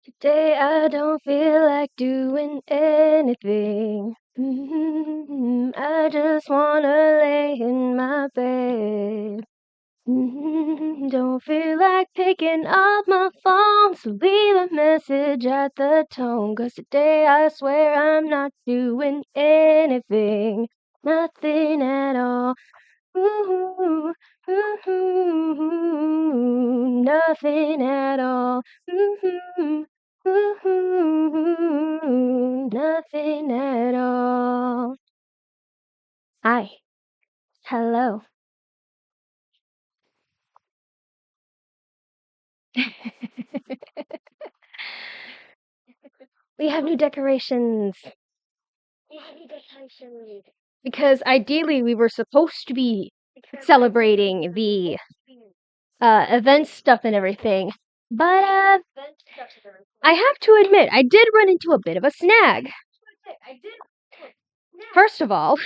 Today I don't feel like doing anything. I just wanna lay in my bed. Don't feel like picking up my phone, so leave a message at the tone. 'Cause today I swear I'm not doing anything. Nothing at all. Ooh, nothing at all. Nothing at all. Hi. Hello. We have new decorations. Because ideally we were supposed to be celebrating the event stuff and everything. But I have to admit, I did run into a bit of a snag. First of all,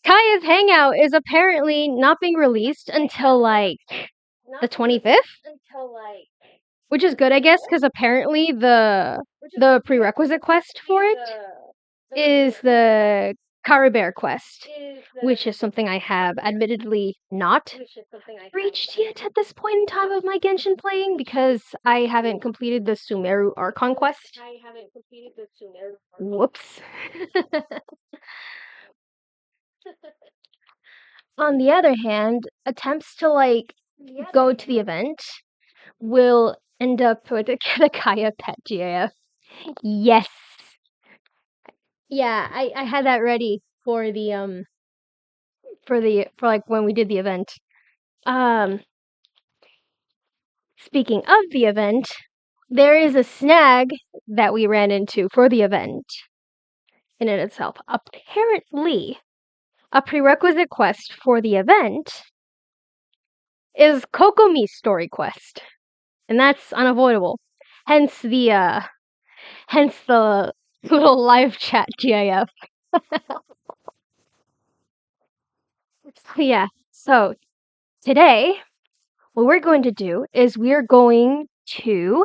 Kaya's Hangout is apparently not being released until like the 25th, which is good, I guess, because apparently the prerequisite quest for it is the Caribert quest, which is something I have admittedly not reached yet at this point in time of my Genshin playing because I haven't completed the Sumeru Archon quest. Whoops. On the other hand, attempts to like go to the event will end up with a Kaya pet GIF. Yes. Yeah, I had that ready for the for like when we did the event. Speaking of the event, there is a snag that we ran into for the event in and itself. Apparently, a prerequisite quest for the event is Kokomi's story quest. And that's unavoidable. Hence the little live chat GIF. Yeah, so today, what we're going to do is we're going to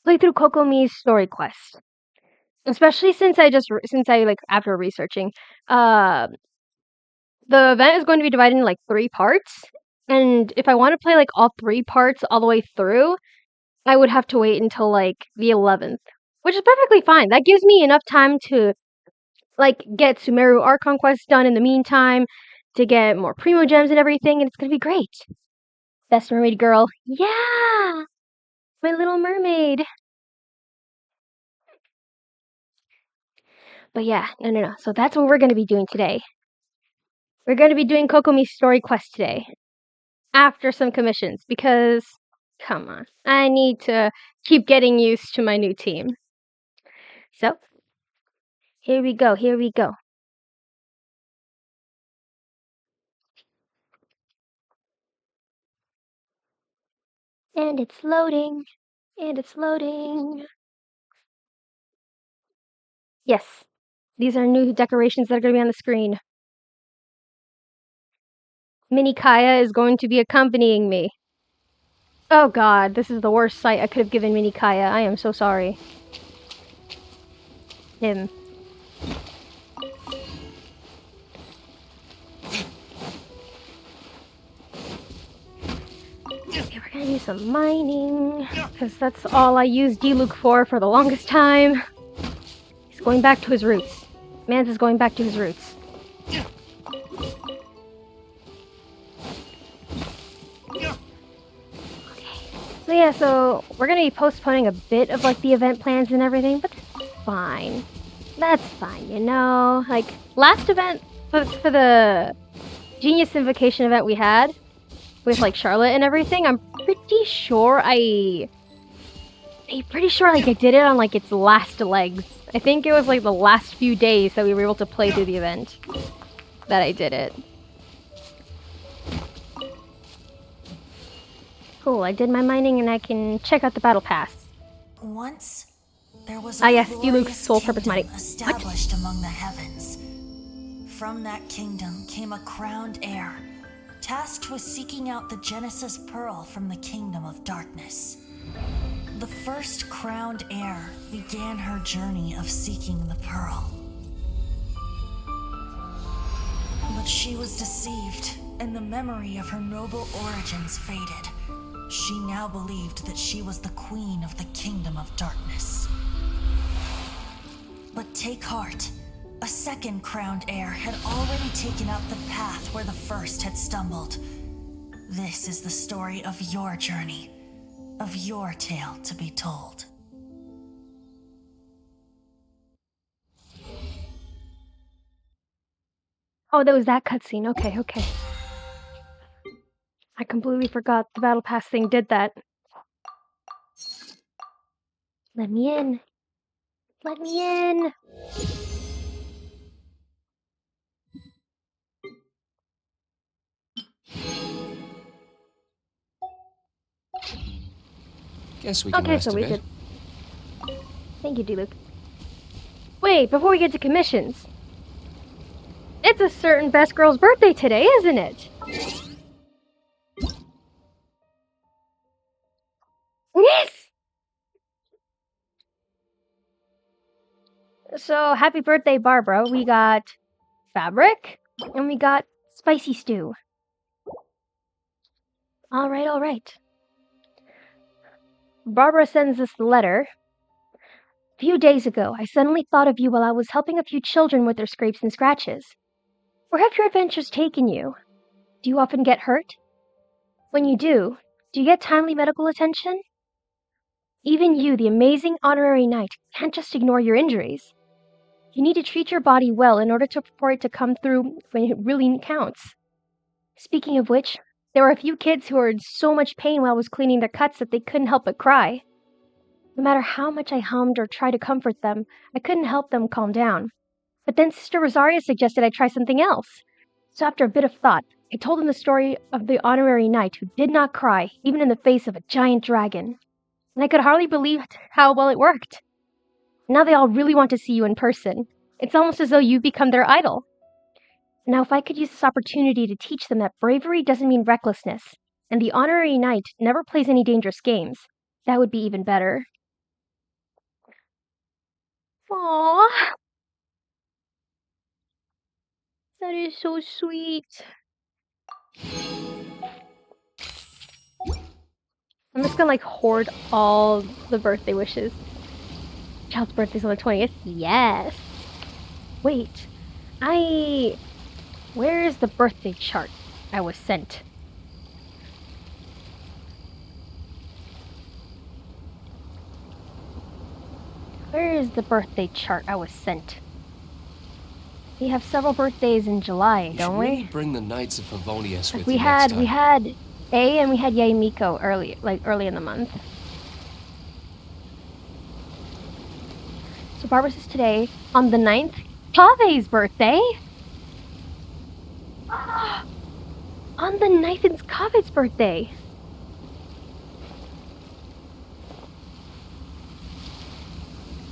play through Kokomi's story quest. Especially since like after researching, the event is going to be divided in like 3 parts. And if I want to play like all 3 parts all the way through, I would have to wait until like the 11th, which is perfectly fine. That gives me enough time to like get Sumeru Archon quest done in the meantime, to get more Primo Gems and everything, and it's gonna be great. Best mermaid girl. Yeah! My little mermaid. But yeah, no. So that's what we're gonna be doing today. We're gonna be doing Kokomi's story quest today. After some commissions, because come on. I need to keep getting used to my new team. So, here we go. And it's loading. Yes, these are new decorations that are going to be on the screen. Mini Kaya is going to be accompanying me. Oh god, this is the worst sight I could have given Mini Kaya. I am so sorry. Him. Okay, we're gonna do some mining, because that's all I used D-Luke for the longest time. He's going back to his roots. Mans is going back to his roots. So yeah, so we're gonna be postponing a bit of like the event plans and everything, but that's fine. That's fine, you know? Like, last event for the Genius Invocation event we had with like Charlotte and everything, I'm pretty sure like I did it on like its last legs. I think it was like the last few days that we were able to play through the event that I did it. Cool, I did my mining and I can check out the battle pass. Once there was a yes, Luke's sole purpose mining. Established among the heavens. From that kingdom came a crowned heir, tasked with seeking out the Genesis Pearl from the Kingdom of Darkness. The first crowned heir began her journey of seeking the pearl. But she was deceived, and the memory of her noble origins faded. She now believed that she was the queen of the kingdom of darkness. But take heart. A second crowned heir had already taken up the path where the first had stumbled. This is the story of your journey, of your tale to be told. Oh, that was that cutscene. Okay, okay. I completely forgot the Battle Pass thing did that. Let me in. Let me in. Guess we can Okay, rest so a we bit. could. Thank you, D-Luke. Wait, before we get to commissions. It's a certain best girl's birthday today, isn't it? Yes! So, happy birthday, Barbara. We got fabric, and we got spicy stew. Alright, alright. Barbara sends us the letter. A few days ago, I suddenly thought of you while I was helping a few children with their scrapes and scratches. Where have your adventures taken you? Do you often get hurt? When you do you get timely medical attention? Even you, the amazing honorary knight, can't just ignore your injuries. You need to treat your body well in order for it to come through when it really counts. Speaking of which, there were a few kids who were in so much pain while I was cleaning their cuts that they couldn't help but cry. No matter how much I hummed or tried to comfort them, I couldn't help them calm down. But then Sister Rosaria suggested I try something else. So after a bit of thought, I told them the story of the honorary knight who did not cry, even in the face of a giant dragon. And I could hardly believe how well it worked. Now they all really want to see you in person. It's almost as though you've become their idol. Now if I could use this opportunity to teach them that bravery doesn't mean recklessness, and the honorary knight never plays any dangerous games, that would be even better. Aww. That is so sweet. I'm just gonna hoard all the birthday wishes. Child's birthday's on the 20th? Yes. Wait. Where is the birthday chart I was sent? Where is the birthday chart I was sent? We have several birthdays in July, don't we? Really bring the Knights of Favonius with We you next time. had A and we had Yay Miko early in the month. So Barbara says today, on the 9th, Kave's birthday. On the 9th, it's Kave's birthday.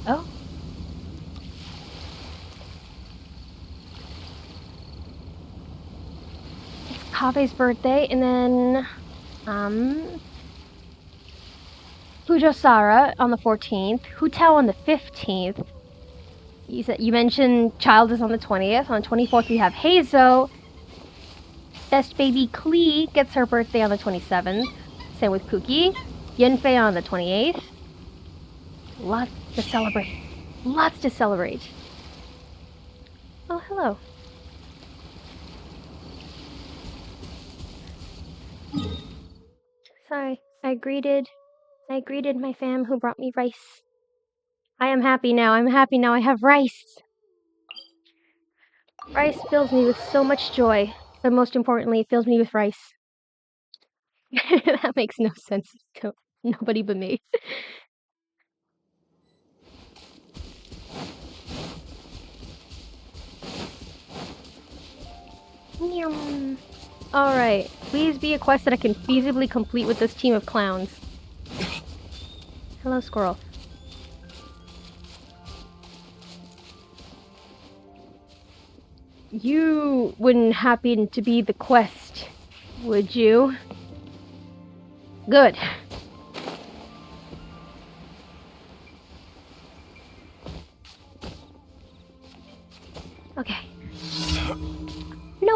Oh. It's Kave's birthday, and then, Fujosara on the 14th, Hutao on the 15th. You mentioned Child is on the 20th. On the 24th, we have Heizo. Best Baby Klee gets her birthday on the 27th. Same with Kuki. Yunfei on the 28th. Lots to celebrate. Lots to celebrate. Oh, hello. Sorry, I greeted my fam who brought me rice. I am happy now. I'm happy now. I have rice. Rice fills me with so much joy, but most importantly, it fills me with rice. That makes no sense to nobody but me. Alright, please be a quest that I can feasibly complete with this team of clowns. Hello, squirrel. You wouldn't happen to be the quest, would you? Good.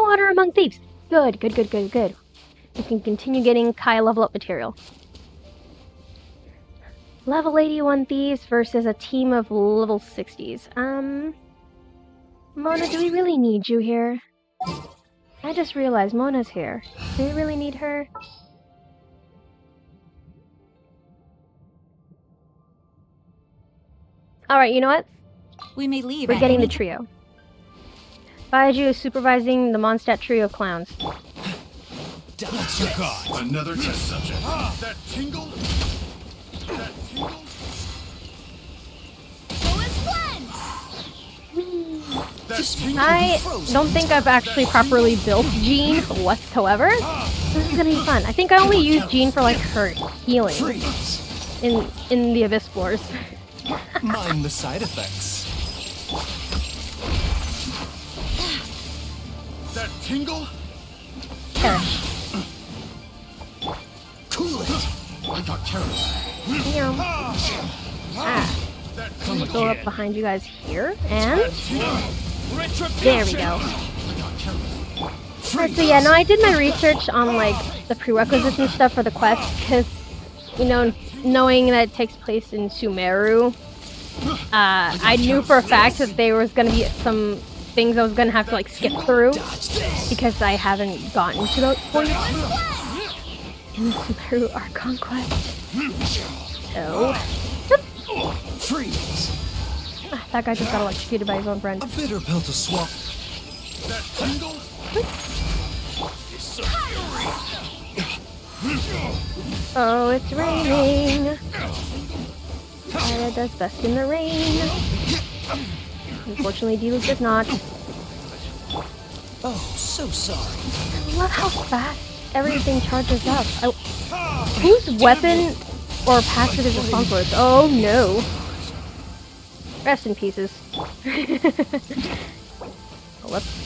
honor among thieves. Good, good, good, good, good. We can continue getting Kai level up material. Level 81 thieves versus a team of level 60s. Mona, do we really need you here? I just realized Mona's here. Do we really need her? Alright, you know what? We may leave. We're getting the trio. Baiju is supervising the Mondstadt trio of clowns. Another test subject. That tingle? That tingle? I don't think I've actually properly built Jean whatsoever. This is gonna be fun. I think I only used Jean for like her healing in the Abyss Floors. Mind the side effects. That tingle? Perish. Cool it. I got careless. I'm gonna go up behind you guys here, and there we go. Alright, so yeah, no, I did my research on like the prerequisites and stuff for the quest, because, you know, knowing that it takes place in Sumeru, I knew for a fact that there was gonna be some things I was gonna have to like skip through, because I haven't gotten to those points in the Sumeru Archon quest. So, Freeze. that guy just got electrocuted by his own friend. A bitter pill to swallow. That tingle? Oh, it's raining. Kaya does best in the rain. Unfortunately, Diluc does not. Oh, so sorry. I love how fast everything charges up. Whose weapon or passive is responsible for this? Oh no. Rest in pieces. Whoops.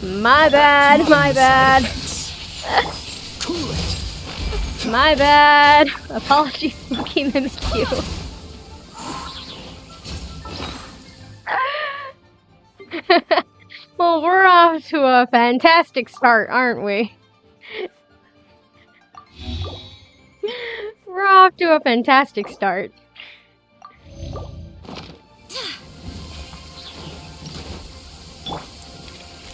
My bad, my bad. Cool it. My bad. Apologies, Spooky Mimikyu. Well, we're off to a fantastic start, aren't we? We're off to a fantastic start.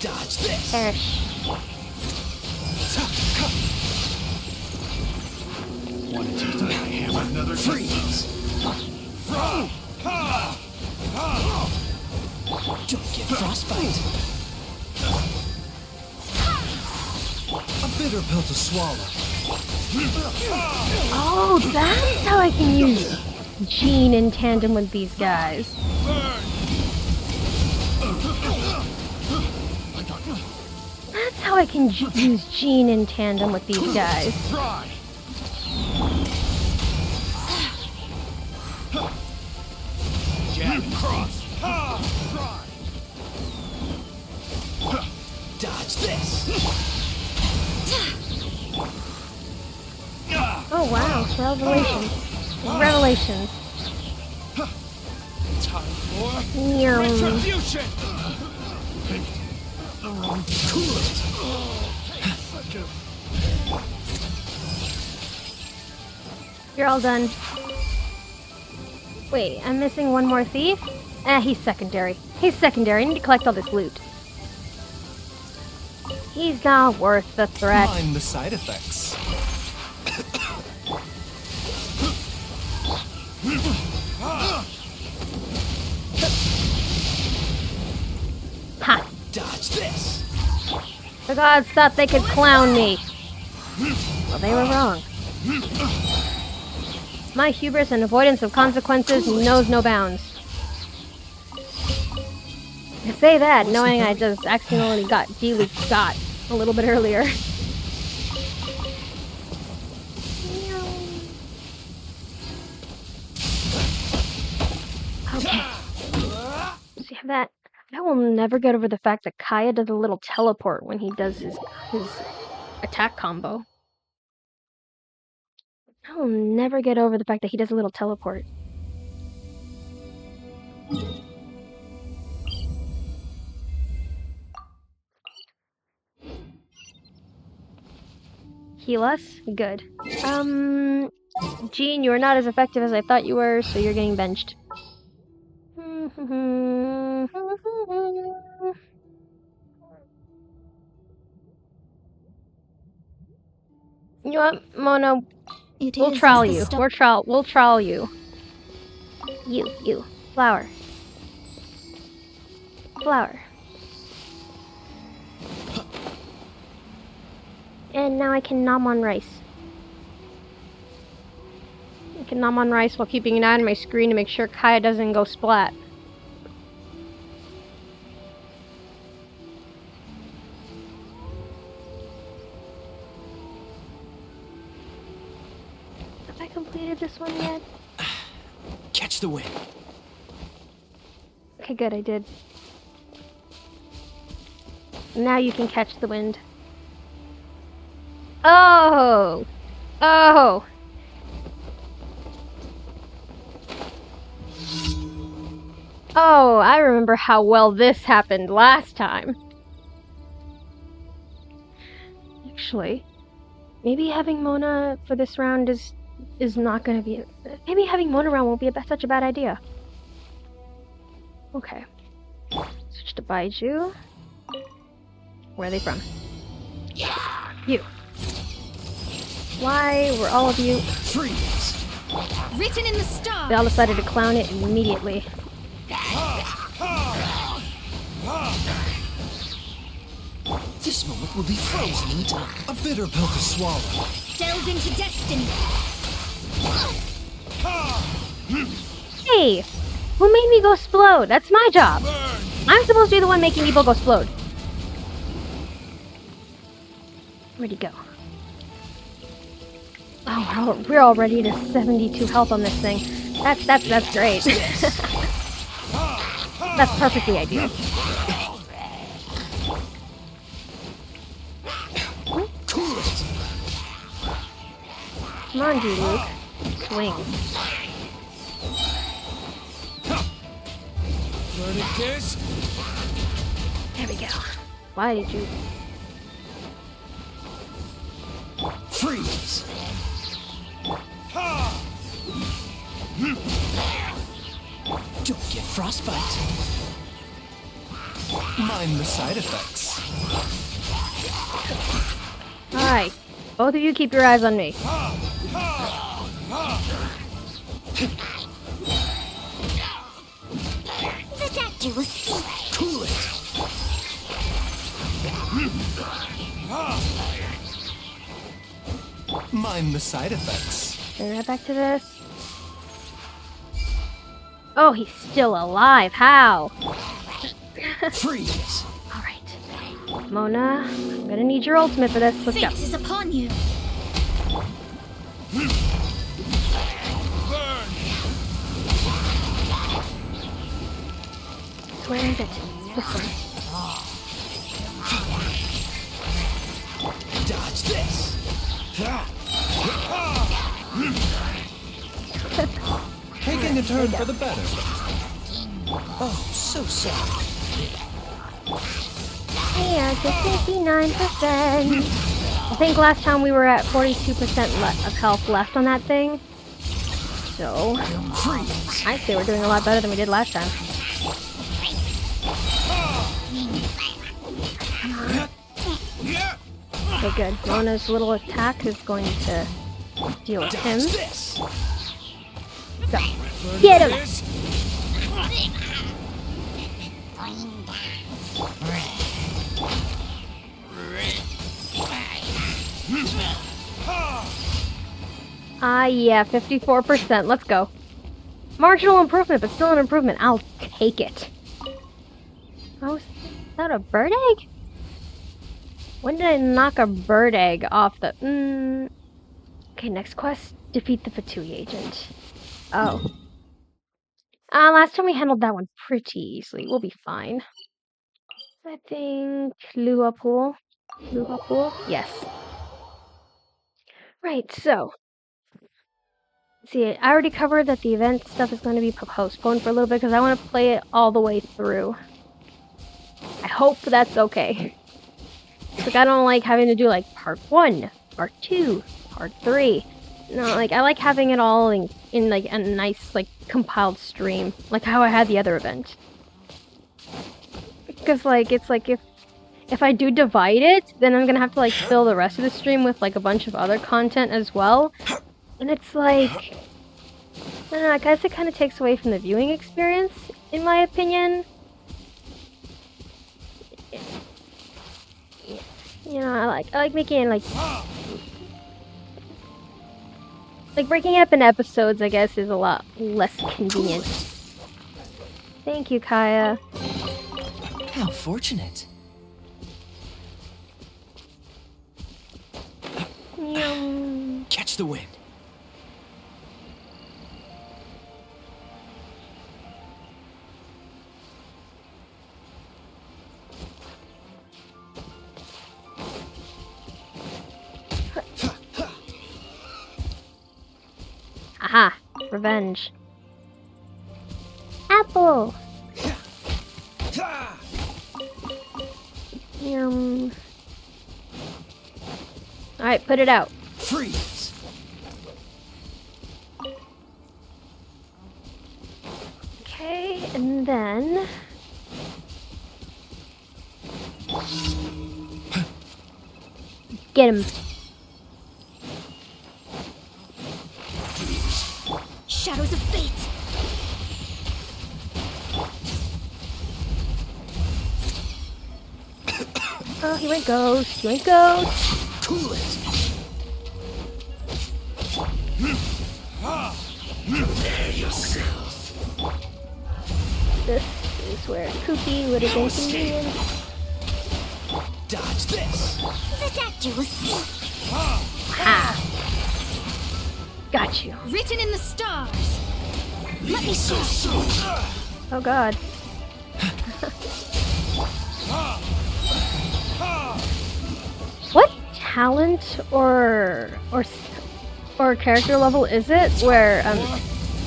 Dodge this. Perish. Wanted to use my hammer. Another Freeze. Don't get frostbite. A bitter pill to swallow. Oh, that's how I can use Jean in tandem with these guys. That's how I can use Jean in tandem with these guys. Try. Jab cross. Try. Dodge this. Oh wow, revelations. Revelations. Time for Yum. retribution. Cool it. You're all done. Wait, I'm missing one more thief? He's secondary. He's secondary. I need to collect all this loot. He's not worth the threat. Mind the side effects. Ha! Dodge this. The gods thought they could clown me. Well, they were wrong. My hubris and avoidance of consequences knows no bounds. I say that knowing I just accidentally got Diluc shot a little bit earlier. Okay. So you have that. I will never get over the fact that Kaya does a little teleport when he does his attack combo. I will never get over the fact that he does a little teleport. Heal us? Good. Jean, you are not as effective as I thought you were, so you're getting benched. You know what, Mona? We'll trial you. We'll trial you. You. Flower. Flower. And now I can nom on rice. I can nom on rice while keeping an eye on my screen to make sure Kaya doesn't go splat. Have I completed this one yet? Catch the wind. Okay, good, I did. Now you can catch the wind. Oh! Oh! Oh, I remember how well this happened last time. Actually, maybe having Mona for this round is not gonna be... Maybe having Mona around won't be such a bad idea. Okay. Switch to Baiju. Where are they from? You. Why were all of you... Freeze! Written in the stars. They all decided to clown it immediately. This moment will be frozen in time. A bitter pill to swallow. Delve into destiny. Hey! Who made me go explode? That's my job. I'm supposed to be the one making people go explode. Where'd he go? Oh, we're already to 72 health on this thing. That's great. That's perfectly ideal. Come on, dude, Luke. Swing. There we go. Why did you... Freeze! Don't get frostbite. Mind the side effects. Alright. Both of you keep your eyes on me. The doctor will see. Cool it. Mind the side effects. Okay, right back to this. Oh, he's still alive. How? Freeze! Alright. Mona, I'm gonna need your ultimate for this. Let's go. Fate is upon you. Where is it? This one. Dodge this! Taking a turn for the better. Oh, so sad. We are to 59%. I think last time we were at 42% of health left on that thing. So, Freeze! I'd say we're doing a lot better than we did last time. Okay, good. Mona's little attack is going to deal with him. Dodge this! Go. Get him! Yeah, 54%. Let's go. Marginal improvement, but still an improvement. I'll take it. Oh, is that a bird egg? When did I knock a bird egg off the... Okay, next quest. Defeat the Fatui agent. Oh. Last time we handled that one pretty easily. We'll be fine. I think... Lua Pool? Yes. Right, so... See, I already covered that the event stuff is going to be postponed for a little bit because I want to play it all the way through. I hope that's okay. Like, I don't like having to do, like, part 1, part 2, part 3. No, like, I like having it all in like a nice, like, compiled stream, like how I had the other event. Because, like, it's like if I do divide it, then I'm gonna have to, like, fill the rest of the stream with, like, a bunch of other content as well. And it's like, I don't know, I guess it kind of takes away from the viewing experience, in my opinion. You know, I like making it, like breaking it up in episodes, I guess, is a lot less convenient. Thank you, Kaya. How fortunate. Yum. Catch the wind. Aha! Revenge. Apple! Yum. Alright, put it out. Freeze. Okay, and then... Get him. Shadows of fate. Oh, he went ghost. He went ghost. Cool it. Prepare yourself. This is where Cookie would have been convenient. Dodge this. The doctor will see. Ah! Got you. Written in the stars. Let me So try. soon. Oh god. What talent or character level is it where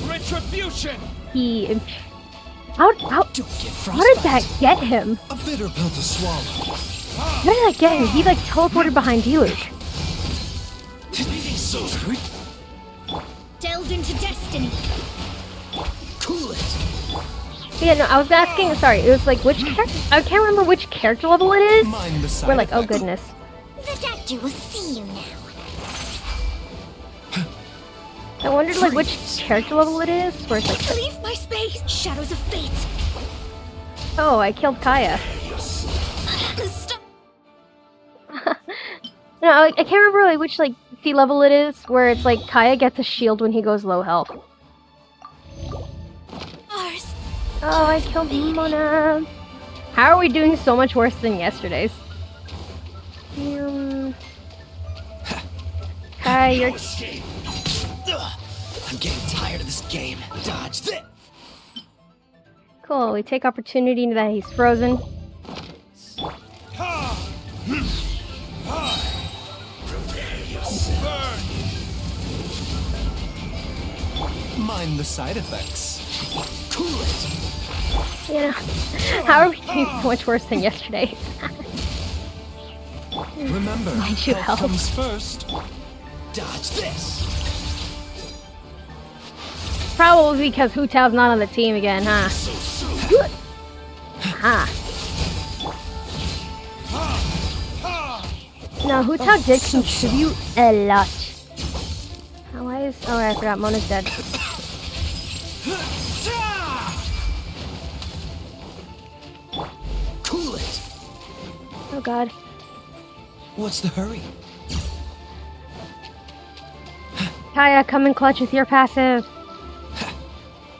Retribution. he how Don't get how did that frostbite. get him? A bitter pill to swallow. How did that get him? He like teleported behind Diluc. So good. Delve into destiny. Cool it. Yeah, no, I was asking. Sorry, it was like which character? I can't remember which character level it is. Mind the side We're like, oh effects. goodness. The doctor will see you now. I wondered like which character level it is. Where it's like, Leave my space. Shadows of fate. oh, I killed Kaya. Stop. No, I can't remember like which like sea level it is. Where it's like Kaya gets a shield when he goes low health. Ours. Oh, I killed Mona. How are we doing so much worse than yesterday's? Kaya, you're Escape. Ugh. I'm getting tired of this game. Dodge this. cool. We take opportunity that he's frozen. Prepare yourself. Burn. Mind the side effects. Cool it. You know, how are we doing so much worse than yesterday? Remember, Mind you, health health. comes first. Dodge this. Probably because Hu Tao's not on the team again, huh? So soon. Aha. No, Hu Tao did contribute a lot. Oh, why is... Oh, I forgot. Mona's dead. Cool it. Oh god. What's the hurry? Kaya, come in clutch with your passive.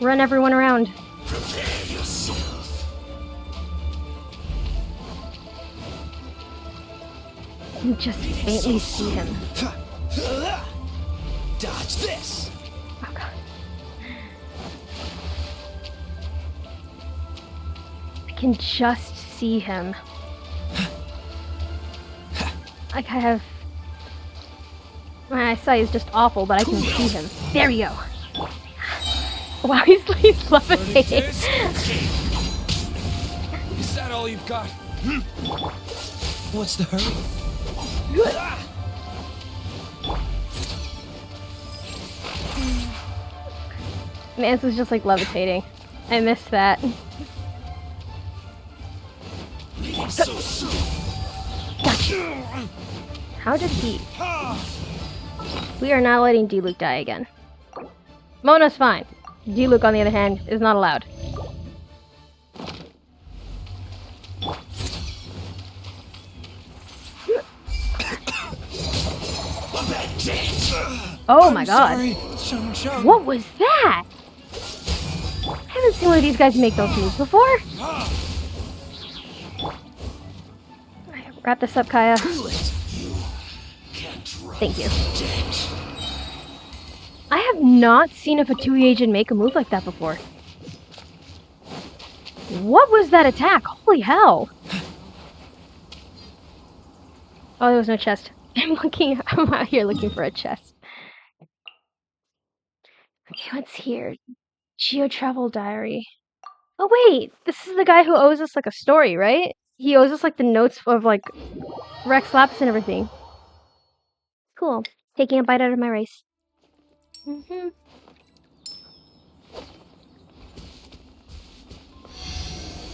Run everyone around. Prepare yourself. You just faintly see him. Dodge this. Oh god. I can just see him. Like I have... My eyesight is just awful, but I can see him. There we go. Wow, he's levitating. Is that all you've got? What's the hurry? Mance was just like levitating. I missed that. So soon. How did he? We are not letting D-Luke die again. Mona's fine. D-Luke, on the other hand, is not allowed. Oh my god. Sorry. What was that? I haven't seen one of these guys make those moves before. Wrap this up, Kaya. Thank you. I have not seen a Fatui agent make a move like that before. What was that attack? Holy hell. Oh, there was no chest. I'm out here looking for a chest. Okay, what's here? Geo Travel Diary. Oh wait, this is the guy who owes us like a story, right? He owes us like the notes of like Rex Lapis and everything. Cool. Taking a bite out of my rice.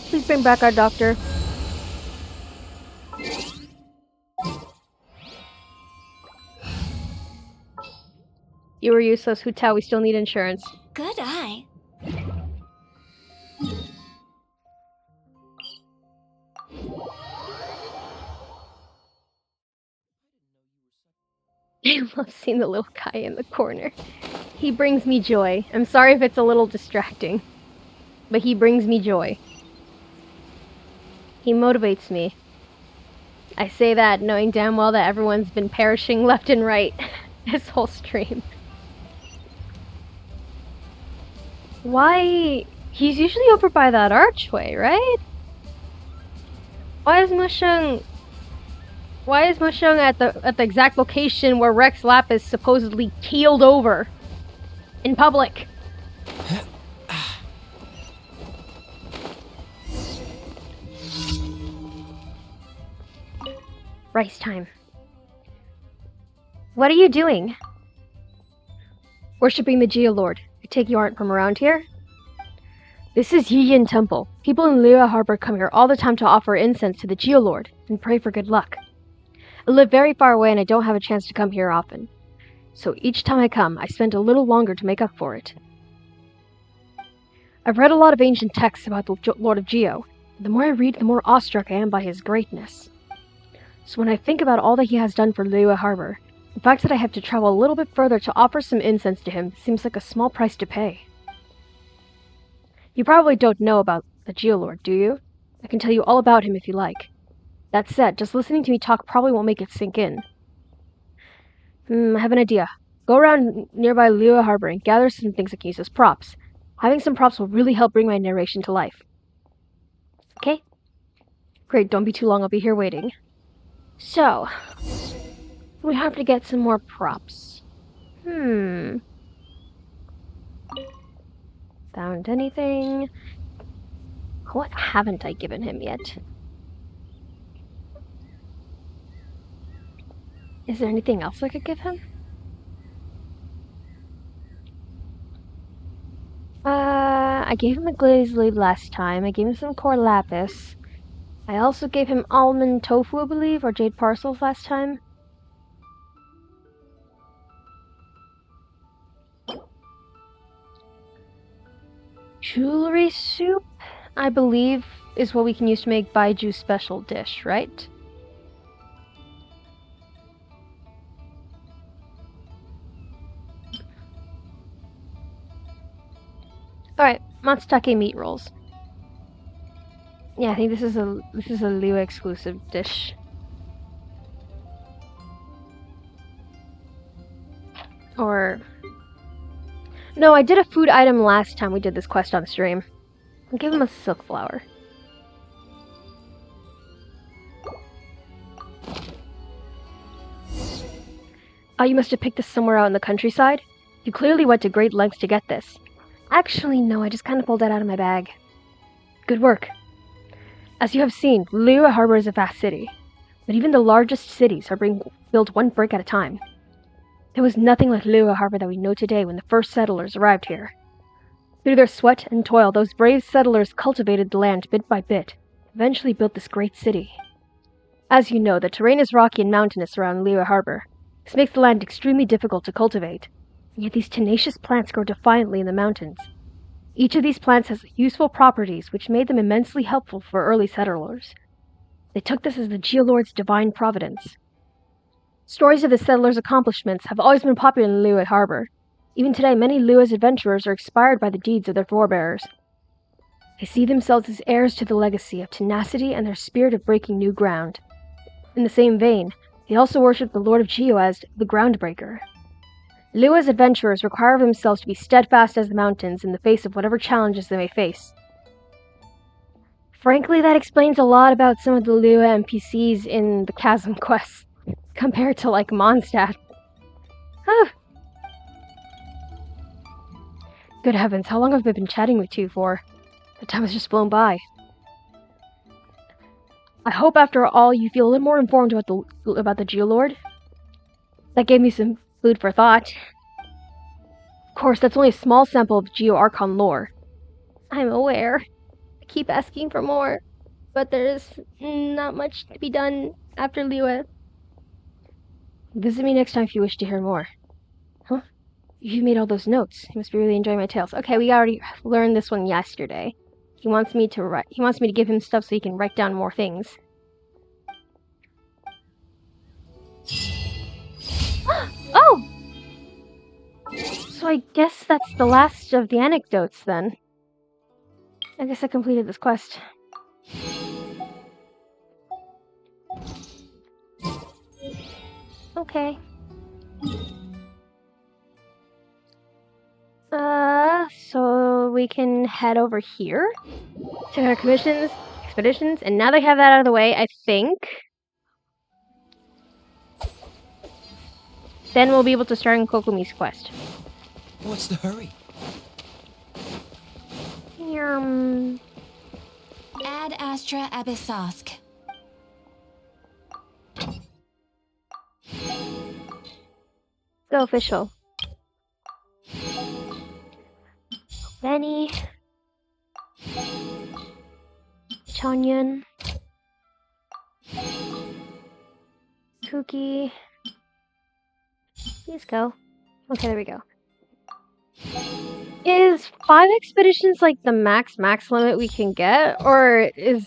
Please bring back our doctor. You were useless, Hu Tao. We still need insurance. Good eye. I love seeing the little guy in the corner. He brings me joy. I'm sorry if it's a little distracting, but he brings me joy. He motivates me. I say that knowing damn well that everyone's been perishing left and right this whole stream. Why? He's usually over by that archway, right? Why is Mushung at the exact location where Rex Lapis supposedly keeled over in public? Rice time. What are you doing? Worshipping the Geolord. I take you aren't from around here? This is Yiyin Temple. People in Liyue Harbor come here all the time to offer incense to the Geolord and pray for good luck. I live very far away and I don't have a chance to come here often. So each time I come, I spend a little longer to make up for it. I've read a lot of ancient texts about the Lord of Geo. The more I read, the more awestruck I am by his greatness. So when I think about all that he has done for Liyue Harbor, the fact that I have to travel a little bit further to offer some incense to him seems like a small price to pay. You probably don't know about the Geolord, do you? I can tell you all about him if you like. That said, just listening to me talk probably won't make it sink in. I have an idea. Go around nearby Liyue Harbor and gather some things I can use as props. Having some props will really help bring my narration to life. Okay? Great, don't be too long, I'll be here waiting. So, we have to get some more props. Found anything? What haven't I given him yet? Is there anything else I could give him? I gave him a glazed lead last time. I gave him some core lapis. I also gave him almond tofu, I believe, or jade parcels last time. Jewelry soup, I believe, is what we can use to make Baiju's special dish, right? Alright, Matsutake meat rolls. Yeah, I think this is a Liyue exclusive dish. Or no, I did a food item last time we did this quest on stream. I'll give him a silk flower. Oh, you must have picked this somewhere out in the countryside? You clearly went to great lengths to get this. Actually, no, I just kind of pulled that out of my bag. Good work. As you have seen, Liyue Harbor is a vast city, but even the largest cities are being built one brick at a time. There was nothing like Liyue Harbor that we know today when the first settlers arrived here. Through their sweat and toil, those brave settlers cultivated the land bit by bit, eventually built this great city. As you know, the terrain is rocky and mountainous around Liyue Harbor. This makes the land extremely difficult to cultivate. And yet these tenacious plants grow defiantly in the mountains. Each of these plants has useful properties which made them immensely helpful for early settlers. They took this as the Geolord's divine providence. Stories of the settlers' accomplishments have always been popular in Liyue Harbor. Even today, many Liyue's adventurers are inspired by the deeds of their forebears. They see themselves as heirs to the legacy of tenacity and their spirit of breaking new ground. In the same vein, they also worship the Lord of Geo as the Groundbreaker. Liyue's adventurers require of themselves to be steadfast as the mountains in the face of whatever challenges they may face. Frankly, that explains a lot about some of the Liyue NPCs in the Chasm quests, compared to, like, Mondstadt. Good heavens, how long have I been chatting with you for? The time has just flown by. I hope after all you feel a little more informed about the Geolord. That gave me some food for thought. Of course, that's only a small sample of Geo Archon lore. I'm aware. I keep asking for more, but there's not much to be done after Liyue. Visit me next time if you wish to hear more. Huh? You made all those notes. You must be really enjoying my tales. Okay, we already learned this one yesterday. He wants me to give him stuff so he can write down more things. Oh! So I guess that's the last of the anecdotes then. I guess I completed this quest. Okay. So we can head over here to our expeditions, and now they have that out of the way, I think. Then we'll be able to start on Kokomi's quest. What's the hurry? Ad Astra Abyssosk. Go official. Benny. Chanyan. Kuki. Please go. Okay, there we go. Is 5 expeditions like the max limit we can get? Or is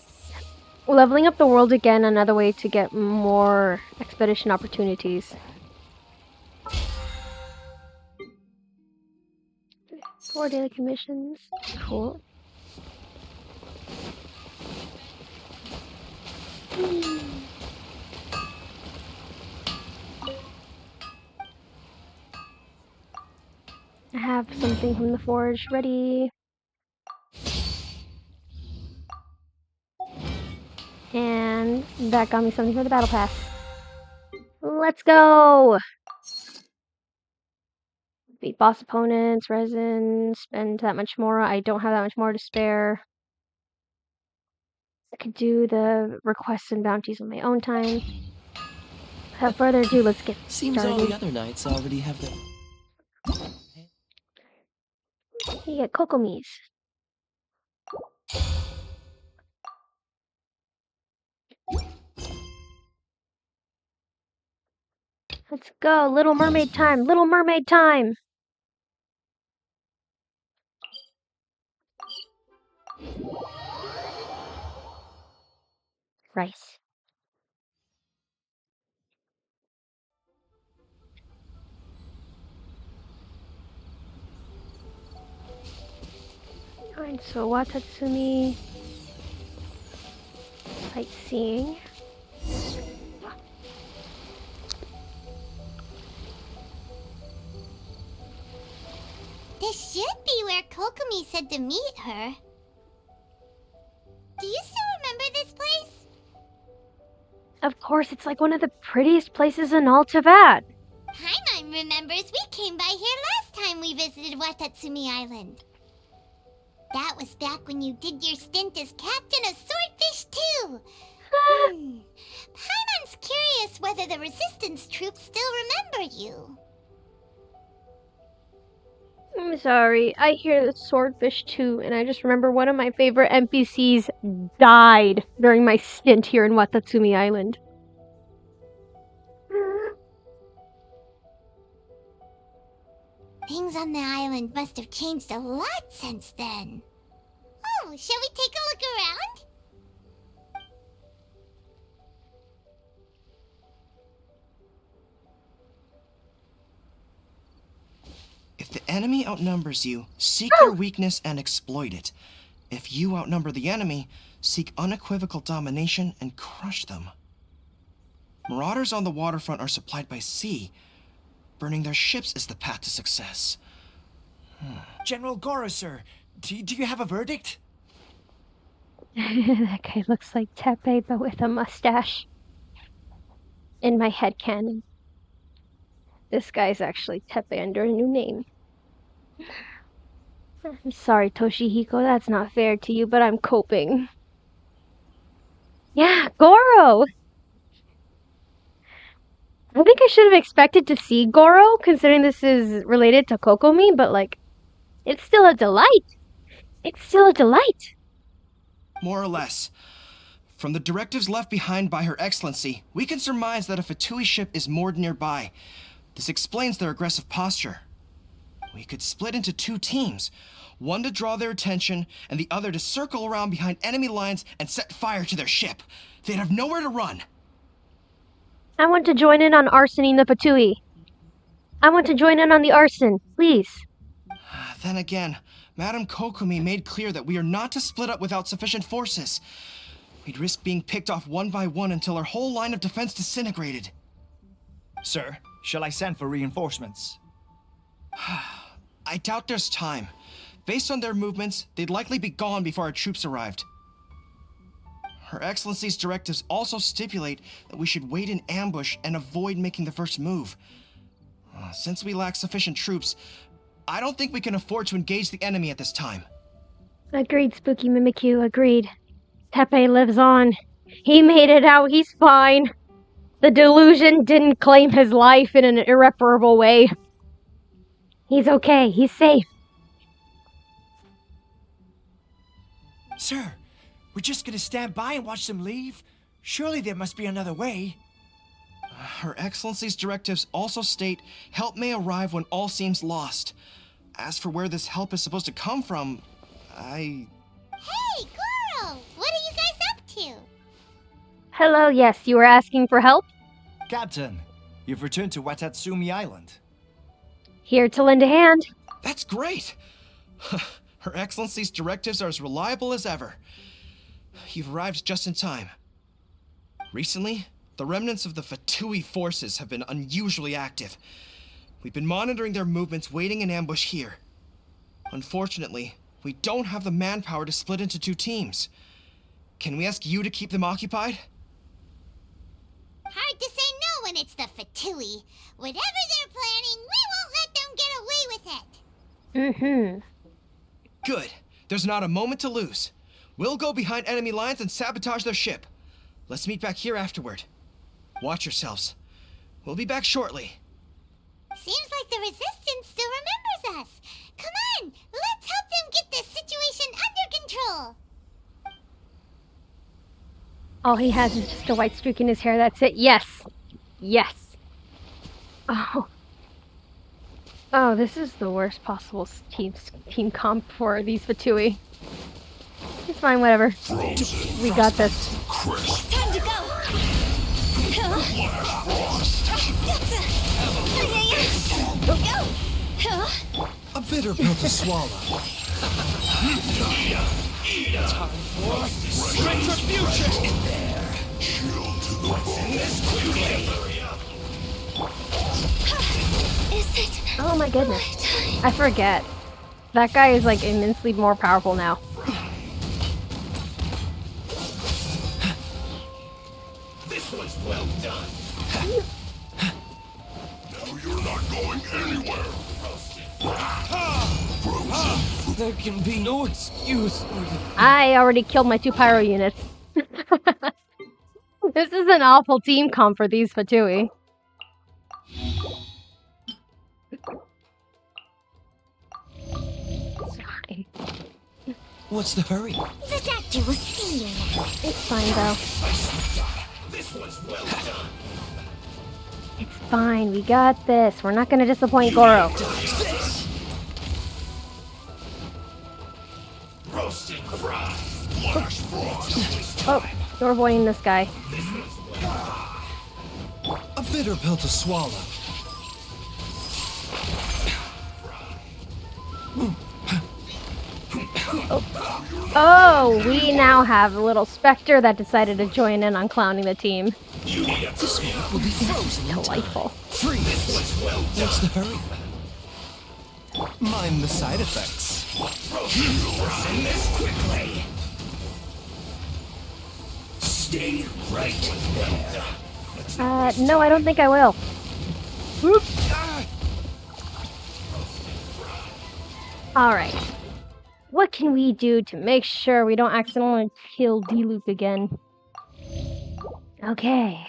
leveling up the world again another way to get more expedition opportunities? 4 daily commissions. Cool. I have something from the forge ready. And that got me something for the battle pass. Let's go! Beat boss opponents, resin, spend that much more. I don't have that much more to spare. I could do the requests and bounties on my own time. Without further ado, let's get Seems started. all the other knights already have the... You get Kokomis. Let's go, Little Mermaid time! Little Mermaid time! Rice. Alright, so Watatsumi. Sightseeing. This should be where Kokomi said to meet her. Do you still remember this place? Of course, it's like one of the prettiest places in all Teyvat. Paimon remembers we came by here last time we visited Watatsumi Island. That was back when you did your stint as captain of Swordfish too. Paimon's curious whether the resistance troops still remember you. I'm sorry. I hear the swordfish too, and I just remember one of my favorite NPCs died during my stint here in Watatsumi Island. Things on the island must have changed a lot since then. Oh, shall we take a look around? If the enemy outnumbers you, seek their weakness and exploit it. If you outnumber the enemy, seek unequivocal domination and crush them. Marauders on the waterfront are supplied by sea. Burning their ships is the path to success. General Goro, sir, do you have a verdict? That guy looks like Tepe, but with a mustache. In my headcanon. This guy's actually Tepe under a new name. I'm sorry, Toshihiko, that's not fair to you, but I'm coping. Yeah, Goro! I think I should have expected to see Goro, considering this is related to Kokomi, but like, it's still a delight. It's still a delight. More or less. From the directives left behind by Her Excellency, we can surmise that a Fatui ship is moored nearby. This explains their aggressive posture. We could split into 2 teams, one to draw their attention, and the other to circle around behind enemy lines and set fire to their ship. They'd have nowhere to run. I want to join in on arsoning the Fatui. I want to join in on the arson, please. Then again, Madame Kokomi made clear that we are not to split up without sufficient forces. We'd risk being picked off one by one until our whole line of defense disintegrated. Sir, shall I send for reinforcements? I doubt there's time. Based on their movements, they'd likely be gone before our troops arrived. Her Excellency's directives also stipulate that we should wait in ambush and avoid making the first move. Since we lack sufficient troops, I don't think we can afford to engage the enemy at this time. Agreed, Spooky Mimikyu, agreed. Tepe lives on. He made it out, he's fine. The delusion didn't claim his life in an irreparable way. He's okay, he's safe. Sir, we're just gonna stand by and watch them leave? Surely there must be another way. Her Excellency's directives also state help may arrive when all seems lost. As for where this help is supposed to come from, Hey, Goro! What are you guys up to? Hello, yes, you were asking for help? Captain, you've returned to Watatsumi Island. Here to lend a hand. That's great! Her Excellency's directives are as reliable as ever. You've arrived just in time. Recently, the remnants of the Fatui forces have been unusually active. We've been monitoring their movements, waiting in ambush here. Unfortunately, we don't have the manpower to split into 2 teams. Can we ask you to keep them occupied? Hard to say no when it's the Fatui. Whatever they're planning, we won't let them get away with it. Mm-hmm. Good. There's not a moment to lose. We'll go behind enemy lines and sabotage their ship. Let's meet back here afterward. Watch yourselves. We'll be back shortly. Seems like the Resistance still remembers us. Come on, let's help them get this situation under control. All he has is just a white streak in his hair, that's it. Yes. Yes. Oh. Oh, this is the worst possible team comp for these Fatui. It's fine, whatever. We got this. Time to go. Go. A bitter pill to swallow. Time for retribution! Chill to the bone. Is it? Oh my goodness. I forget. That guy is like immensely more powerful now. This was well done. Now you're not going anywhere. There can be no excuse. I already killed my 2 pyro units. This is an awful team comp for these Fatui. What's the hurry? The doctor will see you now. It's fine, though. This was well done. It's fine. We got this. We're not gonna disappoint Goro. Roasted fried. Flash frost. Oh, you're avoiding this guy. A bitter pill to swallow. Oh, we now have a little specter that decided to join in on clowning the team. This one will be frozen in time. Delightful. Freeze! What's the hurry? Mind the side effects. Send this quickly. Stay right there. No, I don't think I will. Whoop. Alright. What can we do to make sure we don't accidentally kill D-Luke again? Okay.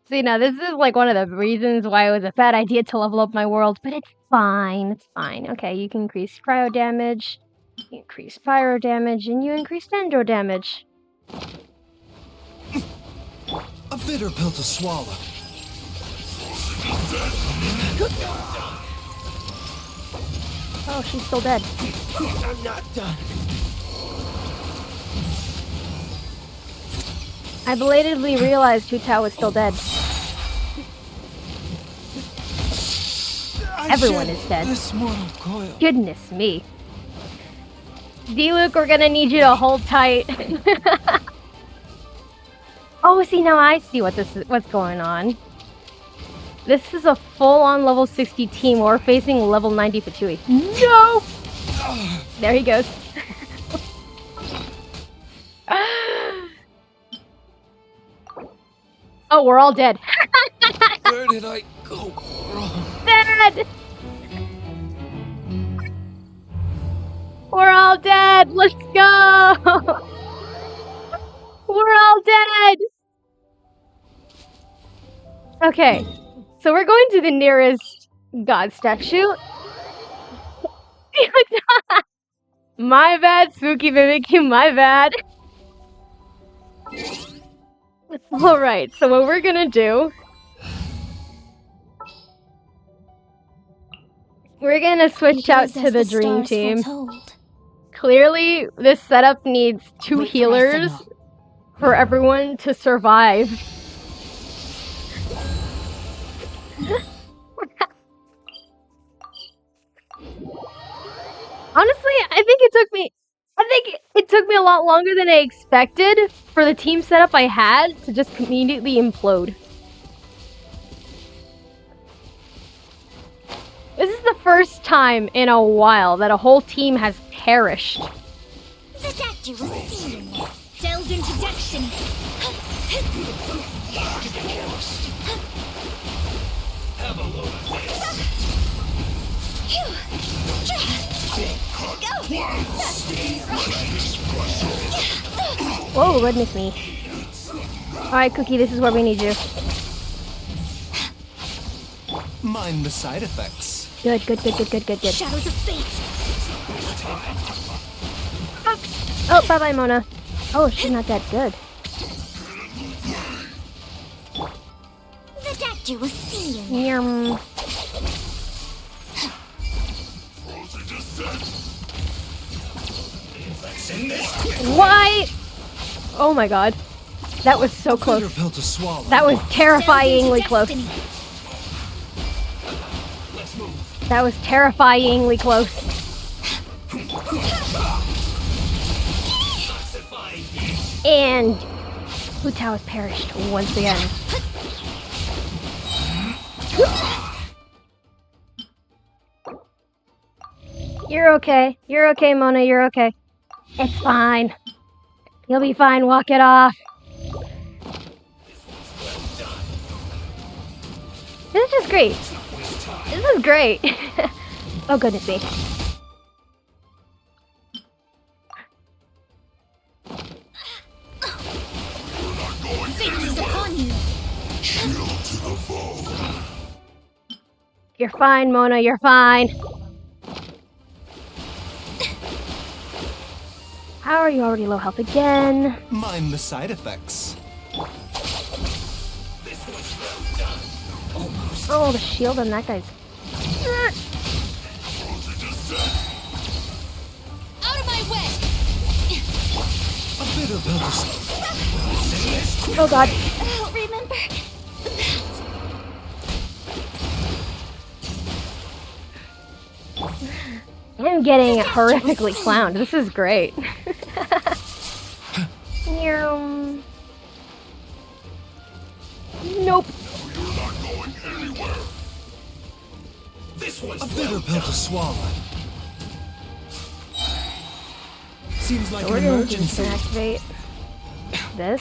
See, now this is like one of the reasons why it was a bad idea to level up my world, but it's fine. It's fine. Okay, you can increase cryo damage, you increase pyro damage, and you increase dendro damage. A bitter pill to swallow. Oh, she's still dead. I'm not done. I belatedly realized Hu Tao was still dead. Everyone is dead. This mortal coil. Goodness me. D-Luke, we're gonna need you to hold tight. Oh, see, now I see what's going on. This is a full-on level 60 team. We're facing level 90 Fatui. No! There he goes. Oh, we're all dead. Where did I go wrong? Dead! We're all dead! Let's go! We're all dead! Okay, so we're going to the nearest god statue. My bad, Spooky Mimikyu, my bad. Alright, so what we're gonna do... We're gonna switch out to the dream team. Clearly, this setup needs two healers for everyone to survive. Honestly, I think it took me a lot longer than I expected for the team setup I had to just immediately implode. This is the first time in a while that a whole team has perished. The doctor will see you now. Delve into destiny. Have a load of this. Whoa, goodness me. Alright, Cookie, this is where we need you. Mind the side effects. Good. Shadows of fate. Oh, bye-bye, Mona. Oh, she's not that good. The doctor will see you now. Yum. Why? Oh my god. That was so Bitter close. pill to swallow. That was terrifyingly close. Destiny. That was terrifyingly close. And Hu Tao has perished once again. You're okay. You're okay, Mona. You're okay. It's fine. You'll be fine. Walk it off. This is just great. This is great. Oh, goodness me. Fate is upon you. You're fine, Mona. You're fine. power. You already low health again. Mind the side effects. Oh, the shield on that guy's. Out of my way! A bitter pill to swallow. Oh god. I don't remember. I'm getting horrifically clowned. This is great. Meow. Nope. You're not going anywhere. This one's A bitter pill to swallow. Seems like So we're an gonna emergency. activate this.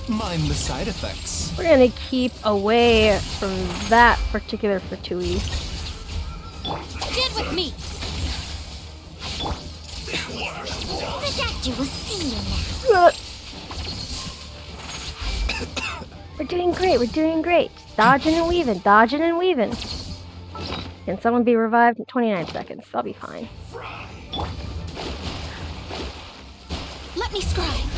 Mind the side effects. We're gonna keep away from that particular Fatui. Get with me! The doctor will see you now. We're doing great, we're doing great. Dodging and weaving, dodging and weaving. Can someone be revived in 29 seconds? I'll be fine. Let me scry.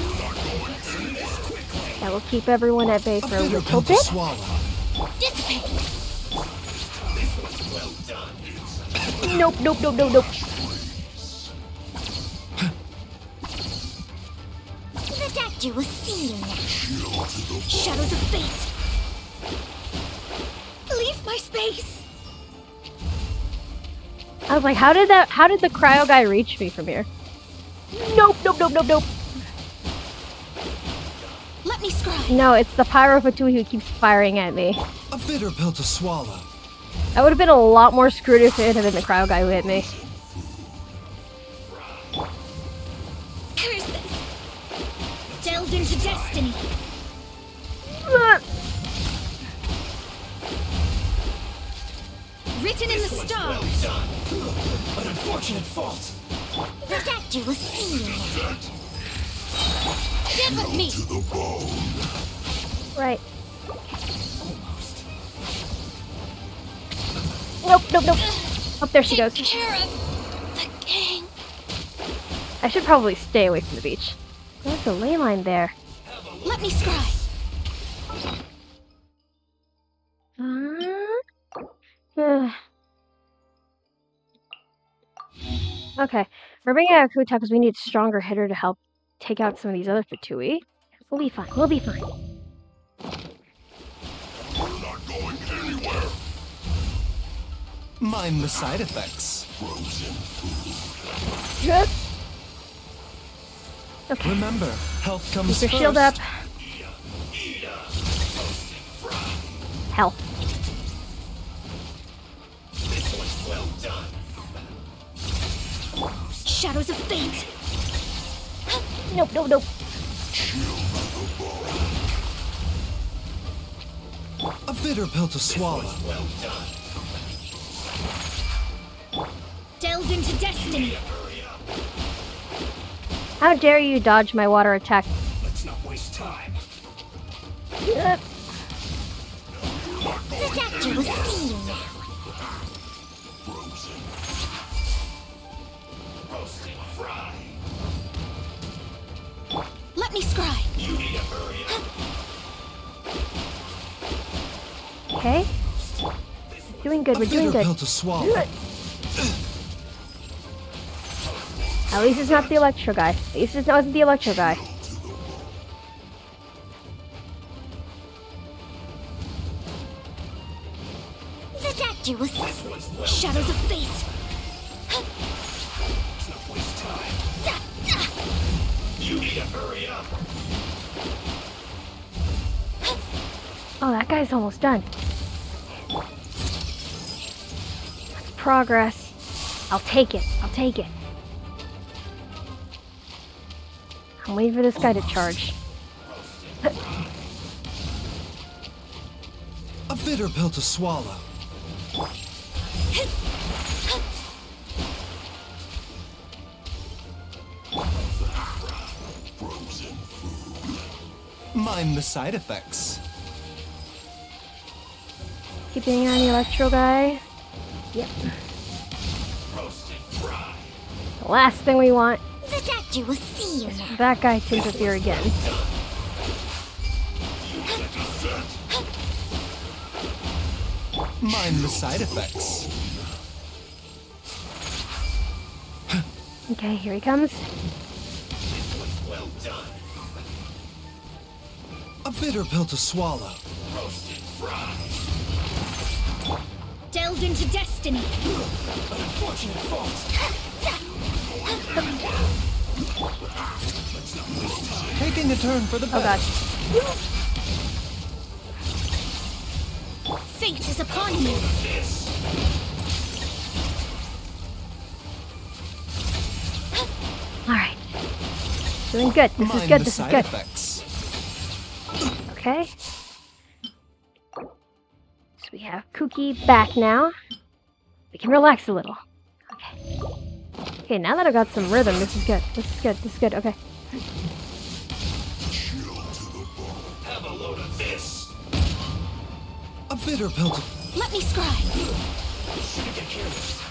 That will keep everyone at bay A for a bitter little pill to bit. swallow. Dissipate. Nope, nope, nope, nope, nope. The doctor will see you now. Shadows of fate. Leave my space. I was like, how did the cryo guy reach me from here? Nope, nope, nope, nope, nope. Let me scry. No, it's the Pyro Fatui who keeps firing at me. A bitter pill to swallow. I would have been a lot more screwed if it had been the cryo guy who hit me. Curses. Delved into destiny. Written in the stars. An unfortunate fault. The doctor will see you now. Get with me. Right. Nope, nope, nope. Oh, there she goes. Take care of the gang. I should probably stay away from the beach. There's a ley line there. Let me scry. Okay, we're bringing out Kuta because we need a stronger hitter to help take out some of these other Fatui. We'll be fine. We'll be fine. You're not going anywhere. Mind the side effects. Okay, Remember, health comes keep your first. shield up. Health. Shadows of fate. Nope, nope, nope. A bitter pill to swallow. Delved into destiny. How dare you dodge my water attack? Let's not waste time. Ugh. The doctor will see you now. Roasting fry. Let me scry. You need to hurry up. Okay. Doing good, A we're doing bitter pill good. to swallow. At least it's not the electro guy. At least it wasn't the electro guy. The doctor will see. Shadows of fate. Let's not waste time. You need to hurry up. Oh, that guy's almost done. That's progress. I'll take it. I'll take it. I'm waiting for this guy to charge. A bitter pill to swallow. Mind the side effects. Keeping on the electro guy. Yep. The last thing we want The doctor will see you is now. for that guy to interfere again. Mind the side effects. Okay, here he comes. Well done. A bitter pill to swallow. Roasted fried. Delved into destiny. An unfortunate fault. Taking a turn for the Oh better. god. Fate is upon you. Alright. Doing good. This is Mind good. the This is side good. effects. Okay. So we have Cookie back now. We can relax a little. Okay. Okay, now that I've got some rhythm, this is good. This is good. This is good. Okay. Have a load of this. A bitter pill to... Let me scribe. Shouldn't get careless.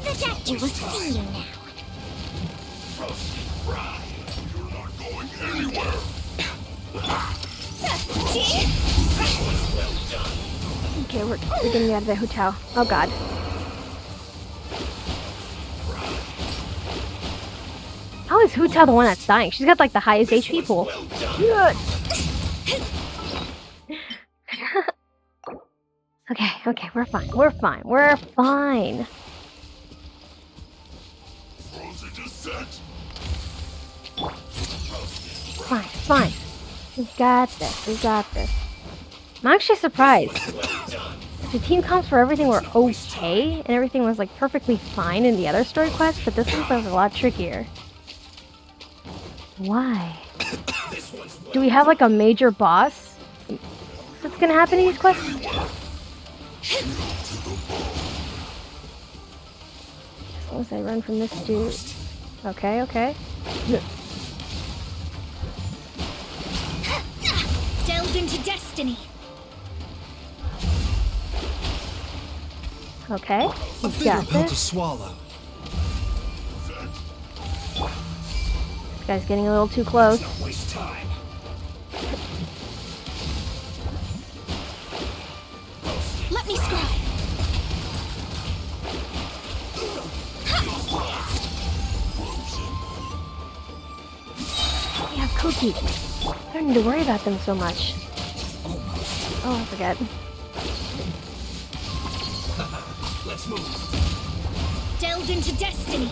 The doctor will see you now. Roasted fried. You're not going anywhere. Okay, we're getting out of the hotel. Oh god. How is Hu Tao the one that's dying? She's got like the highest HP pool. Good. Okay, we're fine. We're fine. We're fine. Frozen descent. Fine. We got this. We got this. I'm actually surprised. The team comps for everything were okay, and everything was like perfectly fine in the other story quest, but this one was a lot trickier. Why? Do we have like a major boss that's gonna happen in these quests? As long as I run from this dude. Okay. Delved into destiny. Okay. A We bitter got pill to this. swallow. This guy's getting a little too close. Waste time. Let me scribe. We have Cookie. I don't need to worry about them so much. Oh, I forget. Let's move. Delved into destiny.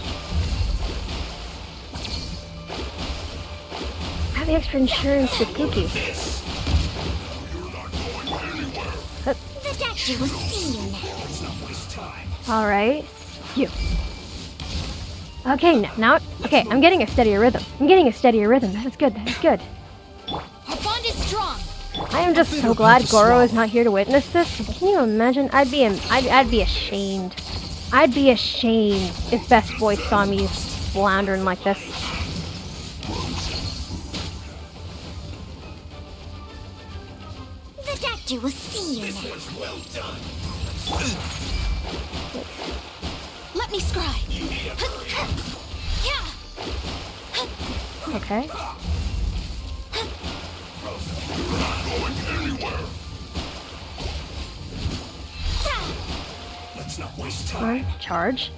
I have the extra insurance with Cookie. The doctor will see you now. Let's not waste time. Alright. You. Okay, now, okay, I'm getting a steadier rhythm. That is good. Our bond is strong. I am just so glad Goro is not here to witness this. Can you imagine? I'd be ashamed. I'd be ashamed if Best Boy saw me floundering like this. The doctor will see you now. Well done. Let me scribe. Yeah. Okay. Let's not waste Come time. on, charge.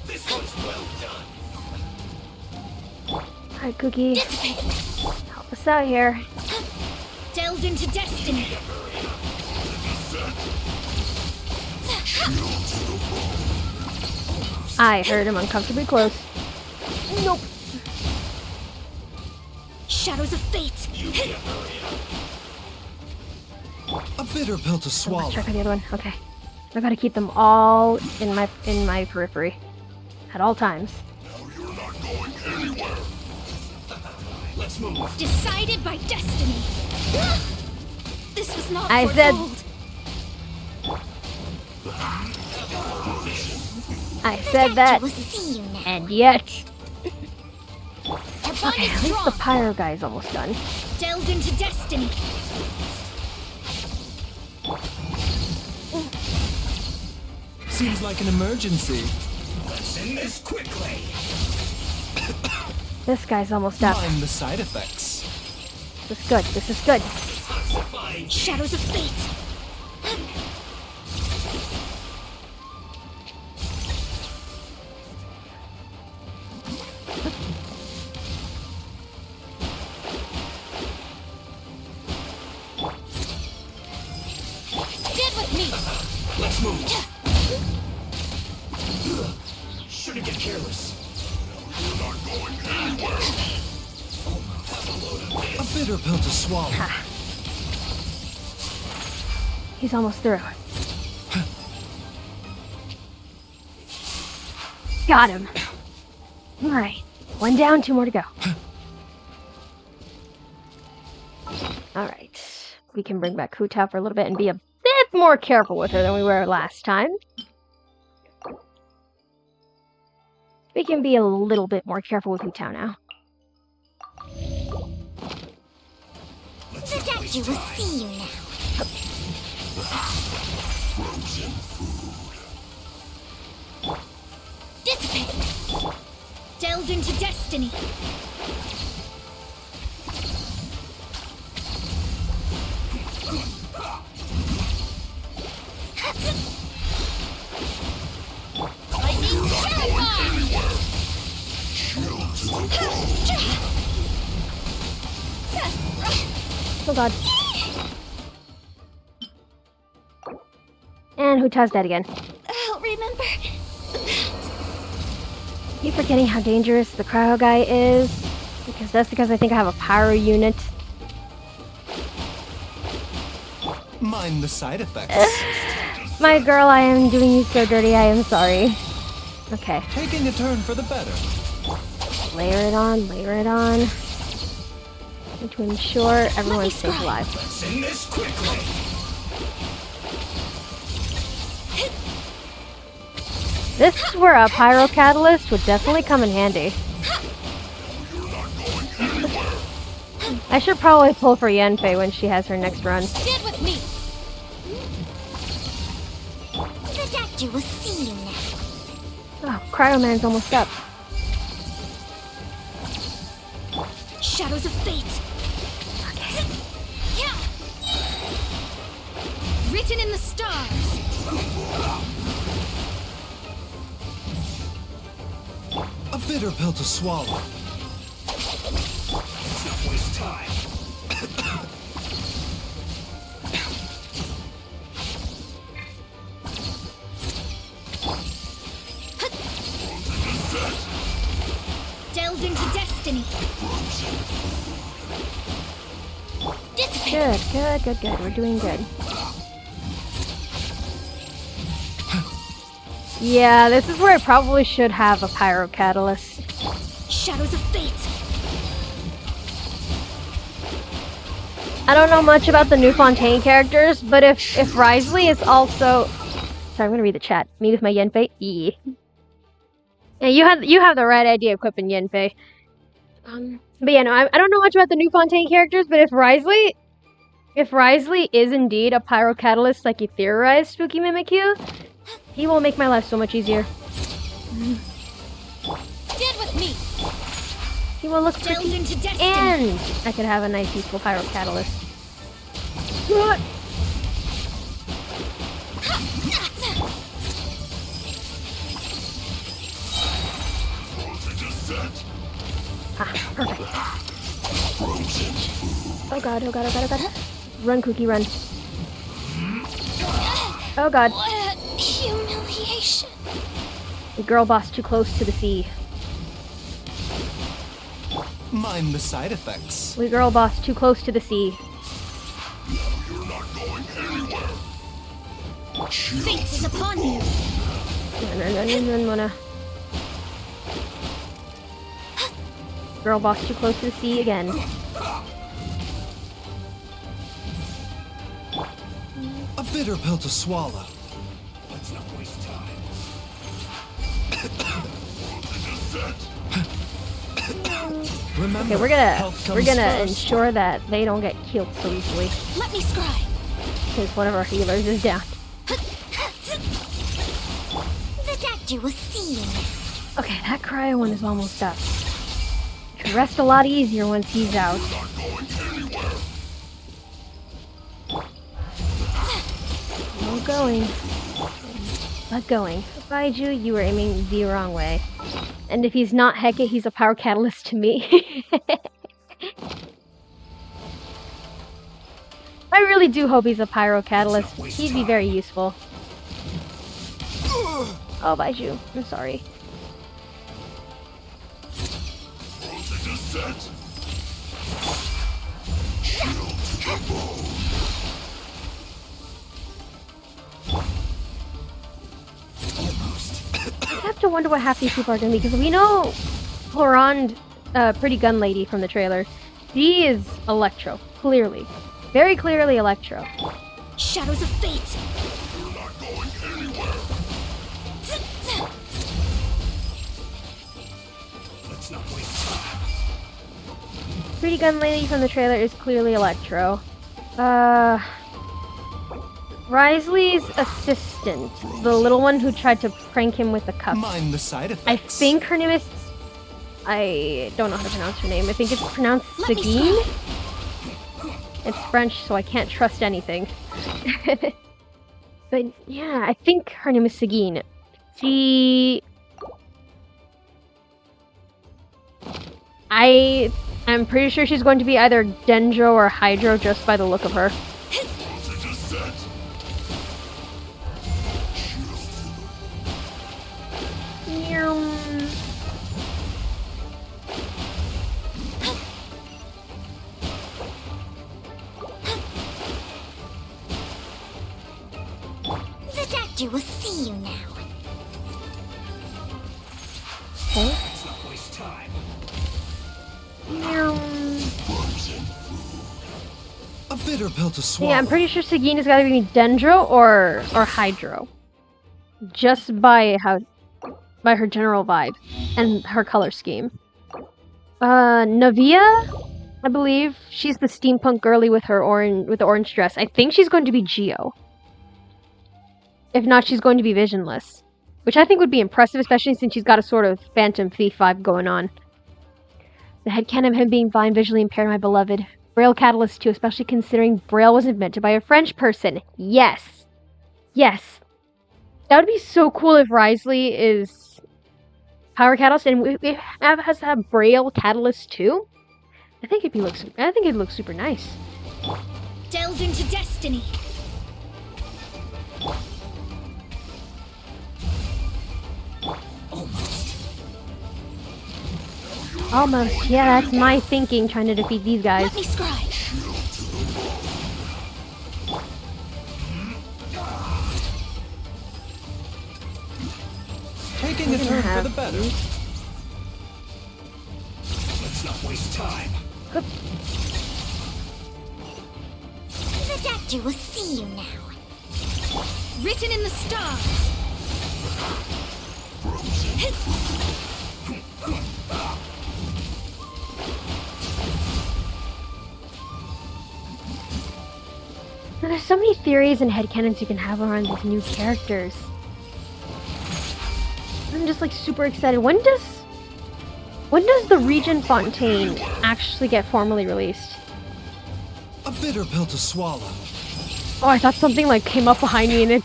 This one's well done. Alright, Cookie. Help us out here. Delved into destiny. I heard him uncomfortably close. Nope. Shadows of fate. A bitter pill to Let's swallow. check out the other one. Okay. I gotta keep them all in my periphery. At all times. You're not going anywhere. Let's move. Decided by destiny. This was not I said- foretold. I said that, Will see you now. and yet. Our bond Okay, is at least the strong. pyro guy's almost done. Delved into destiny. Seems like an emergency. Let's end this quickly. This guy's almost up. Mind the side effects. This is good. This is good. Shadows of fate. Stand with me. Let's move. Shouldn't get careless. You're not going anywhere. A bitter pill to swallow. He's almost through. Got him. Alright. One down, two more to go. Alright. We can bring back Huta for a little bit and be a bit more careful with her than we were last time. We can be a little bit more careful with Huta now. The doctor will see you now. Frozen food. Dissipate. Delve into destiny. Lightning Fireball! Chill to the bone. Oh god. And Huta's dead again. I'll remember. Keep forgetting how dangerous the cryo guy is. Because I think I have a pyro unit. Mind the side effects. My girl, I am doing you so dirty, I am sorry. Okay. Taking a turn for the better. Layer it on, layer it on. To ensure everyone stays alive. Let's end this quickly. This is where a pyro catalyst would definitely come in handy. You're not going anywhere. I should probably pull for Yenfei when she has her next run. Stand with me. The doctor will see you now. Oh, Cryo Man's almost up. Shadows of fate. Okay. Yeah. Written in the stars. A bitter pill to swallow. Let's not waste time. Delve into destiny. Dissipate. Good. We're doing good. Yeah, this is where I probably should have a pyro catalyst. Shadows of fate. I don't know much about the new Fontaine characters, but if Risley is also... Sorry, I'm gonna read the chat. Me with my Yenfei? Yeah. Yeah, you have the right idea equipping Yenfei. But yeah, no, I don't know much about the new Fontaine characters, but if Risley is indeed a pyro catalyst like you theorized, Spooky Mimikyu, he will make my life so much easier. Stand with me. He will look Delve pretty, into destiny. and I could have a nice useful pyro catalyst. What? Ah, perfect. Oh god. Run, Cookie, run. Oh god. What humiliation. The girl boss too close to the sea. Mind the side effects. We girl boss too close to the sea. You're not going anywhere. Fate is upon you. Run. Girl boss too close to the sea again. A bitter pill to swallow. Let's not waste time. Remember, Okay, we're health gonna comes first. ensure that they don't get killed so easily. Let me scry. Because one of our healers is down. doctor will see you now. Okay, that cryo one is almost up. Can rest a lot easier once he's out. No going. Not going. Baiju, you were aiming the wrong way. And if he's not Heke, he's a power catalyst to me. I really do hope he's a pyro catalyst. He'd be very useful. Oh, Baiju, I'm sorry. I have to wonder what half these people are going to be, because we know Florand, Pretty Gun Lady from the trailer, she is Electro, clearly. Very clearly Electro. Shadows of fate. You're not going anywhere. Let's not waste time. Pretty Gun Lady from the trailer is clearly Electro. Risley's assistant, the little one who tried to prank him with the cup. Mind the side effects. I think her name is... I don't know how to pronounce her name. I think it's pronounced Seguin? It's French, so I can't trust anything. But yeah, I think her name is Seguin. I'm pretty sure she's going to be either Dendro or Hydro just by the look of her. The doctor will see you now. Okay. Let's not waste time. A bitter pill to swallow. Yeah, I'm pretty sure Seguin has got to be Dendro or Hydro. Just by her general vibe and her color scheme. Navia, I believe she's the steampunk girly with the orange dress. I think she's going to be Geo. If not, she's going to be visionless, which I think would be impressive, especially since she's got a sort of Phantom Thief vibe going on. The headcanon of him being blind, visually impaired, my beloved. Braille catalyst too, especially considering Braille was invented by a French person. Yes. Yes. That would be so cool if Risley is power catalyst and we has to have Braille catalyst too. I think it'd look super nice. Delve into destiny. Almost. Yeah, that's my thinking trying to defeat these guys. Let me scry. Taking a turn for the better. Let's not waste time. The doctor will see you now. Written in the stars. Now, there's so many theories and headcanons you can have around these new characters. I'm just like super excited. When does the Regent Fontaine actually get formally released? A bitter pill to swallow. Oh, I thought something like came up behind me and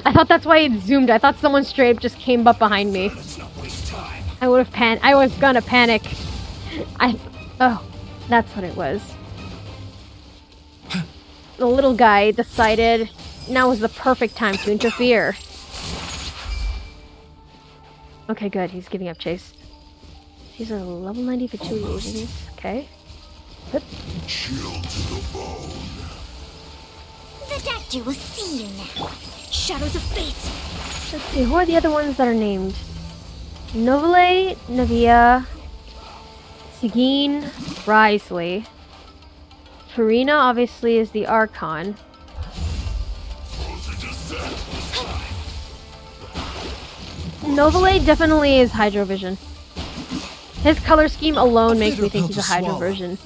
I thought that's why it zoomed. I thought someone straight up just came up behind me. Let's not waste time. I was gonna panic. Oh, that's what it was. The little guy decided now was the perfect time to interfere. Okay, good. He's giving up chase. He's a level 90 Fatui agent. Okay. Chill to the bone. The doctor will see you now. Shadows of fate. Let's see, who are the other ones that are named? Novele, Navia, Seguin, Risley. Farina obviously is the Archon. Novele definitely is Hydrovision. His color scheme alone makes me think he's a Hydrovision.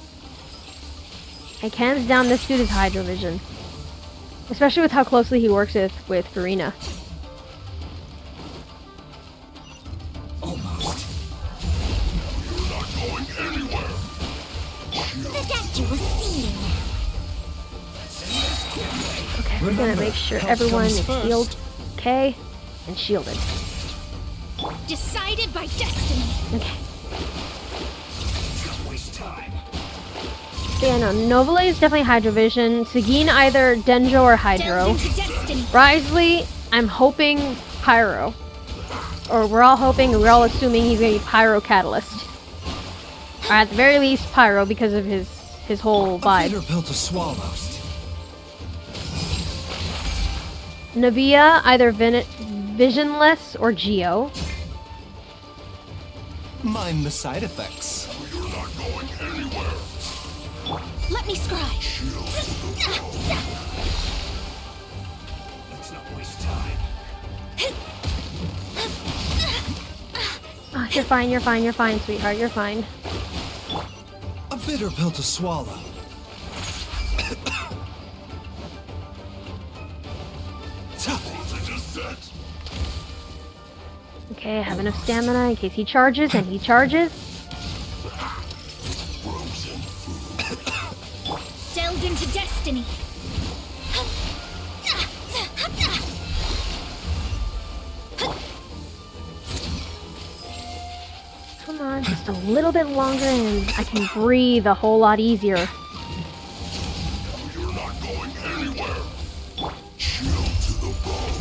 Like, hands down, this dude is Hydrovision. Especially with how closely he works with Farina. We're gonna make sure everyone is healed, okay, and shielded. Decided by destiny. Okay. Don't waste time. So yeah, no, Novale is definitely Hydro Vision. Sagine either Denjo or Hydro. Delve into destiny. Risley, I'm hoping Pyro. Or we're all hoping and we're all assuming he's gonna be Pyro Catalyst. Or at the very least Pyro because of his whole A vibe. bitter pill to swallow. Navia, either Visionless or Geo. Mind the side effects. You're not going anywhere. Let me scry. Let's not waste time. Oh, you're fine, sweetheart, you're fine. A bitter pill to swallow. Voltage is set. Okay, I have enough stamina in case he charges, and he charges. Delve into destiny. Come on, just a little bit longer and I can breathe a whole lot easier. You're not going anywhere. Chill to the bone.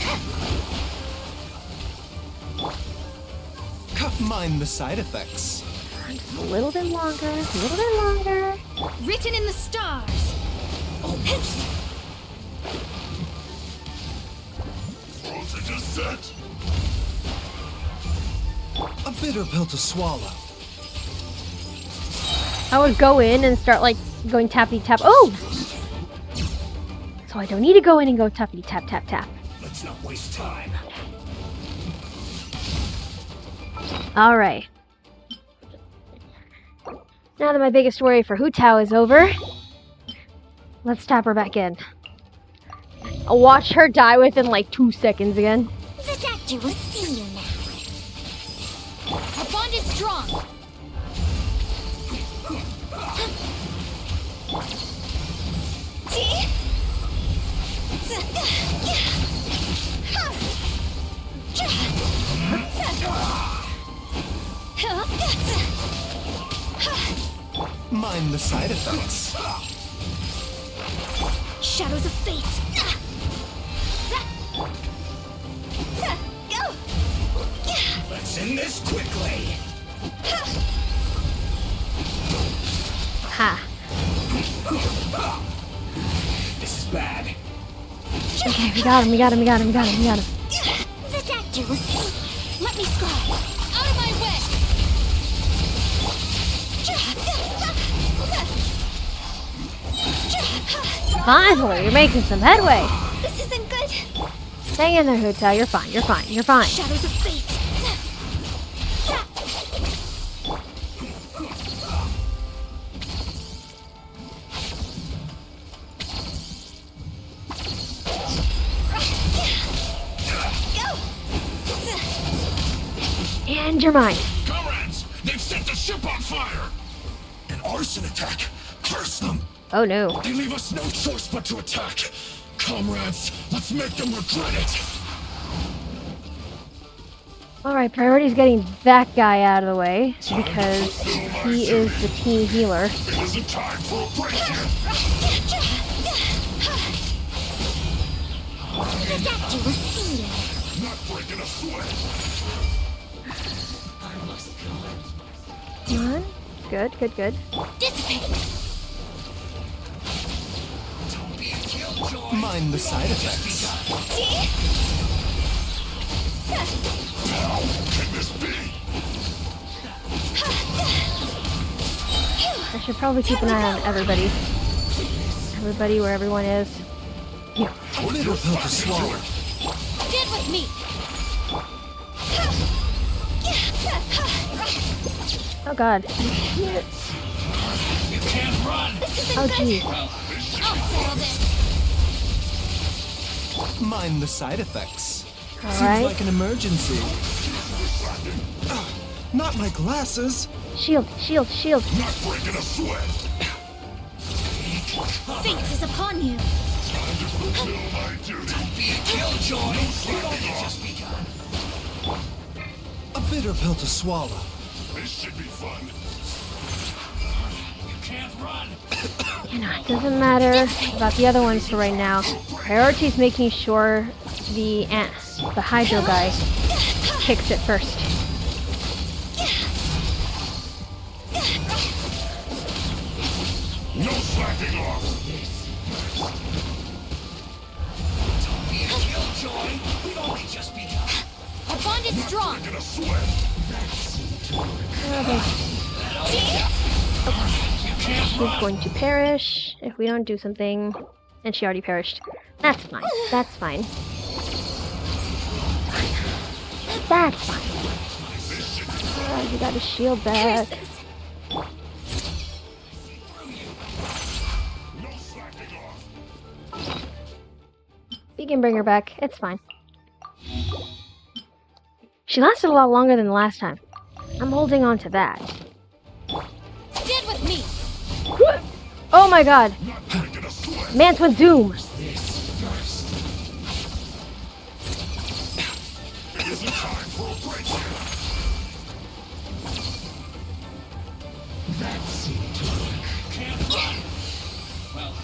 Mind the side effects. Just a little bit longer, a little bit longer. Written in the stars. Voltage is set. A bitter pill to swallow. I would go in and start like going tappity tap. Oh! So I don't need to go in and go tappity tap tap tap. Let's not waste time. Alright. Now that my biggest worry for Hu Tao is over, let's tap her back in. I'll watch her die within like 2 seconds again. The doctor will see you now. Our bond is strong. Mind the side effects. Shadows of fate. Go. Let's end this quickly. Ha. This is bad. Okay, we got him. The doctor will see. Let me scry. Out of my way. Finally, you're making some headway. This isn't good. Hang in there, Hu Tao. You're fine. Shadows of fate. And you're mine. Comrades, they've set the ship on fire. An arson attack. Curse them. Oh no. They leave us no choice but to attack. Comrades, let's make them regret it. Alright, priority's getting that guy out of the way because he is the team healer. It isn't time for a break here. The doctor will see you. Not breaking a sweat. Come on. Good. Dissipate. Don't be a killjoy. Mind the side effects. How can this be? I should probably keep an eye on everybody. Everybody where everyone is. A bitter pill to swallow. Stand with me. Oh god. You can't run. Oh jeez. I'll settle this. Mind the side effects. Seems Alright. like an emergency. Not my glasses. Shield. Not breaking a sweat. Fate is upon you. Time to fulfill my be a killjoy. We've only just begun. A bitter pill to swallow. This should be fun. You can't run. You know, it doesn't matter about the other ones for right now. Priority is making sure the Hydro guy kicks it first. No slacking off. Don't be a killjoy. We've only just begun. Our bond is strong. Breaking a sweat. She's going to perish if we don't do something. And she already perished. That's fine. That's fine. That's fine. You got a shield back. No slacking off. We can bring her back. It's fine. She lasted a lot longer than the last time. I'm holding on to that. Stand with me. Oh my god. Not breaking a sweat. Mance Doom. It isn't time for a break here. That seemed to work. Can't run. Well,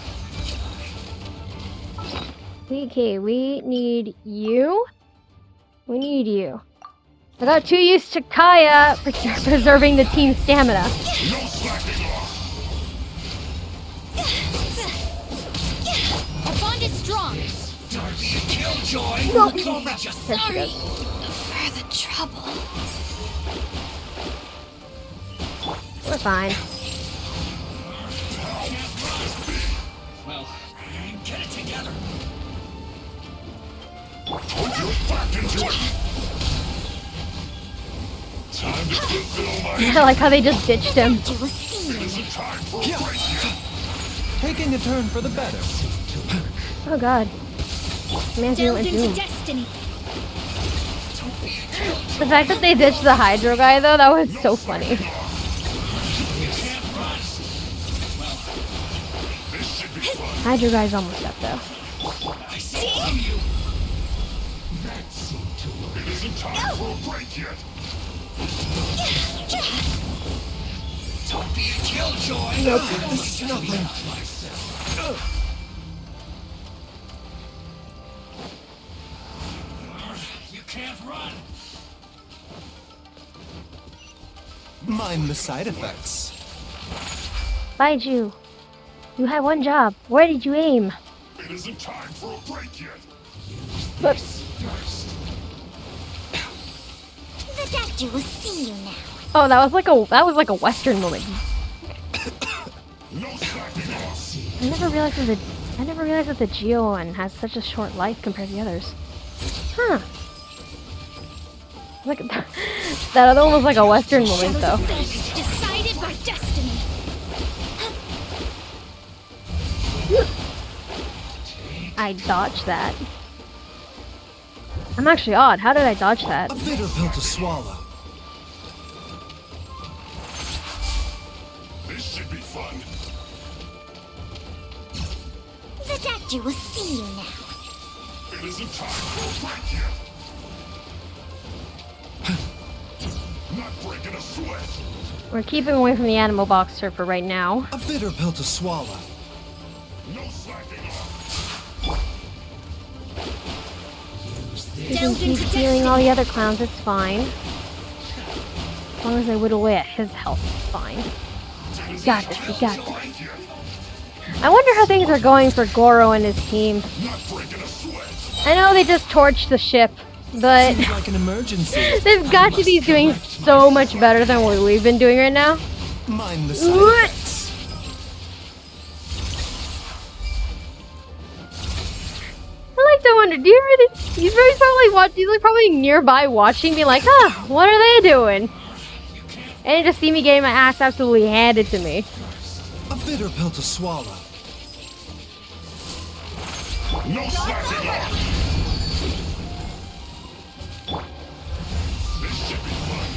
Okay, we need you. We need you. I got too used to Kaya preserving the team's stamina. no slacking off. Our bond is strong. Don't be a killjoy. No. We've only just There she Sorry goes. for the trouble. We're fine. Well, get it together. Put your back into it. Time to fulfill my I like how they just ditched him. You will see. It isn't time for a break here. Taking a turn for the better. Oh god. Mance Delve Doom. into destiny. The fact that they ditched the Hydro guy though, that was so funny. This should be fun. Hydro guy's almost up though. I see you. That seemed to work. It isn't time for a break yet. Don't be a killjoy. Nope. This is nothing. You can't run. Mind the side effects. Baiju, you had one job. Where did you aim? It isn't time for a break yet. But The doctor will see you now. oh, that was like a Western moment. No slacking off. I never realized that the Geo one has such a short life compared to the others. Huh. Look at that. That other one was like a Western moment though. Decided by destiny. I dodged that. I'm actually odd. How did I dodge that? A bitter pill to swallow. This should be fun. The doctor will see you now. It isn't time for a break yet. Not breaking a sweat. We're keeping away from the animal boxer for right now. A bitter pill to swallow. No slacking off. We can keep healing all the other clowns, it's fine. As long as I whittle away at his health, it's fine. We got this, we got this. Break yet. I wonder how things are going for Goro and his team. Not breaking a sweat. I know they just torched the ship, but Seems like an emergency. they've got to be doing so much better than what we've been doing right now. Mind the side What? effects. I like to wonder, do you really, he's probably nearby watching me like, what are they doing? And you just see me getting my ass absolutely handed to me. A bitter pill to swallow. No slacking off. This should be fun.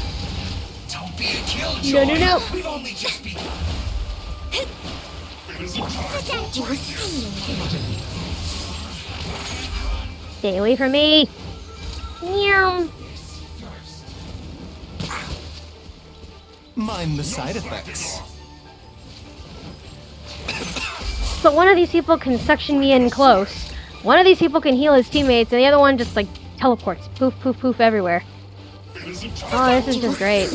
Don't be a killjoy. No. We've only just begun. It isn't time The for a doctor will break see yet. you now. Stay away from me. Meow. Mind the side effects. So one of these people can suction me in close. One of these people can heal his teammates, and the other one just like teleports. Poof, poof, poof everywhere. Oh, this is just great.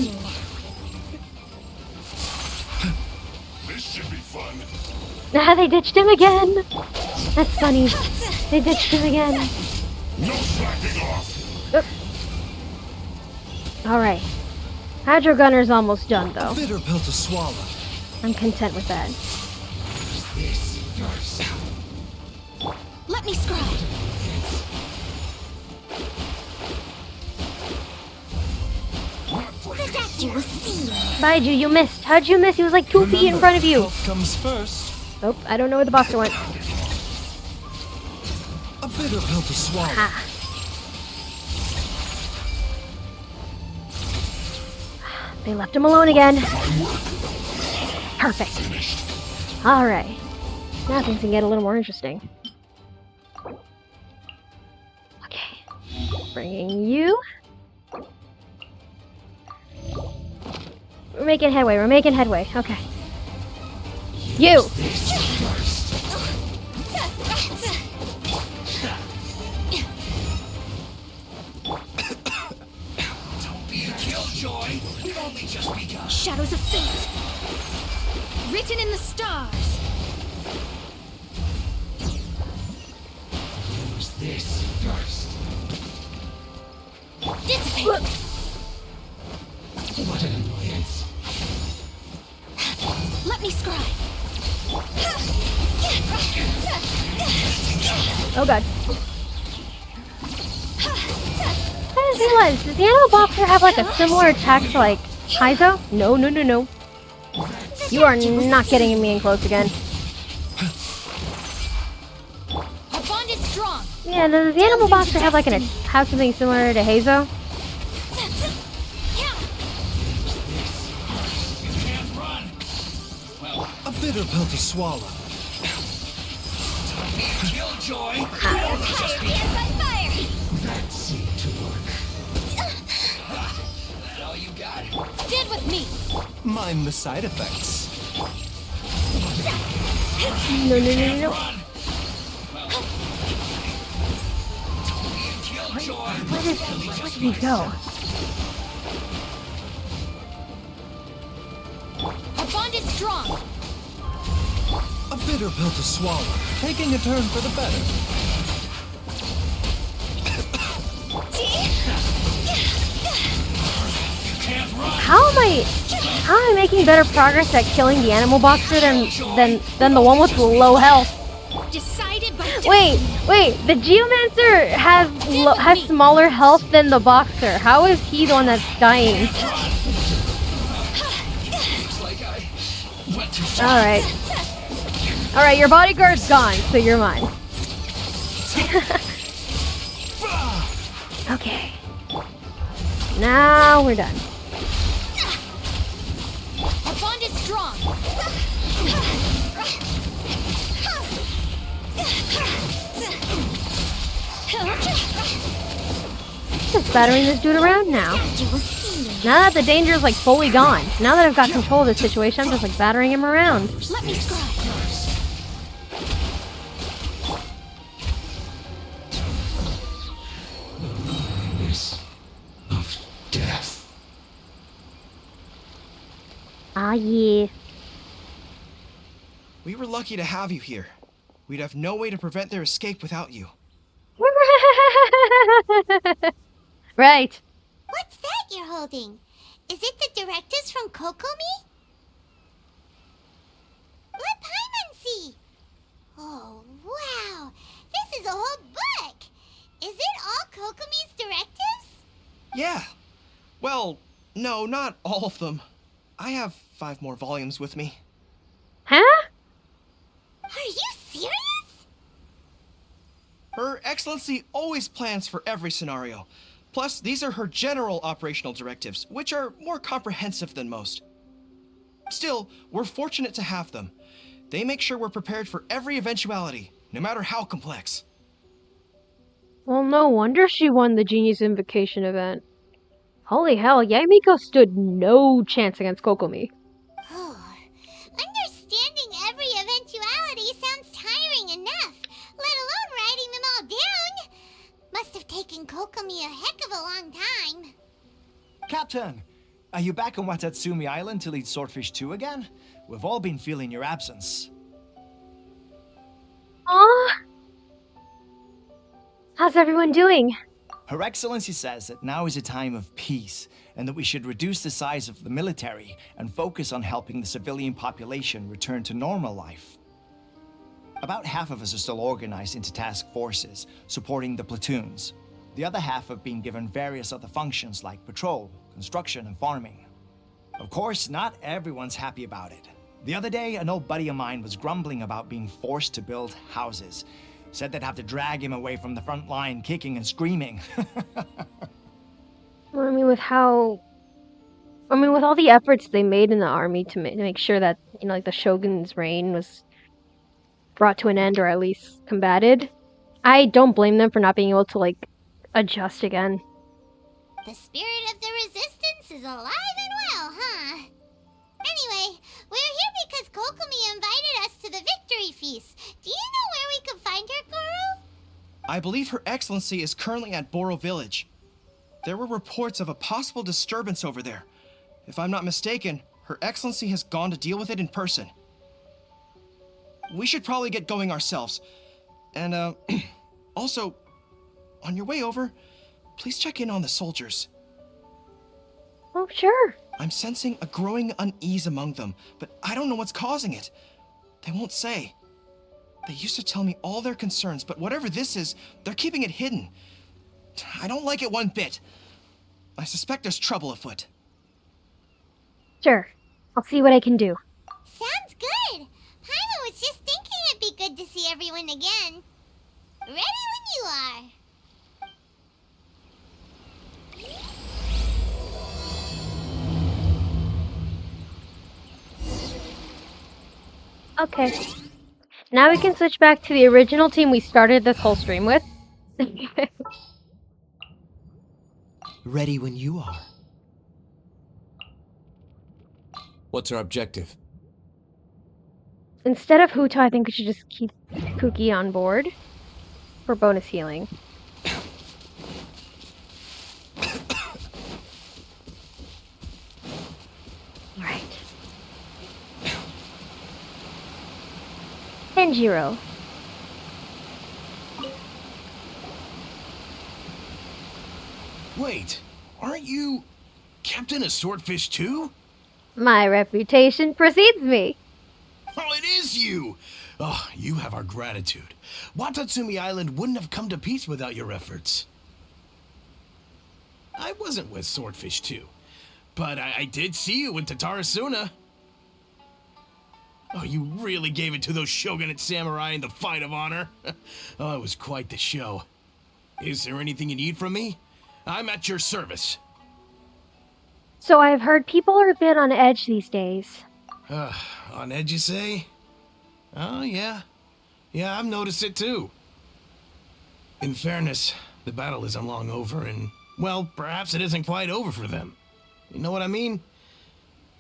This should be fun. Ah, they ditched him again. That's funny. They ditched him again. No slacking off. Alright. Hydro Gunner's almost done, A though. bitter pill to swallow. I'm content with that. Let me scribe. The doctor will see you. Baiju, you missed. How'd you miss? He was like 2 feet in front of you. Health comes first. Oh, I don't know where the boxer went. A bitter pill to swallow. Ah. They left him alone again. Perfect. Alright. Now things can get a little more interesting. Okay. Bringing you. We're making headway. We're making headway. Okay. You! Don't be a killjoy. We've only just begun. Shadows of fate. Written in the stars. Use this first. Dissipate. What an annoyance. Let me scribe. Oh god. I just realized, does the animal boxer have like a similar attack to like Heizo? No, no, no, no. You are not getting me in close again. Our bond is strong. Yeah, does the animal boxer have like have something similar to Heizo? Can't run. A bitter pill to swallow. Don't be a killjoy. That seemed to work. That all you got? Stand with me. Mind the side effects. No, no, no, no, no. Where did he go? Our bond is strong. A bitter pill to swallow. Taking a turn for the better. How am I making better progress at killing the animal boxer than the one with low health? Decided by Wait, the Geomancer has smaller health than the boxer. How is he the one that's dying? Alright, your bodyguard's gone, so you're mine. Okay. Now we're done. Our bond is strong. Just battering this dude around now. Now that the danger is like fully gone. Now that I've got control of the situation, I'm just like battering him around. Let me scribe. Of death. Ah, yeah. We were lucky to have you here. We'd have no way to prevent their escape without you. Right. What's that you're holding? Is it the directives from Kokomi? Let Paimon see. Oh, wow. This is a whole book. Is it all Kokomi's directives? Yeah. Well, no, not all of them. I have 5 more volumes with me. Huh? Are you serious? Her Excellency always plans for every scenario. Plus, these are her general operational directives, which are more comprehensive than most. Still, we're fortunate to have them. They make sure we're prepared for every eventuality, no matter how complex. Well, no wonder she won the Genius Invocation event. Holy hell, Yamiko stood no chance against Kokomi. Understanding every eventuality sounds tiring enough, let alone writing them all down. Must have taken Kokomi a heck of a long time. Captain, are you back on Watatsumi Island to lead Swordfish 2 again? We've all been feeling your absence. Aww. How's everyone doing? Her Excellency says that now is a time of peace, and that we should reduce the size of the military and focus on helping the civilian population return to normal life. About half of us are still organized into task forces, supporting the platoons. The other half have been given various other functions like patrol, construction, and farming. Of course, not everyone's happy about it. The other day, an old buddy of mine was grumbling about being forced to build houses. Said they'd have to drag him away from the front line, kicking and screaming. Well, with all the efforts they made in the army to make sure that, the shogun's reign was brought to an end or at least combated, I don't blame them for not being able to, adjust again. The spirit of the resistance is alive and well, huh? Anyway, we're here because Kokomi invited us to the victory feast. Do you know where we can find her, Guru? I believe Her Excellency is currently at Boro Village. There were reports of a possible disturbance over there. If I'm not mistaken, Her Excellency has gone to deal with it in person. We should probably get going ourselves. And, also, on your way over, please check in on the soldiers. Oh, sure. I'm sensing a growing unease among them, but I don't know what's causing it. They won't say. They used to tell me all their concerns, but whatever this is, they're keeping it hidden. I don't like it one bit. I suspect there's trouble afoot. Sure. I'll see what I can do. Sounds good. Paimon was just thinking it'd be good to see everyone again. Ready when you are. Okay. Now we can switch back to the original team we started this whole stream with. Ready when you are. What's our objective? Instead of Huto, I think we should just keep Kuki on board for bonus healing. Alright. Tenjiro. Wait, aren't you Captain of Swordfish too? My reputation precedes me. Oh, it is you! Oh, you have our gratitude. Watatsumi Island wouldn't have come to peace without your efforts. I wasn't with Swordfish 2, but I did see you with Tatarasuna. Oh, you really gave it to those shogunate samurai in the fight of honor. Oh, it was quite the show. Is there anything you need from me? I'm at your service. So I've heard people are a bit on edge these days. On edge, you say? Oh, yeah. Yeah, I've noticed it too. In fairness, the battle isn't long over, and, well, perhaps it isn't quite over for them. You know what I mean?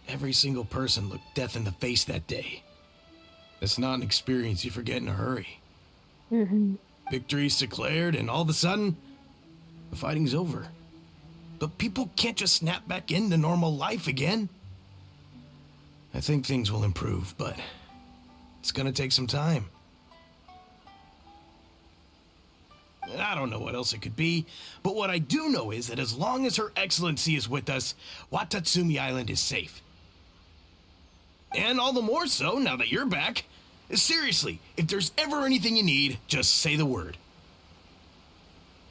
Every single person looked death in the face that day. That's not an experience you forget in a hurry. Mm-hmm. Victory's declared, and all of a sudden, the fighting's over. But people can't just snap back into normal life again. I think things will improve, but it's gonna take some time. I don't know what else it could be, but what I do know is that as long as Her Excellency is with us, Watatsumi Island is safe. And all the more so now that you're back. Seriously, if there's ever anything you need, just say the word.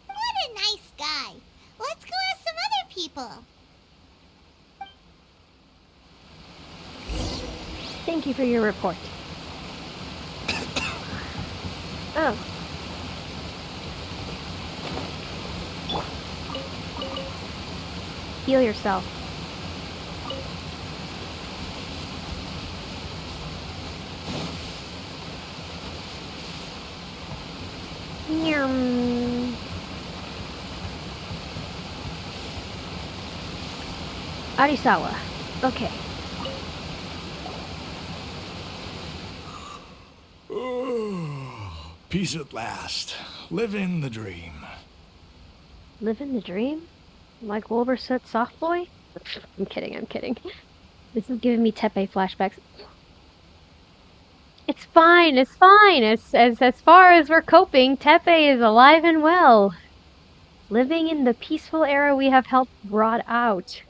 What a nice guy. Let's go ask some other people. Thank you for your report. Oh. Heal yourself. Yum. Arisawa. Okay. Peace at last. Living the dream. Living the dream? Like Wolverset Soft Boy? I'm kidding. This is giving me Tepe flashbacks. It's fine. As far as we're coping, Tepe is alive and well. Living in the peaceful era we have helped brought out.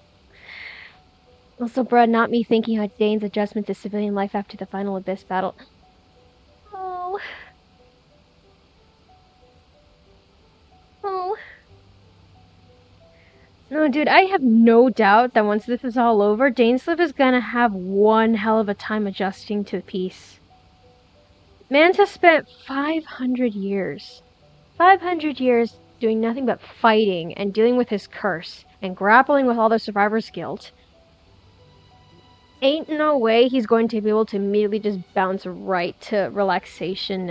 Also brought not me thinking about Dane's adjustment to civilian life after the final Abyss battle. Oh. Oh. No, dude, I have no doubt that once this is all over, Dainsliff is gonna have one hell of a time adjusting to peace. Man has spent 500 years. 500 years doing nothing but fighting and dealing with his curse and grappling with all the survivor's guilt. Ain't no way he's going to be able to immediately just bounce right to relaxation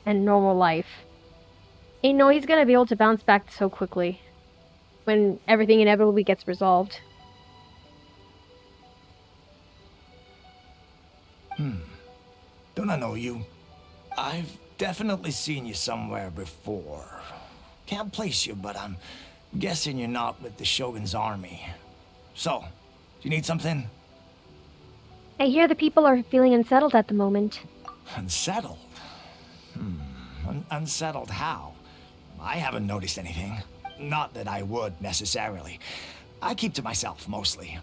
and normal life. Ain't no he's gonna be able to bounce back so quickly when everything inevitably gets resolved. Don't I know you? I've definitely seen you somewhere before. Can't place you, but I'm guessing you're not with the Shogun's army. So, do you need something? I hear the people are feeling unsettled at the moment. Unsettled? Unsettled how? I haven't noticed anything. Not that I would, necessarily. I keep to myself, mostly.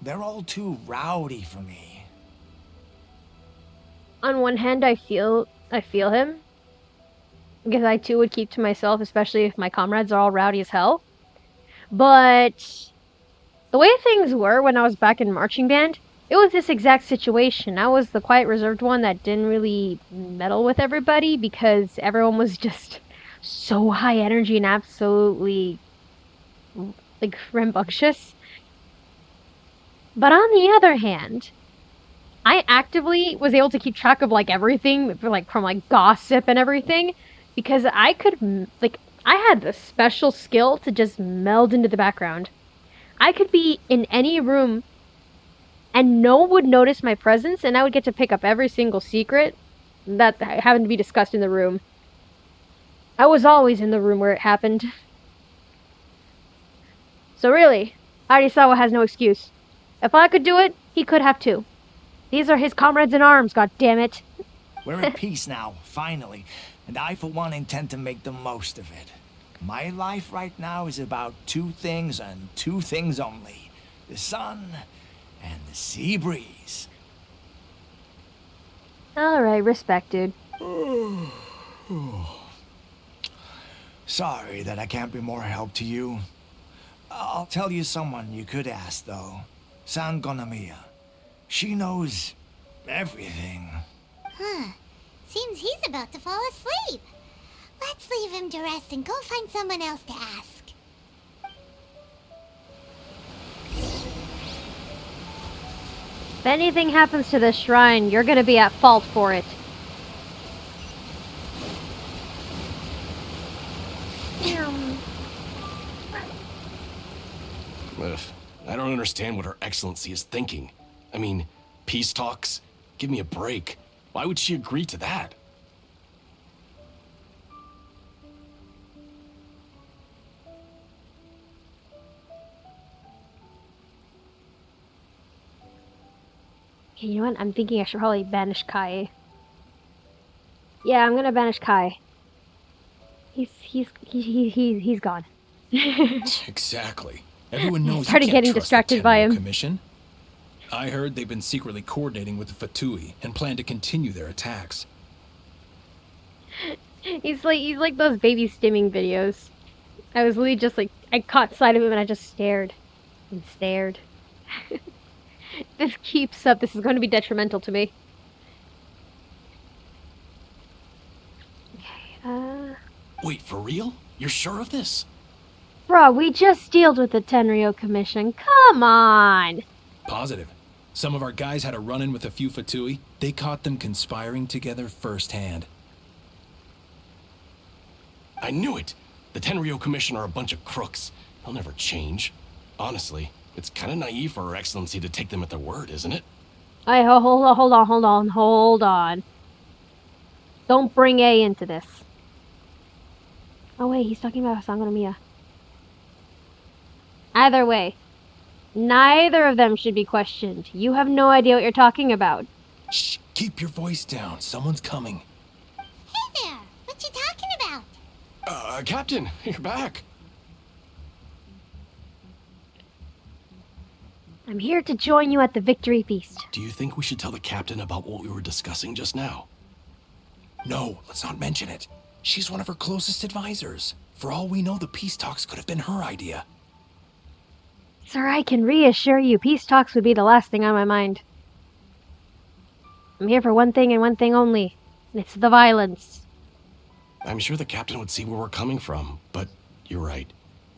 They're all too rowdy for me. On one hand, I feel him. Because I too would keep to myself, especially if my comrades are all rowdy as hell. But the way things were when I was back in marching band, it was this exact situation. I was the quiet, reserved one that didn't really meddle with everybody because everyone was just so high energy and absolutely, like, rambunctious. But on the other hand, I actively was able to keep track of, like, everything, from gossip and everything, because I could, I had the special skill to just meld into the background. I could be in any room and no one would notice my presence, and I would get to pick up every single secret that happened to be discussed in the room. I was always in the room where it happened. So really, Arisawa has no excuse. If I could do it, he could have too. These are his comrades in arms, goddammit. We're at peace now, finally, and I for one intend to make the most of it. My life right now is about two things and two things only. The sun and the sea breeze. Alright, respect, dude. Sorry that I can't be more help to you. I'll tell you someone you could ask, though. San Gonamiya. She knows everything. Huh. Seems he's about to fall asleep. Let's leave him to rest and go find someone else to ask. If anything happens to the shrine, you're gonna be at fault for it. Ugh, I don't understand what Her Excellency is thinking. I mean, peace talks? Give me a break. Why would she agree to that? Okay, you know what? I'm thinking I should probably banish Kai. Yeah, I'm gonna banish Kai. He's gone. Exactly. Everyone knows Started you can't getting trust distracted the by Tenryou him. Commission. I heard they've been secretly coordinating with the Fatui and plan to continue their attacks. He's like those baby stimming videos. I was literally just like, I caught sight of him and I just stared and stared. If this keeps up, this is going to be detrimental to me. Okay, Wait, for real? You're sure of this? Bruh, we just dealt with the Tenryou Commission. Come on! Positive. Some of our guys had a run-in with a few Fatui. They caught them conspiring together firsthand. I knew it! The Tenryou Commission are a bunch of crooks. They'll never change. Honestly, It's kind of naive for Her Excellency to take them at their word, isn't it? Hold on. Don't bring A into this. Oh wait, he's talking about Sangonomiya. Either way, neither of them should be questioned. You have no idea what you're talking about. Shh, keep your voice down. Someone's coming. Hey there! What you talking about? Captain, you're back. I'm here to join you at the victory feast. Do you think we should tell the captain about what we were discussing just now? No, let's not mention it. She's one of her closest advisors. For all we know, the peace talks could have been her idea. Sir, I can reassure you, peace talks would be the last thing on my mind. I'm here for one thing and one thing only. And it's the violence. I'm sure the captain would see where we're coming from, but you're right.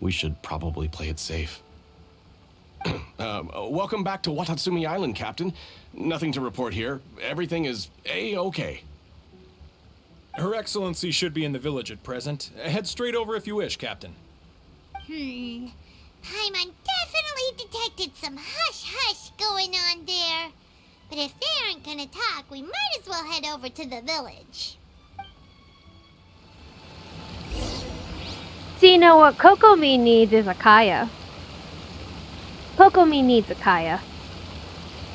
We should probably play it safe. Welcome back to Watatsumi Island, Captain. Nothing to report here. Everything is A-okay. Her Excellency should be in the village at present. Head straight over if you wish, Captain. Paimon definitely detected some hush-hush going on there. But if they aren't gonna talk, we might as well head over to the village. See, you know what Kokomi needs is a Kaya. Kokomi needs a Kaya.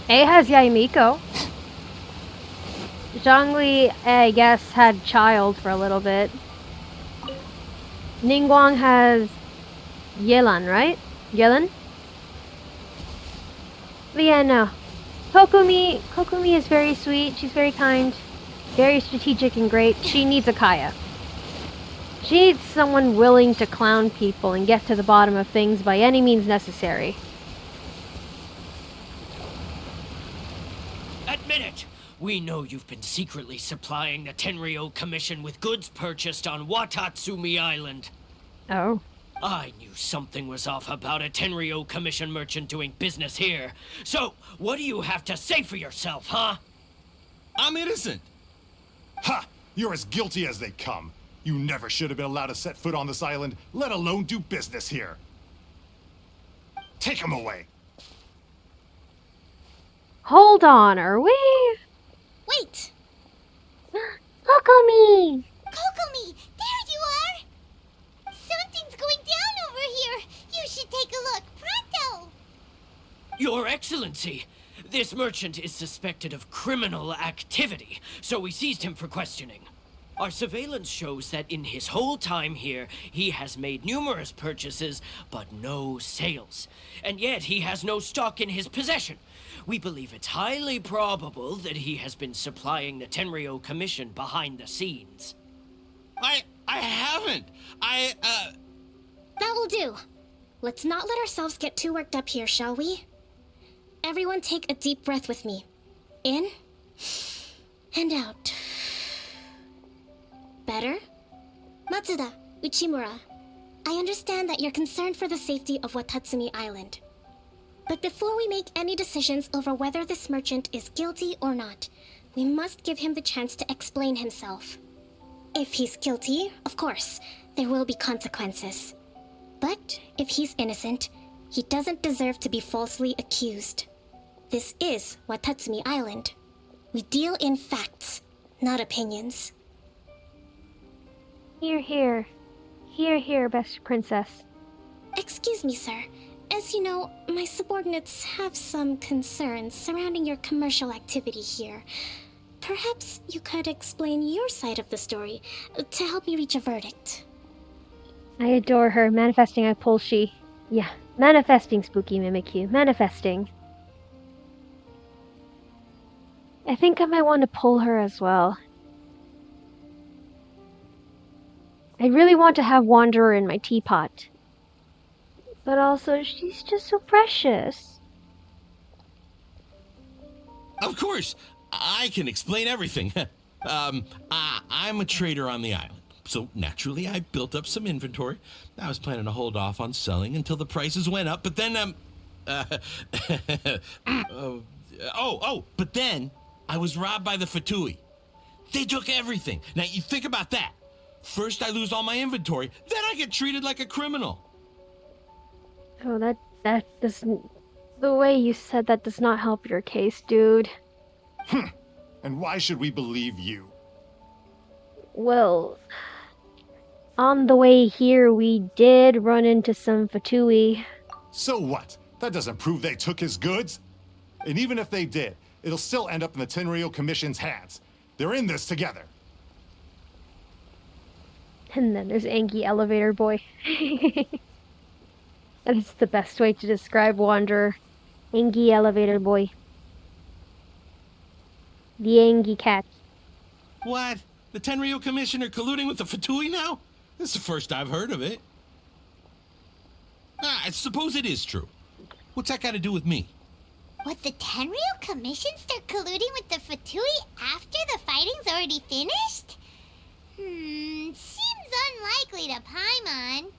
A has Yaimiko. Zhongli, I guess, had child for a little bit. Ningguang has Yelan, right? Yelan? But yeah, no. Kokomi is very sweet. She's very kind. Very strategic and great. She needs a Kaya. She needs someone willing to clown people and get to the bottom of things by any means necessary. Admit it! We know you've been secretly supplying the Tenryou Commission with goods purchased on Watatsumi Island. Oh. I knew something was off about a Tenryou Commission merchant doing business here. So, what do you have to say for yourself, huh? I'm innocent! Ha! You're as guilty as they come. You never should have been allowed to set foot on this island, let alone do business here. Take him away. Hold on, are we? Wait! Kokomi! Kokomi, there you are! Something's going down over here. You should take a look, pronto! Your Excellency, this merchant is suspected of criminal activity, so we seized him for questioning. Our surveillance shows that in his whole time here, he has made numerous purchases, but no sales. And yet he has no stock in his possession. We believe it's highly probable that he has been supplying the Tenryou Commission behind the scenes. I haven't. That will do. Let's not let ourselves get too worked up here, shall we? Everyone take a deep breath with me. In and out. Better? Matsuda, Uchimura, I understand that you're concerned for the safety of Watatsumi Island. But before we make any decisions over whether this merchant is guilty or not, we must give him the chance to explain himself. If he's guilty, of course, there will be consequences. But if he's innocent, he doesn't deserve to be falsely accused. This is Watatsumi Island. We deal in facts, not opinions. Hear, hear. Hear, hear, best princess. Excuse me, sir. As you know, my subordinates have some concerns surrounding your commercial activity here. Perhaps you could explain your side of the story to help me reach a verdict. I adore her. Manifesting, I pull she. Yeah, manifesting, Spooky Mimikyu. Manifesting. I think I might want to pull her as well. I really want to have Wanderer in my teapot. But also, she's just so precious. Of course, I can explain everything. I'm a trader on the island, so naturally I built up some inventory. I was planning to hold off on selling until the prices went up, but then, but then I was robbed by the Fatui. They took everything. Now, you think about that. First I lose all my inventory, then I get treated like a criminal. Oh, that doesn't... The way you said that does not help your case, dude. And why should we believe you? Well, on the way here, we did run into some Fatui. So what? That doesn't prove they took his goods. And even if they did, it'll still end up in the Tenryou Commission's hands. They're in this together. And then there's Angie Elevator Boy. That is the best way to describe Wanderer. Angie Elevator Boy. The Angie Cat. What? The Tenryou Commissioner colluding with the Fatui now? This is the first I've heard of it. I suppose it is true. What's that got to do with me? What, the Tenryou Commission start colluding with the Fatui after the fighting's already finished? Seems unlikely to Paimon.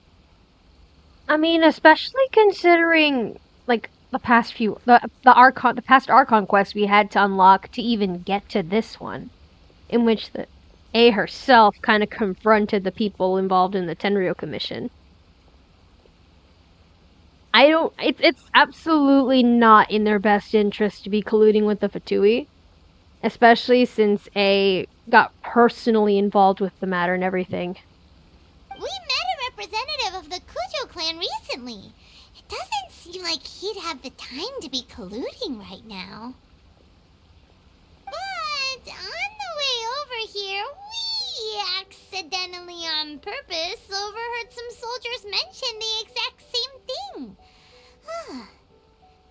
I mean, especially considering, like, the past Archon quest we had to unlock to even get to this one, in which the A herself kind of confronted the people involved in the Tenryou Commission. It's absolutely not in their best interest to be colluding with the Fatui, especially since A got personally involved with the matter and everything. We met a representative of the Kujo clan recently. It doesn't seem like he'd have the time to be colluding right now. But on the way over here, we accidentally on purpose overheard some soldiers mention the exact same thing.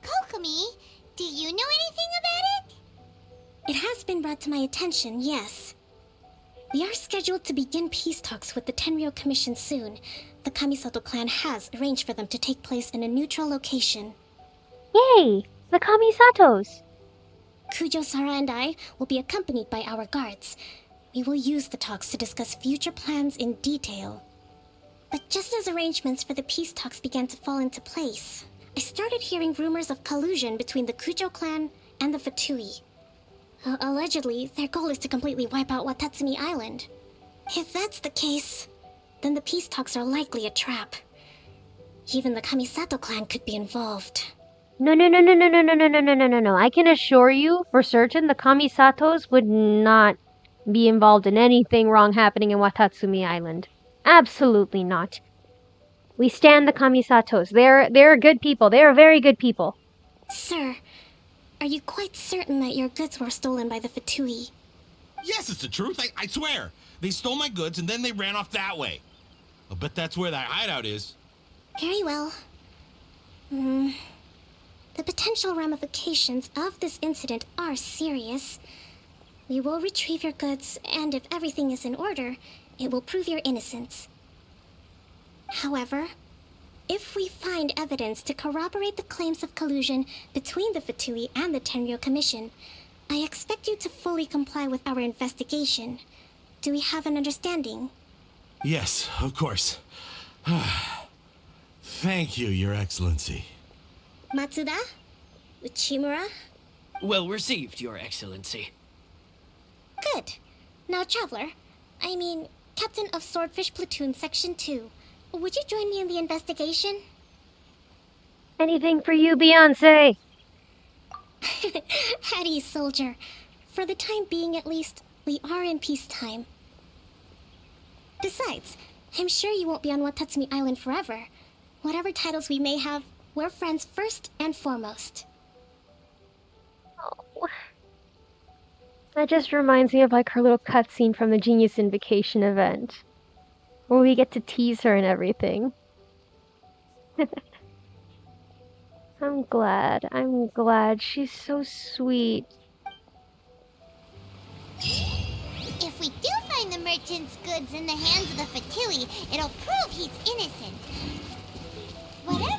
Kokomi, do you know anything about it? It has been brought to my attention, yes. We are scheduled to begin peace talks with the Tenryou Commission soon. The Kamisato clan has arranged for them to take place in a neutral location. Yay! The Kamisatos! Kujo-Sara and I will be accompanied by our guards. We will use the talks to discuss future plans in detail. But just as arrangements for the peace talks began to fall into place, I started hearing rumors of collusion between the Kujo clan and the Fatui. Allegedly, their goal is to completely wipe out Watatsumi Island. If that's the case, then the peace talks are likely a trap. Even the Kamisato clan could be involved. No. I can assure you, for certain, the Kamisatos would not be involved in anything wrong happening in Watatsumi Island. Absolutely not. We stand the Kamisatos. They're good people. They are very good people. Sir, are you quite certain that your goods were stolen by the Fatui? Yes, it's the truth. I swear. They stole my goods and then they ran off that way. I'll bet that's where that hideout is. Very well. The potential ramifications of this incident are serious. We will retrieve your goods, and if everything is in order, it will prove your innocence. However, if we find evidence to corroborate the claims of collusion between the Fatui and the Tenryou Commission, I expect you to fully comply with our investigation. Do we have an understanding? Yes, of course. Thank you, Your Excellency. Matsuda? Uchimura? Well received, Your Excellency. Good. Now, Traveler, Captain of Swordfish Platoon Section 2, would you join me in the investigation? Anything for you, Beyonce! At ease, soldier. For the time being, at least, we are in peacetime. Besides, I'm sure you won't be on Watatsumi Island forever. Whatever titles we may have, we're friends first and foremost. Oh. That just reminds me of like her little cutscene from the Genius Invocation event, where we get to tease her and everything. I'm glad. She's so sweet. If we do find the merchant's goods in the hands of the Fatui, it'll prove he's innocent. Whatever...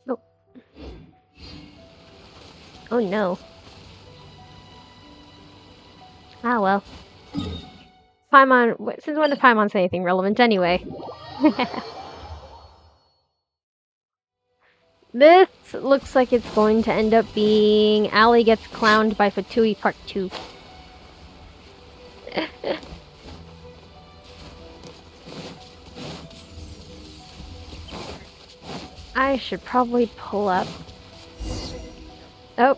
Oh. Oh no. Ah well. Paimon, since when did Paimon say anything relevant anyway? This looks like it's going to end up being Allie gets clowned by Fatui Part 2. I should probably pull up Oh.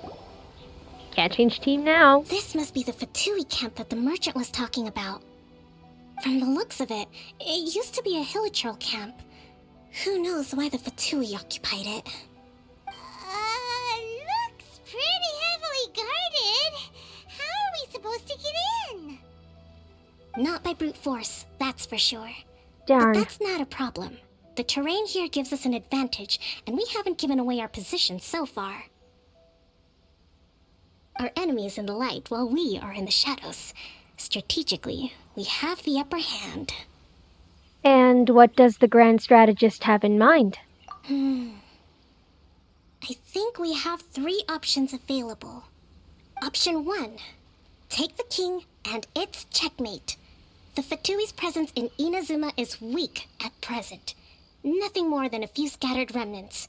Can't change team now. This must be the Fatui camp that the merchant was talking about. From the looks of it, it used to be a hilichurl camp. Who knows why the Fatui occupied it? Looks pretty heavily guarded. How are we supposed to get in? Not by brute force, that's for sure. Darn. But that's not a problem. The terrain here gives us an advantage, and we haven't given away our position so far. Our enemy is in the light while we are in the shadows. Strategically, we have the upper hand. And what does the Grand Strategist have in mind? I think we have 3 options available. Option 1. Take the king and it's checkmate. The Fatui's presence in Inazuma is weak at present. Nothing more than a few scattered remnants.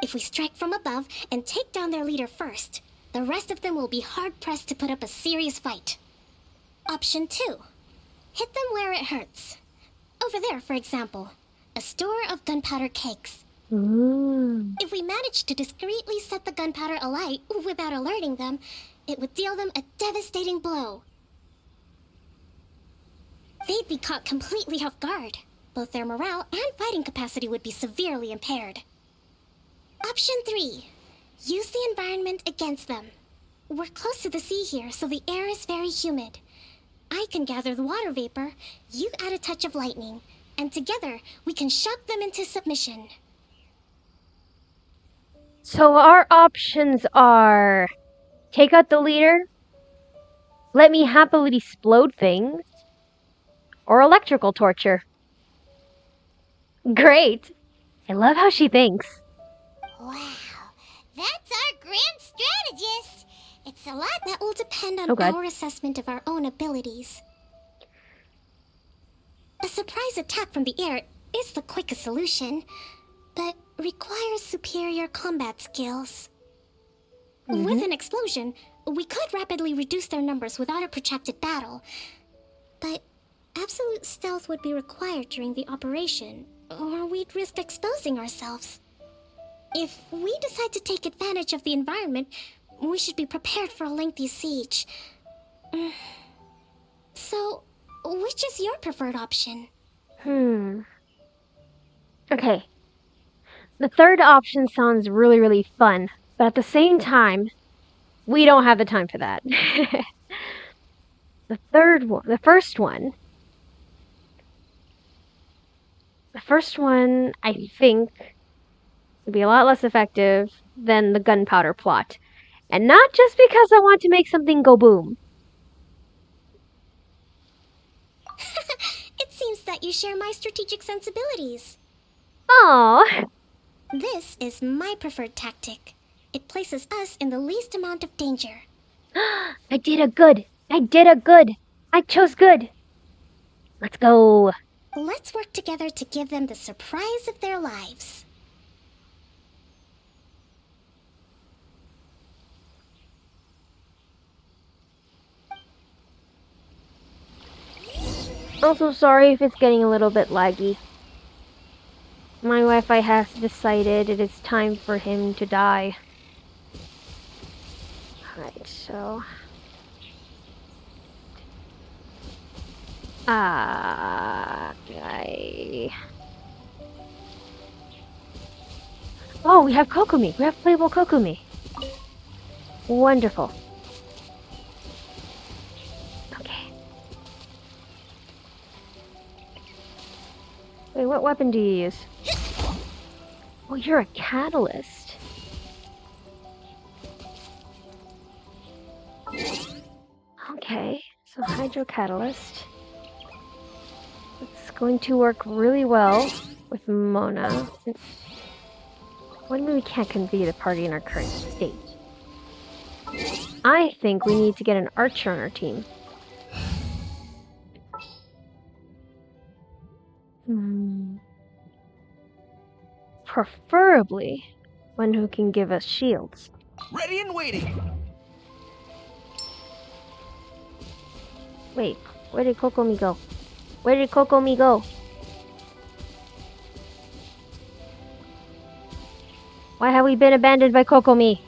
If we strike from above and take down their leader first, the rest of them will be hard-pressed to put up a serious fight. Option 2. Hit them where it hurts. Over there, for example, a store of gunpowder cakes. If we manage to discreetly set the gunpowder alight without alerting them, it would deal them a devastating blow. They'd be caught completely off guard. Both their morale and fighting capacity would be severely impaired. Option 3. Use the environment against them. We're close to the sea here, so the air is very humid. I can gather the water vapor, you add a touch of lightning, and together we can shock them into submission. So our options are... take out the leader, let me happily explode things, or electrical torture. Great! I love how she thinks. Wow, that's our grand strategist. It's a lot that will depend on our assessment of our own abilities. A surprise attack from the air is the quickest solution, but requires superior combat skills. With an explosion, we could rapidly reduce their numbers without a protracted battle, but absolute stealth would be required during the operation, or we'd risk exposing ourselves. If we decide to take advantage of the environment, we should be prepared for a lengthy siege. So, which is your preferred option? Okay. The third option sounds really, really fun, but at the same time, we don't have the time for that. The first one, I think, would be a lot less effective than the gunpowder plot. And not just because I want to make something go boom. It seems that you share my strategic sensibilities. Aww. This is my preferred tactic. It places us in the least amount of danger. I did a good. I chose good. Let's go. Let's work together to give them the surprise of their lives. Also sorry if it's getting a little bit laggy. My Wi-Fi has decided it is time for him to die. Alright, so... Oh, we have Kokomi. We have playable Kokomi. Wonderful. Okay. Wait, what weapon do you use? Oh, you're a catalyst. Okay, so hydro catalyst. It's going to work really well with Mona. What do we can't convey the party in our current state? I think we need to get an archer on our team. Preferably one who can give us shields. Ready and waiting! Wait, where did Kokomi go? Where did Kokomi go? Why have we been abandoned by Kokomi?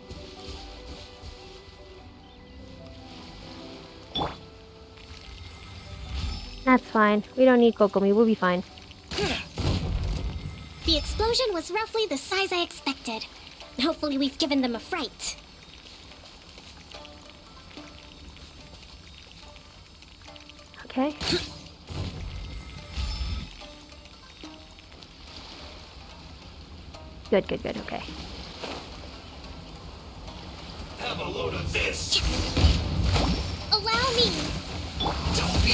That's fine. We don't need Kokomi. We'll be fine. The explosion was roughly the size I expected. Hopefully we've given them a fright. Okay. Good, good, good. Okay. Have a load of this. Allow me.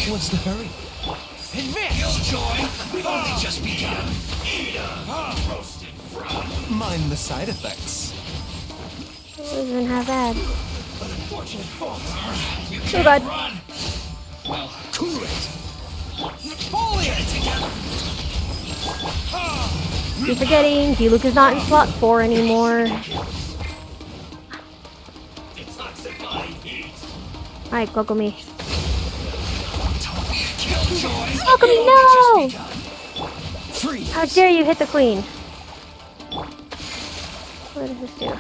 What's the hurry? Advance! Killjoy, we've only just begun. Eat 'em. Roasted frog. Mind the side effects. It wasn't half bad. But unfortunate fault. You Oh can't god. run. Well, cool it. Keep forgetting, D-Luke is not in slot 4 anymore. Detoxify heat. Alright, Kokomi. Killjoy. Kokomi, no! Free. How dare you hit the queen? What does this do?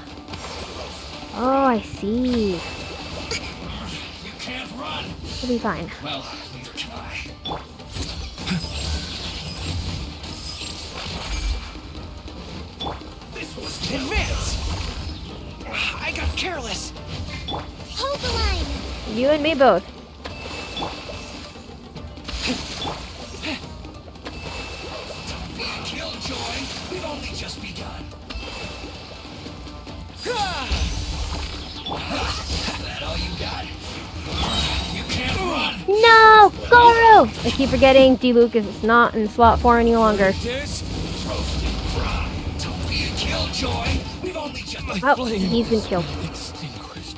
Oh, I see. You can't run. We'll be fine. Well, neither can I. This was Advance! I got careless. Hold the line. You and me both. Don't be a killjoy. We've only just begun. That all you got? You can't run. No! Goro! I keep forgetting D-Luke is not in slot 4 any longer. This roasted fry. Don't be a killjoy. We've only just Oh, he's been killed. extinguished.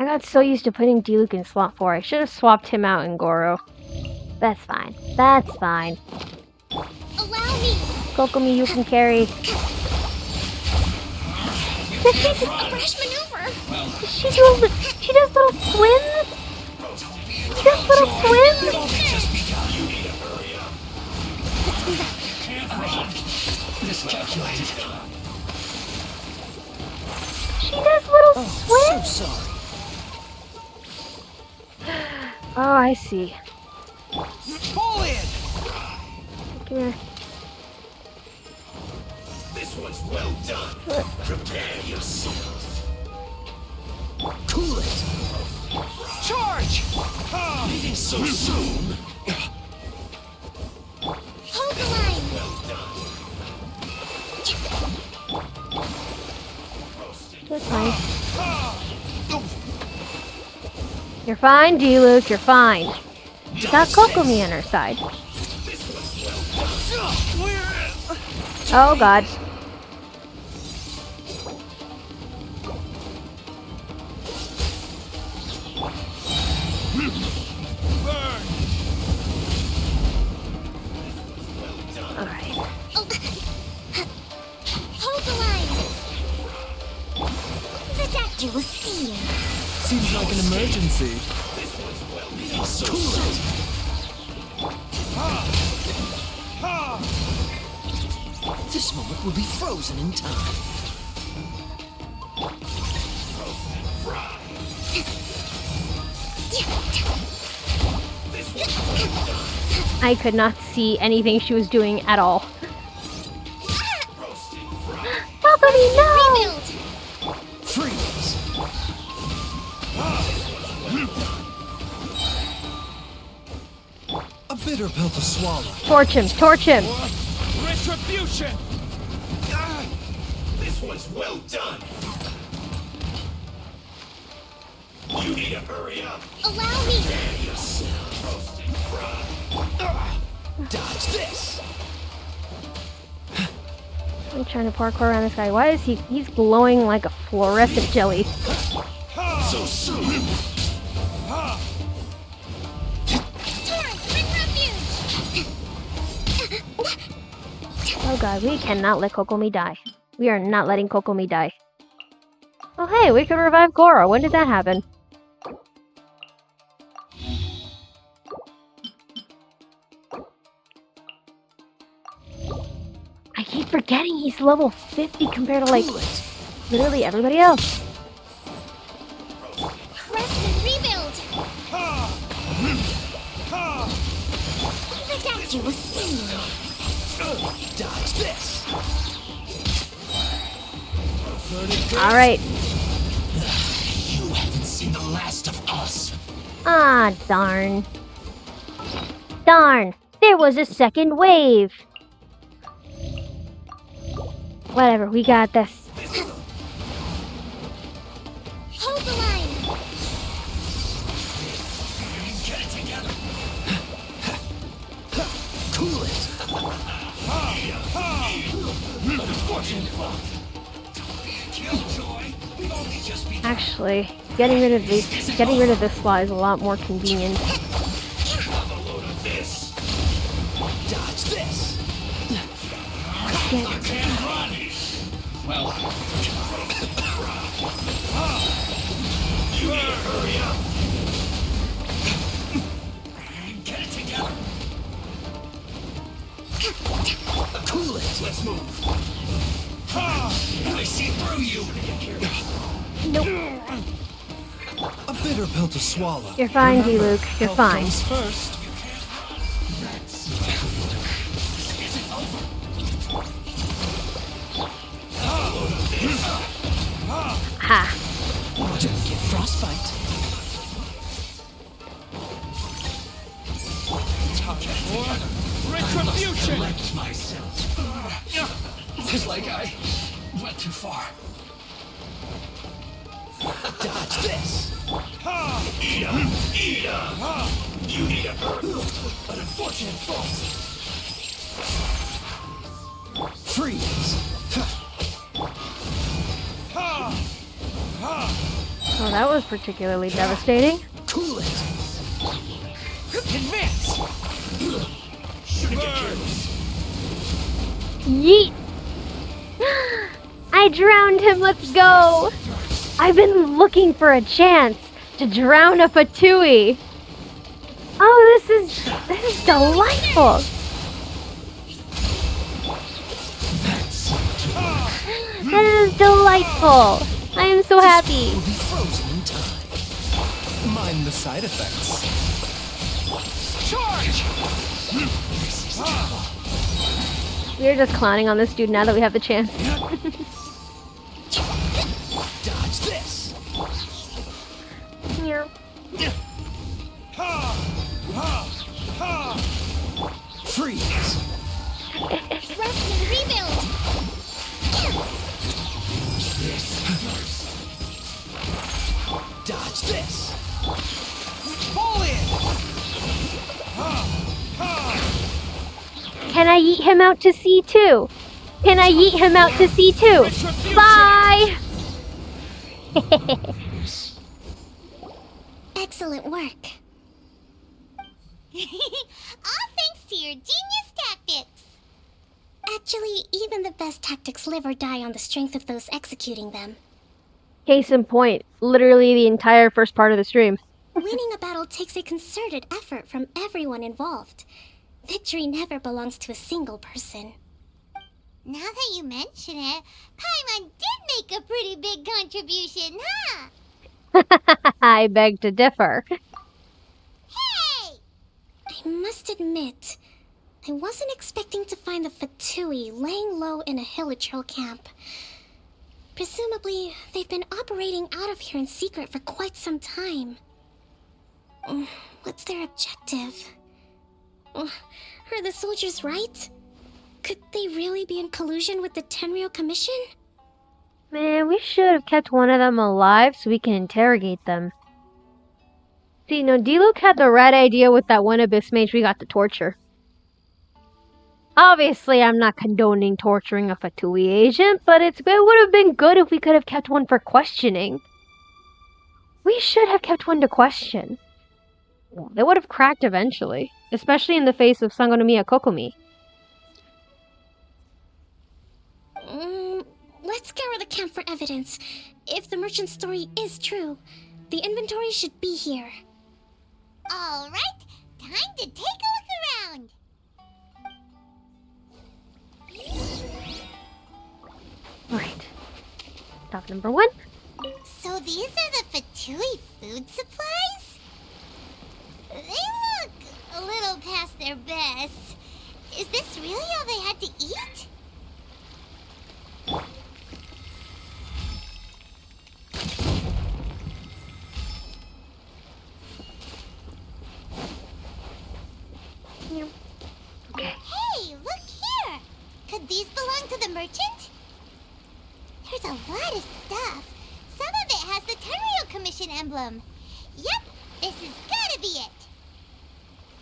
I got so used to putting D-Luke in slot 4. I should have swapped him out in Goro. That's fine. That's fine. Allow me. Kokomi, you can carry. A brash maneuver. She does little swims? She does little swims? Just begun. You need to hurry up. Can't run. Miscalculated. She does little So swims? sorry. Oh, I see. Pull in! Come here. This one's well done. Prepare yourself. Cool it. Charge! Leaving so soon. Hold the line. That's fine. You're fine, D-Luke. You're fine. She's got Kokomi on her side. Oh god. Alright. Hold the line. The doctor will see you. Seems like an emergency. This moment will be frozen in time. I could not see anything she was doing at all. Kokomi, no! Rebuild. Freeze. A bitter pill to swallow. Torch him, torch him! Retribution! This one's well done. You need to hurry up. Allow me. Prepare yourself. Roasted fry. Dodge this! I'm trying to parkour around this guy. Why is he's glowing like a fluorescent jelly? So soon. Torrent, bring refuge. Oh god, we cannot let Kokomi die. We are not letting Kokomi die. Oh hey, we could revive Goro. When did that happen? keep forgetting he's level 50 compared to, like, literally everybody else. Rest and rebuild! The statue was seen. Dodge this. Alright. You haven't seen the last of us. Ah, darn. Darn! There was a second wave! Whatever, we got this. Hold the line! Get it together. Cool it. Actually, getting rid of this fly is a lot more convenient. Dodge this. Can't run. Well, you need to hurry up. Get it together. Cool it. Let's move. I see through you. Nope. A bitter pill to swallow. You're fine, Luke. You're fine. First. Ha. Don't get frostbite. Retribution! Collect myself. It's like I went too far. Dodge this. Eat up. You need a an unfortunate fault. Freeze. Oh, that was particularly devastating. Cool it. Advance. Shouldn't get careless. Yeet! I drowned him, let's go! I've been looking for a chance to drown a Fatui. Oh, this is delightful! That is delightful! I am so happy! Will be frozen in time. Mind the side effects. Charge! We're just clowning on this dude now that we have the chance. Dodge this. Here. Freeze. Rest and rebuild! Dodge this. Fall in! Can I yeet him out to sea too? Can I yeet him out to sea too? Bye! Excellent work. All thanks to your genius tactics. Actually, even the best tactics live or die on the strength of those executing them. Case in point, literally the entire first part of the stream. Winning a battle takes a concerted effort from everyone involved. Victory never belongs to a single person. Now that you mention it, Paimon did make a pretty big contribution, huh? I beg to differ. Hey! I must admit, I wasn't expecting to find the Fatui laying low in a Hilichurl camp. Presumably, they've been operating out of here in secret for quite some time. What's their objective? Are the soldiers right? Could they really be in collusion with the Tenryou Commission? Man, we should have kept one of them alive so we can interrogate them. See, no, D-Luke had the right idea with that one Abyss Mage we got to torture. Obviously, I'm not condoning torturing a Fatui agent, but it would have been good if we could have kept one for questioning. We should have kept one to question. They would have cracked eventually, especially in the face of Sangonomiya Kokomi. Let's scour the camp for evidence. If the merchant's story is true, the inventory should be here. All right, time to take a look around. Stop number 1. So these are the Fatui food supplies? They look a little past their best. Is this really all they had to eat? Okay. Hey, look here! Could these belong to the merchant? There's a lot of stuff. Some of it has the Tenryou Commission emblem. Yep, this has gotta be it.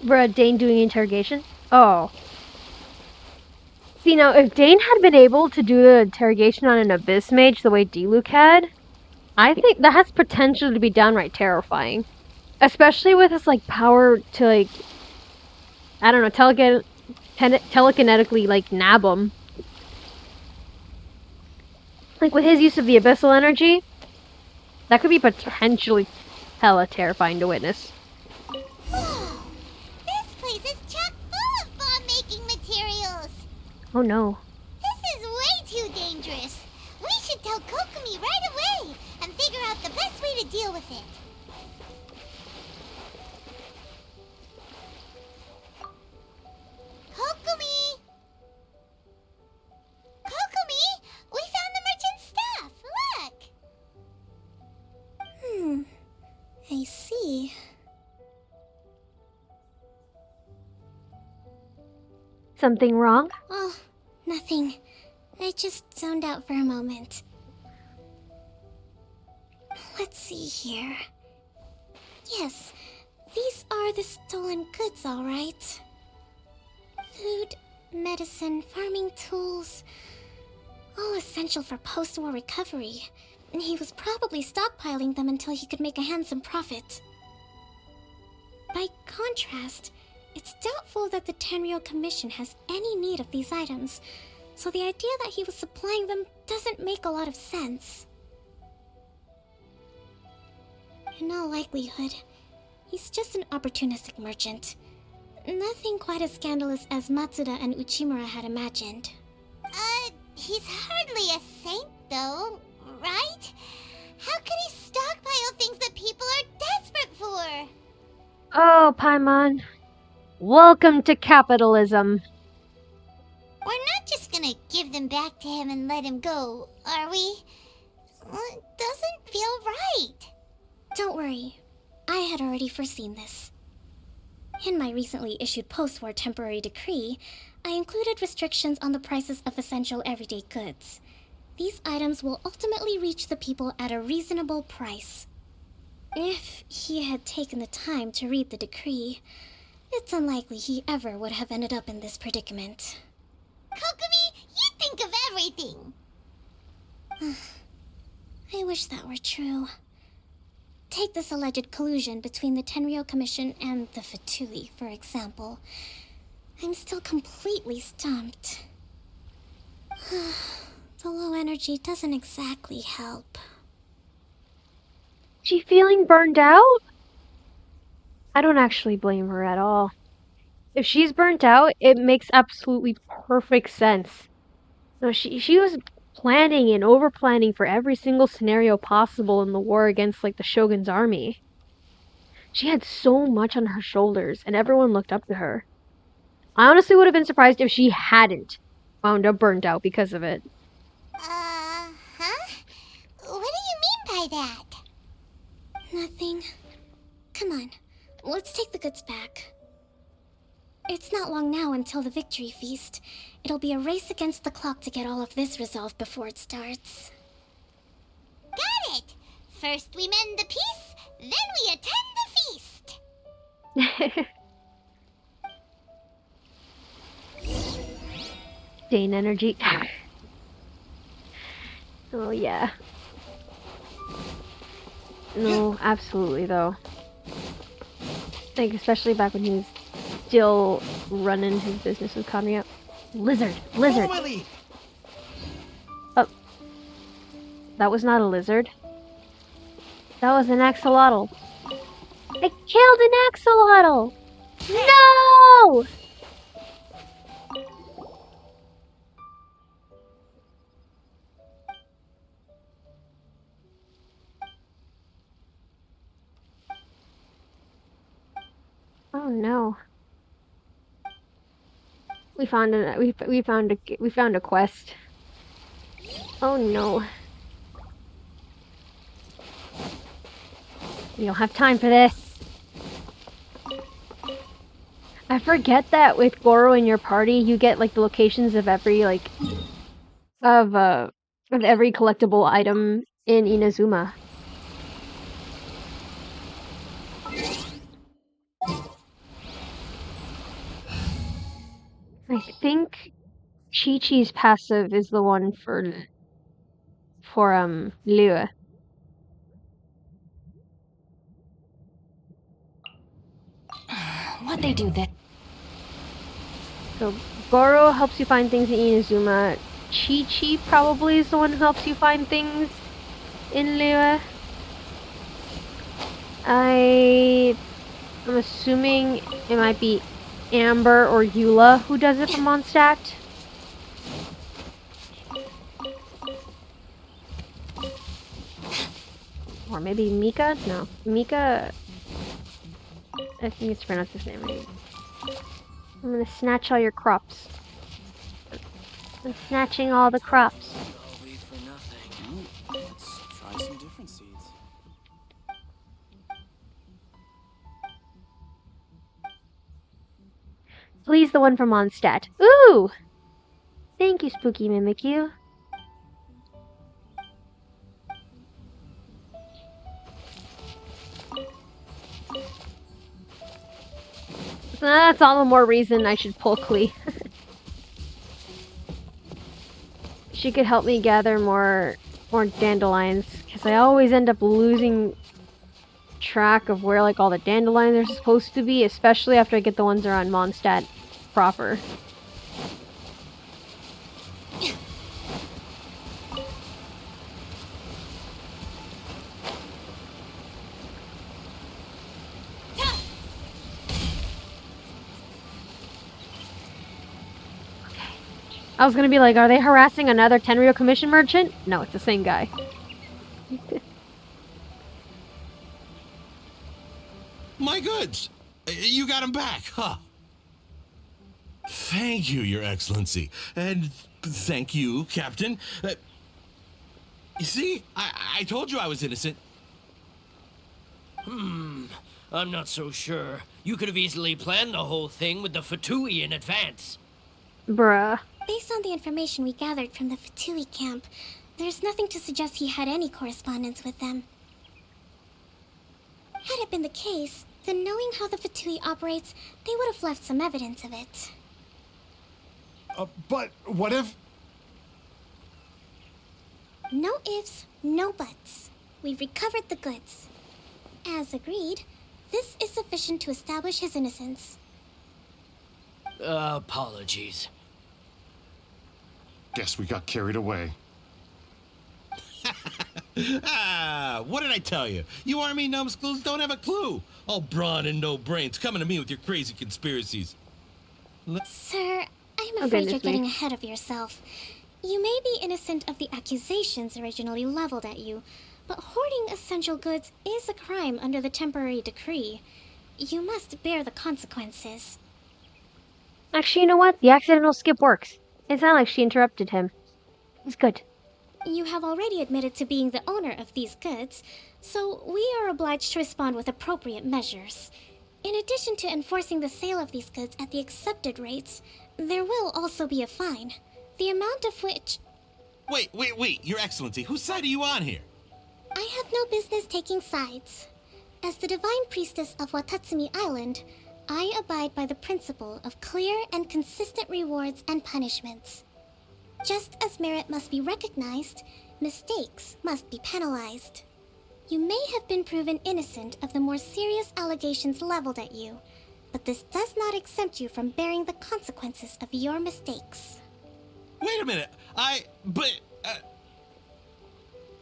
Bruh, Dane doing interrogation? Oh. See, now, if Dane had been able to do the interrogation on an Abyss Mage the way D-Luke had, I think that has potential to be downright terrifying. Especially with his, like, power to, like, I don't know, telekinetically, like, nab him. Like, with his use of the abyssal energy, that could be potentially hella terrifying to witness. This place is chock full of bomb-making materials. Oh no. This is way too dangerous. We should tell Kokomi right away and figure out the best way to deal with it. Kokomi! Kokomi! We found the merchant's stuff! Look! I see. Something wrong? Oh, nothing. I just zoned out for a moment. Let's see here. Yes, these are the stolen goods, all right. Food, medicine, farming tools, all essential for post-war recovery. And he was probably stockpiling them until he could make a handsome profit. By contrast, it's doubtful that the Tenryou Commission has any need of these items, so the idea that he was supplying them doesn't make a lot of sense. In all likelihood, he's just an opportunistic merchant. Nothing quite as scandalous as Matsuda and Uchimura had imagined. He's hardly a saint, though, right? How could he stockpile things that people are desperate for? Oh, Paimon. Welcome to capitalism. We're not just gonna give them back to him and let him go, are we? It doesn't feel right. Don't worry. I had already foreseen this. In my recently issued post-war temporary decree, I included restrictions on the prices of essential everyday goods. These items will ultimately reach the people at a reasonable price. If he had taken the time to read the decree, it's unlikely he ever would have ended up in this predicament. Kokomi, you think of everything! I wish that were true. Take this alleged collusion between the Tenryou Commission and the Fatui, for example. I'm still completely stumped. The low energy doesn't exactly help. She feeling burned out? I don't actually blame her at all. If she's burnt out, it makes absolutely perfect sense. No, she was planning and over planning for every single scenario possible in the war against like the Shogun's army. She had so much on her shoulders and everyone looked up to her. I honestly would have been surprised if she hadn't wound up burnt out because of it. Huh? What do you mean by that? Nothing. Come on, let's take the goods back. It's not long now until the victory feast. It'll be a race against the clock to get all of this resolved before it starts. Got it! First we mend the peace, then we attend the feast! Dane energy. Oh yeah. No, absolutely though. Like especially back when he was still running his business with Konryu. Lizard! Lizard! Oh. That was not a lizard. That was an axolotl. I killed an axolotl! No! Oh no. We found a quest. Oh no. We don't have time for this. I forget that with Goro in your party, you get like the locations of every of every collectible item in Inazuma. I think Chi-Chi's passive is the one for Lua. What they do that? So Goro helps you find things in Inazuma. Chi-Chi probably is the one who helps you find things in Lua. I'm assuming it might be Amber or Eula who does it for Mondstadt. Or maybe Mika? No. Mika... I think it's pronounced his name right. I'm gonna snatch all your crops. I'm snatching all the crops. Let's try some different seeds. Please, the one from Mondstadt. Ooh! Thank you, Spooky Mimikyu. That's all the more reason I should pull Klee. She could help me gather more dandelions, because I always end up losing track of where like all the dandelions are supposed to be, especially after I get the ones that are on Mondstadt proper. I was gonna be like, are they harassing another Tenryo commission merchant? No, it's the same guy. My goods! You got them back, huh? Thank you, Your Excellency. And thank you, Captain. You see? I told you I was innocent. I'm not so sure. You could have easily planned the whole thing with the Fatui in advance. Bruh. Based on the information we gathered from the Fatui camp, there's nothing to suggest he had any correspondence with them. Had it been the case, then knowing how the Fatui operates, they would have left some evidence of it. But what if... No ifs, no buts. We've recovered the goods. As agreed, this is sufficient to establish his innocence. Apologies. Guess we got carried away. What did I tell you? You army numbskulls don't have a clue. All brawn and no brains, coming to me with your crazy conspiracies. Sir, I'm afraid you're getting ahead of yourself. You may be innocent of the accusations originally leveled at you, but hoarding essential goods is a crime under the temporary decree. You must bear the consequences. Actually, you know what? The accidental skip works. It's not like she interrupted him. It's good. You have already admitted to being the owner of these goods, so we are obliged to respond with appropriate measures. In addition to enforcing the sale of these goods at the accepted rates, there will also be a fine, the amount of which... Wait, Your Excellency, whose side are you on here? I have no business taking sides. As the Divine Priestess of Watatsumi Island, I abide by the principle of clear and consistent rewards and punishments. Just as merit must be recognized, mistakes must be penalized. You may have been proven innocent of the more serious allegations leveled at you, but this does not exempt you from bearing the consequences of your mistakes. Wait a minute,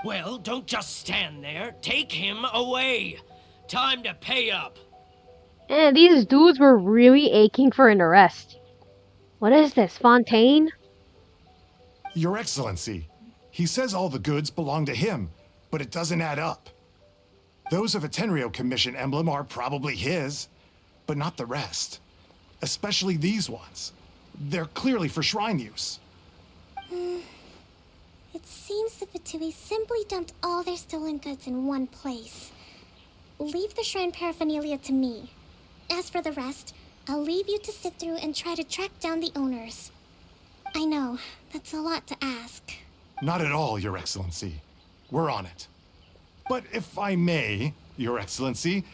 Well, don't just stand there. Take him away. Time to pay up. These dudes were really aching for an arrest. What is this, Fontaine? Your Excellency, he says all the goods belong to him, but it doesn't add up. Those of a Tenryo Commission emblem are probably his, but not the rest. Especially these ones. They're clearly for shrine use. It seems the Fatui simply dumped all their stolen goods in one place. Leave the shrine paraphernalia to me. As for the rest, I'll leave you to sift through and try to track down the owners. I know, that's a lot to ask. Not at all, Your Excellency. We're on it. But if I may, Your Excellency,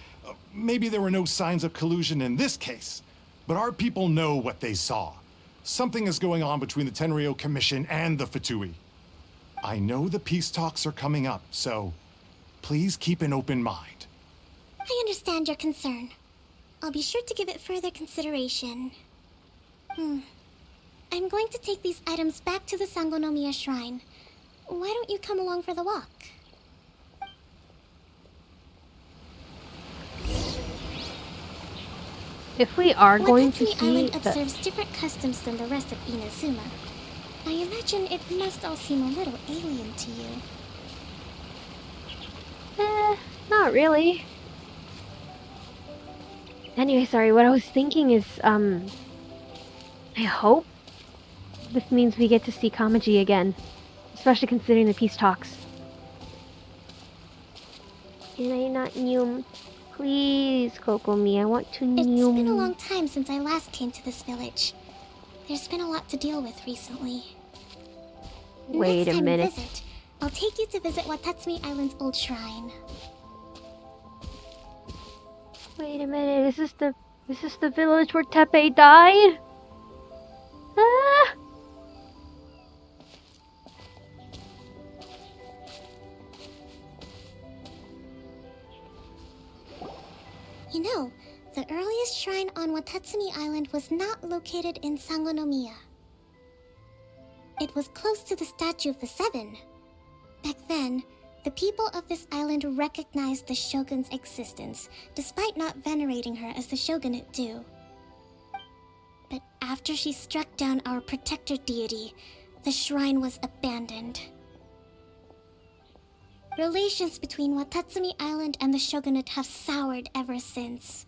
maybe there were no signs of collusion in this case, but our people know what they saw. Something is going on between the Tenryou Commission and the Fatui. I know the peace talks are coming up, so please keep an open mind. I understand your concern. I'll be sure to give it further consideration. I'm going to take these items back to the Sangonomiya Shrine. Why don't you come along for the walk? If we are going to Watatsumi see Island the... observes different customs than the rest of Inazuma. I imagine it must all seem a little alien to you. Not really. Anyway, sorry, what I was thinking is, I hope this means we get to see Kamaji again. Especially considering the peace talks. Can I not Noom? Please, Kokomi, I want to Noom. It's been a long time since I last came to this village. There's been a lot to deal with recently. Wait Next a time minute. you visit, I'll take you to visit Watatsumi Island's old shrine. Wait a minute, is this the village where Teppei died? Ah! You know, the earliest shrine on Watatsumi Island was not located in Sangonomiya. It was close to the Statue of the Seven. Back then, the people of this island recognized the shogun's existence, despite not venerating her as the shogunate do. But after she struck down our protector deity, the shrine was abandoned. Relations between Watatsumi Island and the shogunate have soured ever since.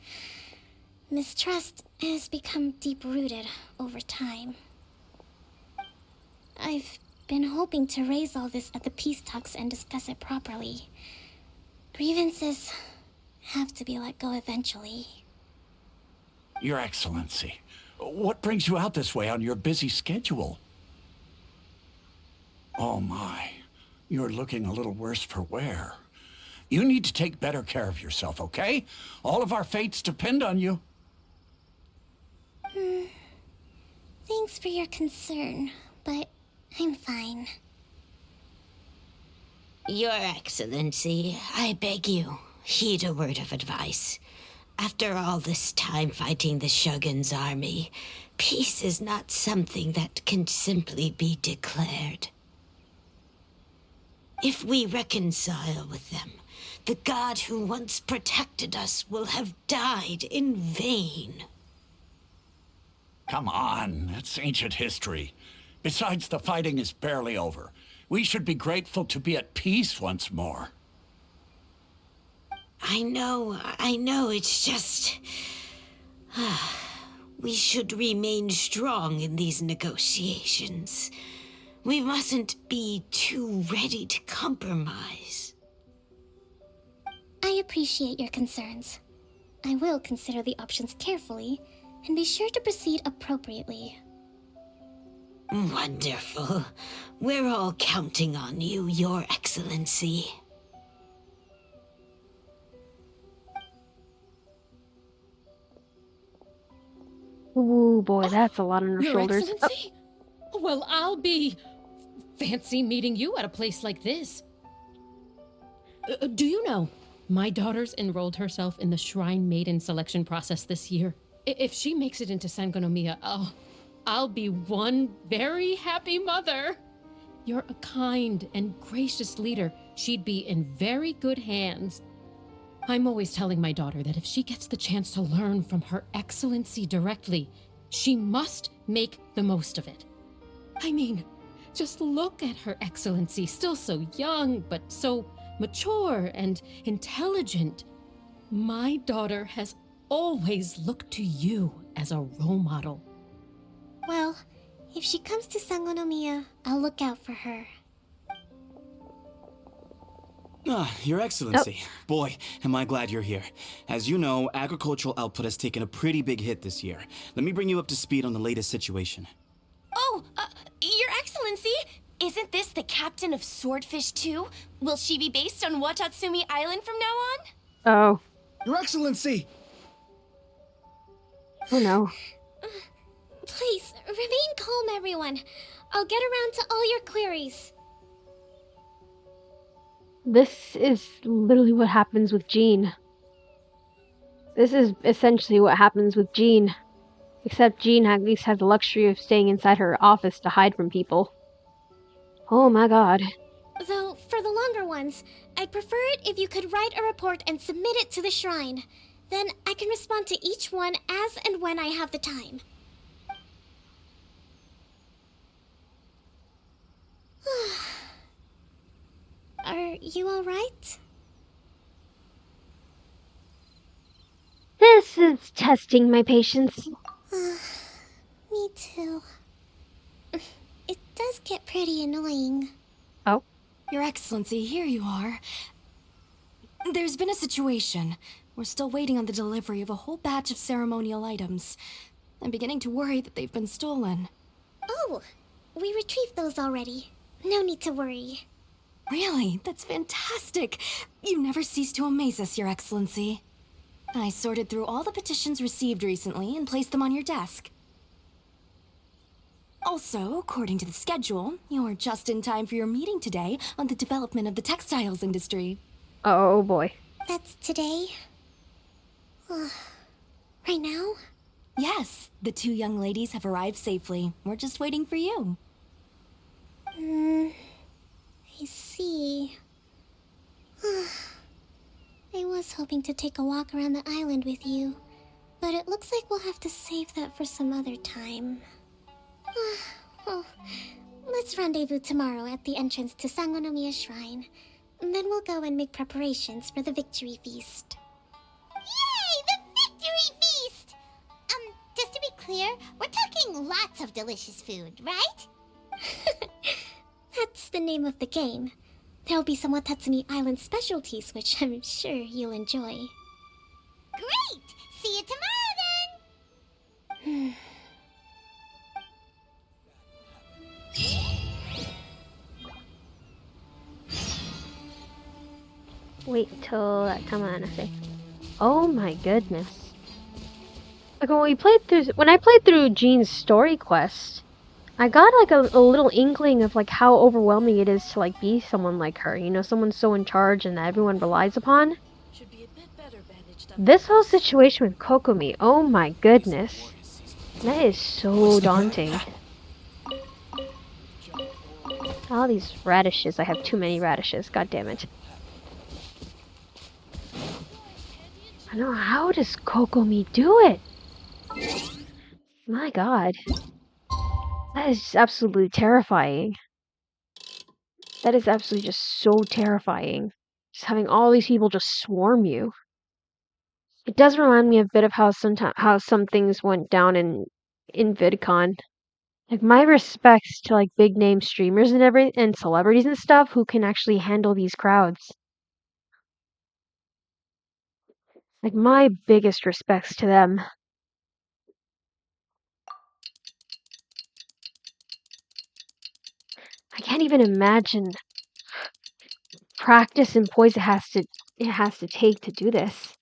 Mistrust has become deep-rooted over time. I've been hoping to raise all this at the peace talks and discuss it properly. Grievances have to be let go eventually. Your Excellency, what brings you out this way on your busy schedule? Oh my, you're looking a little worse for wear. You need to take better care of yourself, okay? All of our fates depend on you. Thanks for your concern, but I'm fine. Your Excellency, I beg you, heed a word of advice. After all this time fighting the Shogun's army, peace is not something that can simply be declared. If we reconcile with them, the god who once protected us will have died in vain. Come on, that's ancient history. Besides, the fighting is barely over. We should be grateful to be at peace once more. I know, it's just... we should remain strong in these negotiations. We mustn't be too ready to compromise. I appreciate your concerns. I will consider the options carefully and be sure to proceed appropriately. Wonderful. We're all counting on you, Your Excellency. Ooh, boy, that's a lot on her Your shoulders. Excellency? Well, I'll be... fancy meeting you at a place like this. Do you know, my daughter's enrolled herself in the Shrine Maiden selection process this year. If she makes it into Sangonomiya, I'll be one very happy mother. You're a kind and gracious leader. She'd be in very good hands. I'm always telling my daughter that if she gets the chance to learn from Her Excellency directly, she must make the most of it. I mean, just look at Her Excellency, still so young, but so mature and intelligent. My daughter has always looked to you as a role model. Well, if she comes to Sangonomiya, I'll look out for her. Your Excellency. Boy, am I glad you're here. As you know, agricultural output has taken a pretty big hit this year. Let me bring you up to speed on the latest situation. Oh, Your Excellency! Isn't this the captain of Swordfish too? Will she be based on Watatsumi Island from now on? Oh. Your Excellency! Oh no. Please, remain calm, everyone. I'll get around to all your queries. This is literally what happens with Jean. This is essentially what happens with Jean. Except Jean at least has the luxury of staying inside her office to hide from people. Oh my god. Though, for the longer ones, I'd prefer it if you could write a report and submit it to the shrine. Then I can respond to each one as and when I have the time. Are you alright? This is testing my patience. Me too. It does get pretty annoying. Oh? Your Excellency, here you are. There's been a situation. We're still waiting on the delivery of a whole batch of ceremonial items. I'm beginning to worry that they've been stolen. Oh, we retrieved those already. No need to worry. Really? That's fantastic. You never cease to amaze us, Your Excellency. I sorted through all the petitions received recently and placed them on your desk. Also, according to the schedule, you're just in time for your meeting today on the development of the textiles industry. Oh boy. That's today? Right now? Yes, the two young ladies have arrived safely. We're just waiting for you. I see. I was hoping to take a walk around the island with you, but it looks like we'll have to save that for some other time. Well, let's rendezvous tomorrow at the entrance to Sangonomiya Shrine. Then we'll go and make preparations for the victory feast. Yay! The victory feast! Just to be clear, we're talking lots of delicious food, right? That's the name of the game. There'll be some Watatsumi Island specialties, which I'm sure you'll enjoy. Great! See you tomorrow then! Wait till that time on, okay. Oh my goodness. Like when I played through Jean's story quest, I got like a little inkling of like how overwhelming it is to like be someone like her, you know, someone so in charge and that everyone relies upon. This whole situation with Kokomi, oh my goodness. That is so daunting. All these radishes, I have too many radishes, god damn it. I know, how does Kokomi do it? My god. That is just absolutely terrifying. That is absolutely just so terrifying. Just having all these people just swarm you. It does remind me a bit of how some things went down in VidCon. Like my respects to like big name streamers and celebrities and stuff who can actually handle these crowds. Like my biggest respects to them. I can't even imagine practice and poise it has to take to do this.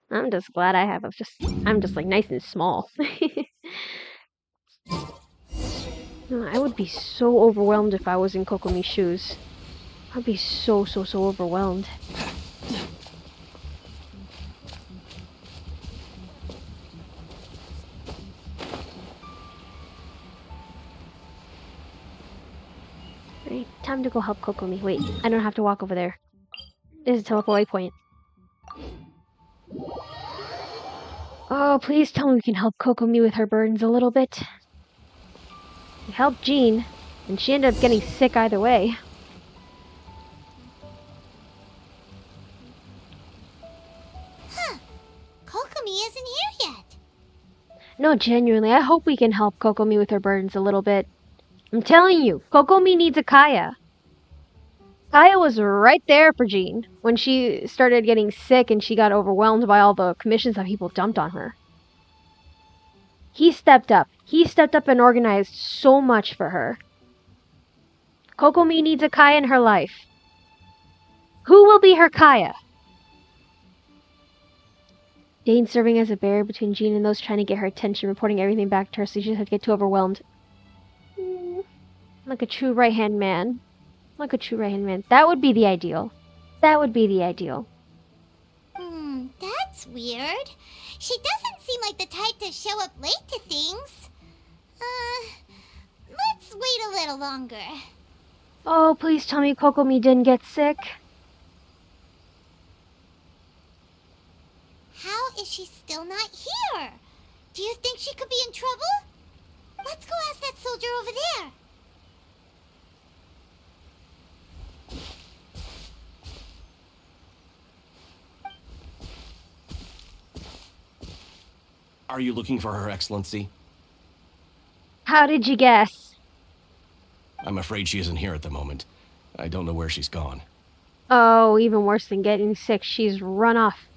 I'm just glad I'm just like nice and small. No, I would be so overwhelmed if I was in Kokomi's shoes. I'd be so overwhelmed. Right, time to go help Kokomi. Wait, I don't have to walk over there. There's a teleport waypoint. Oh, please tell me we can help Kokomi with her burdens a little bit. We helped Jean, and she ended up getting sick either way. isn't here yet. No, genuinely, I hope we can help Kokomi with her burdens a little bit. I'm telling you, Kokomi needs a Kaya. Kaya was right there for Jean when she started getting sick and she got overwhelmed by all the commissions that people dumped on her. He stepped up. He stepped up and organized so much for her. Kokomi needs a Kaya in her life. Who will be her Kaya? Dane serving as a barrier between Jean and those trying to get her attention, reporting everything back to her so she doesn't get too overwhelmed. Like a true right-hand man. Like a true right-hand man. That would be the ideal. That would be the ideal. That's weird. She doesn't seem like the type to show up late to things. Let's wait a little longer. Oh, please tell me Kokomi didn't get sick. How is she still not here? Do you think she could be in trouble? Let's go ask that soldier over there. Are you looking for Her Excellency? How did you guess? I'm afraid she isn't here at the moment. I don't know where she's gone. Oh, even worse than getting sick, she's run off.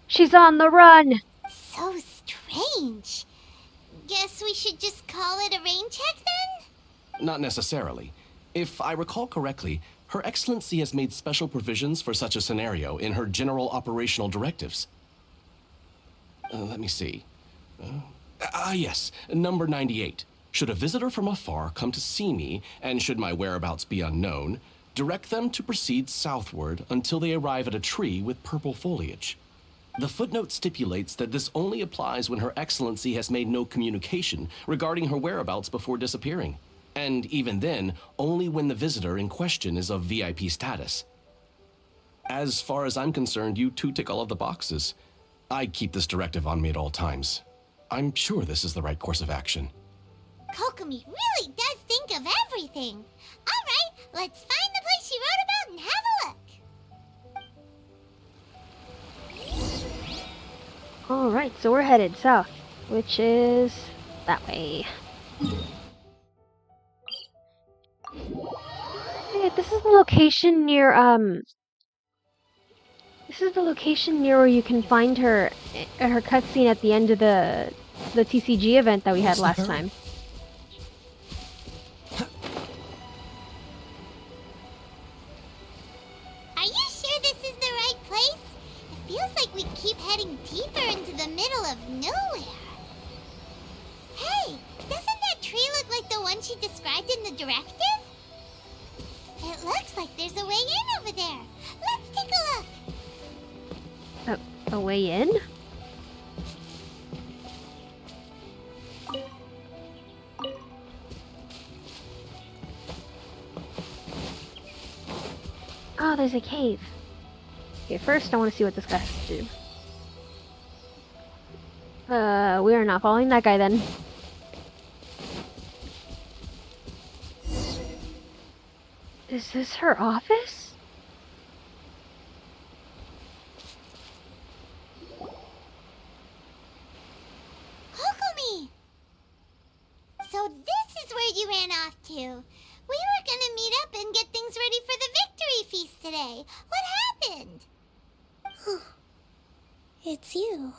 She's on the run! So strange. Guess we should just call it a rain check then? Not necessarily. If I recall correctly, Her Excellency has made special provisions for such a scenario in her general operational directives. Let me see. Yes, number 98. Should a visitor from afar come to see me, and should my whereabouts be unknown, direct them to proceed southward until they arrive at a tree with purple foliage. The footnote stipulates that this only applies when Her Excellency has made no communication regarding her whereabouts before disappearing, and even then, only when the visitor in question is of VIP status. As far as I'm concerned, you two tick all of the boxes. I keep this directive on me at all times. I'm sure this is the right course of action. Kokomi really does think of everything. Alright, let's find the place she wrote about and have a look. Alright, so we're headed south, which is that way. Okay, this is the location near, this is the location near where you can find her at her cutscene at the end of the TCG event that we had last time. Are you sure this is the right place? It feels like we keep heading deeper into the middle of nowhere. Hey, doesn't that tree look like the one she described in the directive? It looks like there's a way in over there. Let's take a look. A way in? Oh, there's a cave. Okay, first I want to see what this guy has to do. We are not following that guy then. Is this her office? Kokomi! So this is where you ran off to. We were gonna meet up and get things ready for the victory feast today. What happened? It's you.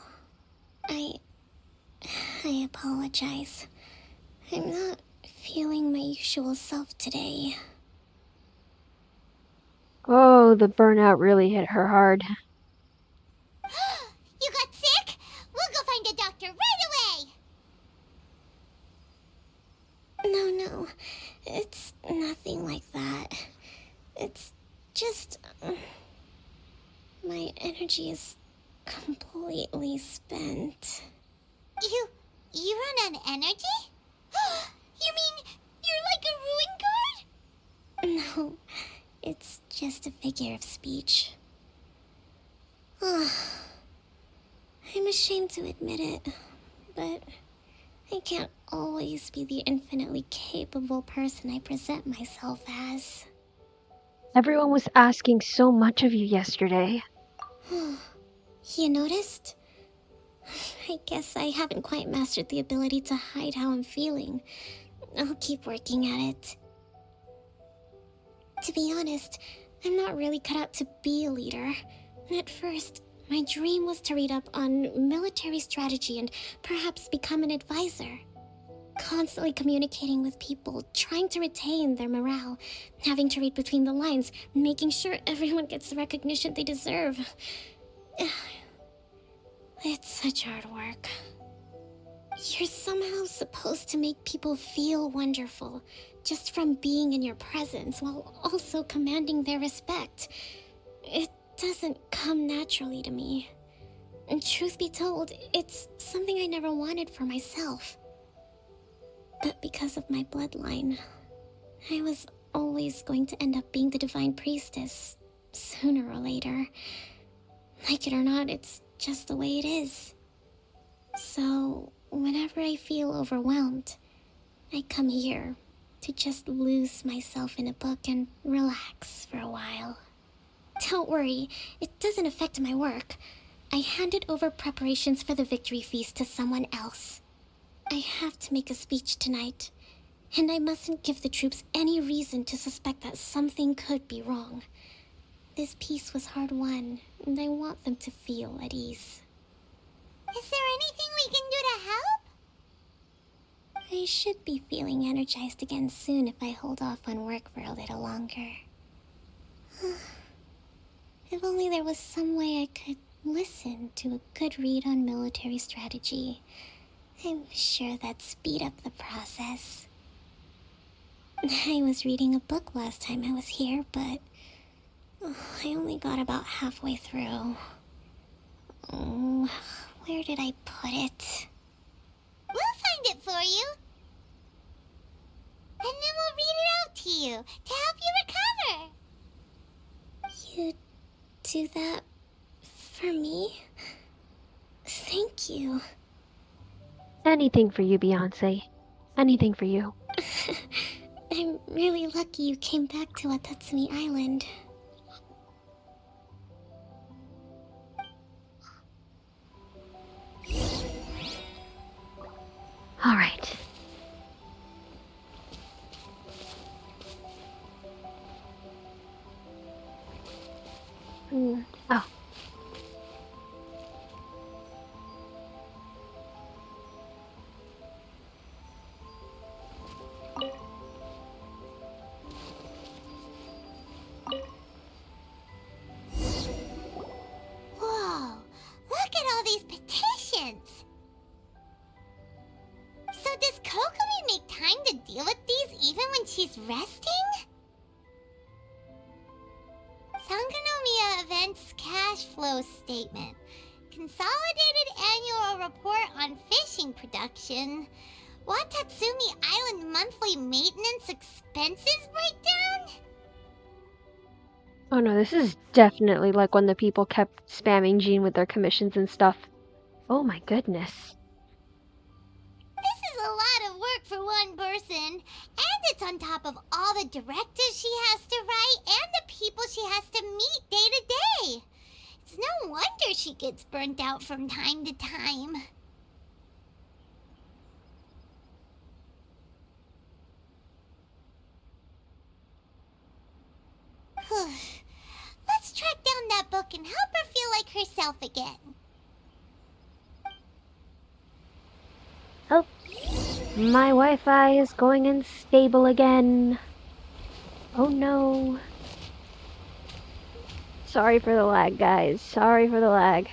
I apologize. I'm not feeling my usual self today. Oh, the burnout really hit her hard. You got sick? We'll go find a doctor right away! No. It's nothing like that. It's just... my energy is completely spent. You run on energy? You mean you're like a ruin guard? No, it's just a figure of speech. I'm ashamed to admit it, but I can't always be the infinitely capable person I present myself as. Everyone was asking so much of you yesterday. You noticed? I guess I haven't quite mastered the ability to hide how I'm feeling. I'll keep working at it. To be honest, I'm not really cut out to be a leader. At first, my dream was to read up on military strategy and perhaps become an advisor. Constantly communicating with people, trying to retain their morale, having to read between the lines, making sure everyone gets the recognition they deserve. It's such hard work. You're somehow supposed to make people feel wonderful, just from being in your presence, while also commanding their respect. It doesn't come naturally to me. And truth be told, it's something I never wanted for myself. But because of my bloodline, I was always going to end up being the Divine Priestess, sooner or later. Like it or not, it's just the way it is. So, whenever I feel overwhelmed, I come here to just lose myself in a book and relax for a while. Don't worry, it doesn't affect my work. I handed over preparations for the victory feast to someone else. I have to make a speech tonight, and I mustn't give the troops any reason to suspect that something could be wrong. This peace was hard won, and I want them to feel at ease. Is there anything we can do to help? I should be feeling energized again soon if I hold off on work for a little longer. If only there was some way I could listen to a good read on military strategy. I'm sure that'd speed up the process. I was reading a book last time I was here, but I only got about halfway through. Oh, where did I put it? We'll find it for you. And then we'll read it out to you to help you recover. You do that for me? Thank you. Anything for you, Beyonce. Anything for you. I'm really lucky you came back to Watatsumi Island. All right. Oh. Whoa, look at all these petitions. So does Kokomi make time to deal with these even when she's resting? Sangonomiya Events Cash Flow Statement. Consolidated Annual Report on Fishing Production. Watatsumi Island Monthly Maintenance Expenses Breakdown? Oh no, this is definitely like when the people kept spamming Jean with their commissions and stuff. Oh my goodness. This is a lot of work for one person, and it's on top of all the directives she has to write and the people she has to meet day to day. It's no wonder she gets burnt out from time to time. Let's track down that book and help her feel like herself again. Oh, my Wi-Fi is going unstable again. Oh no. Sorry for the lag, guys. Sorry for the lag.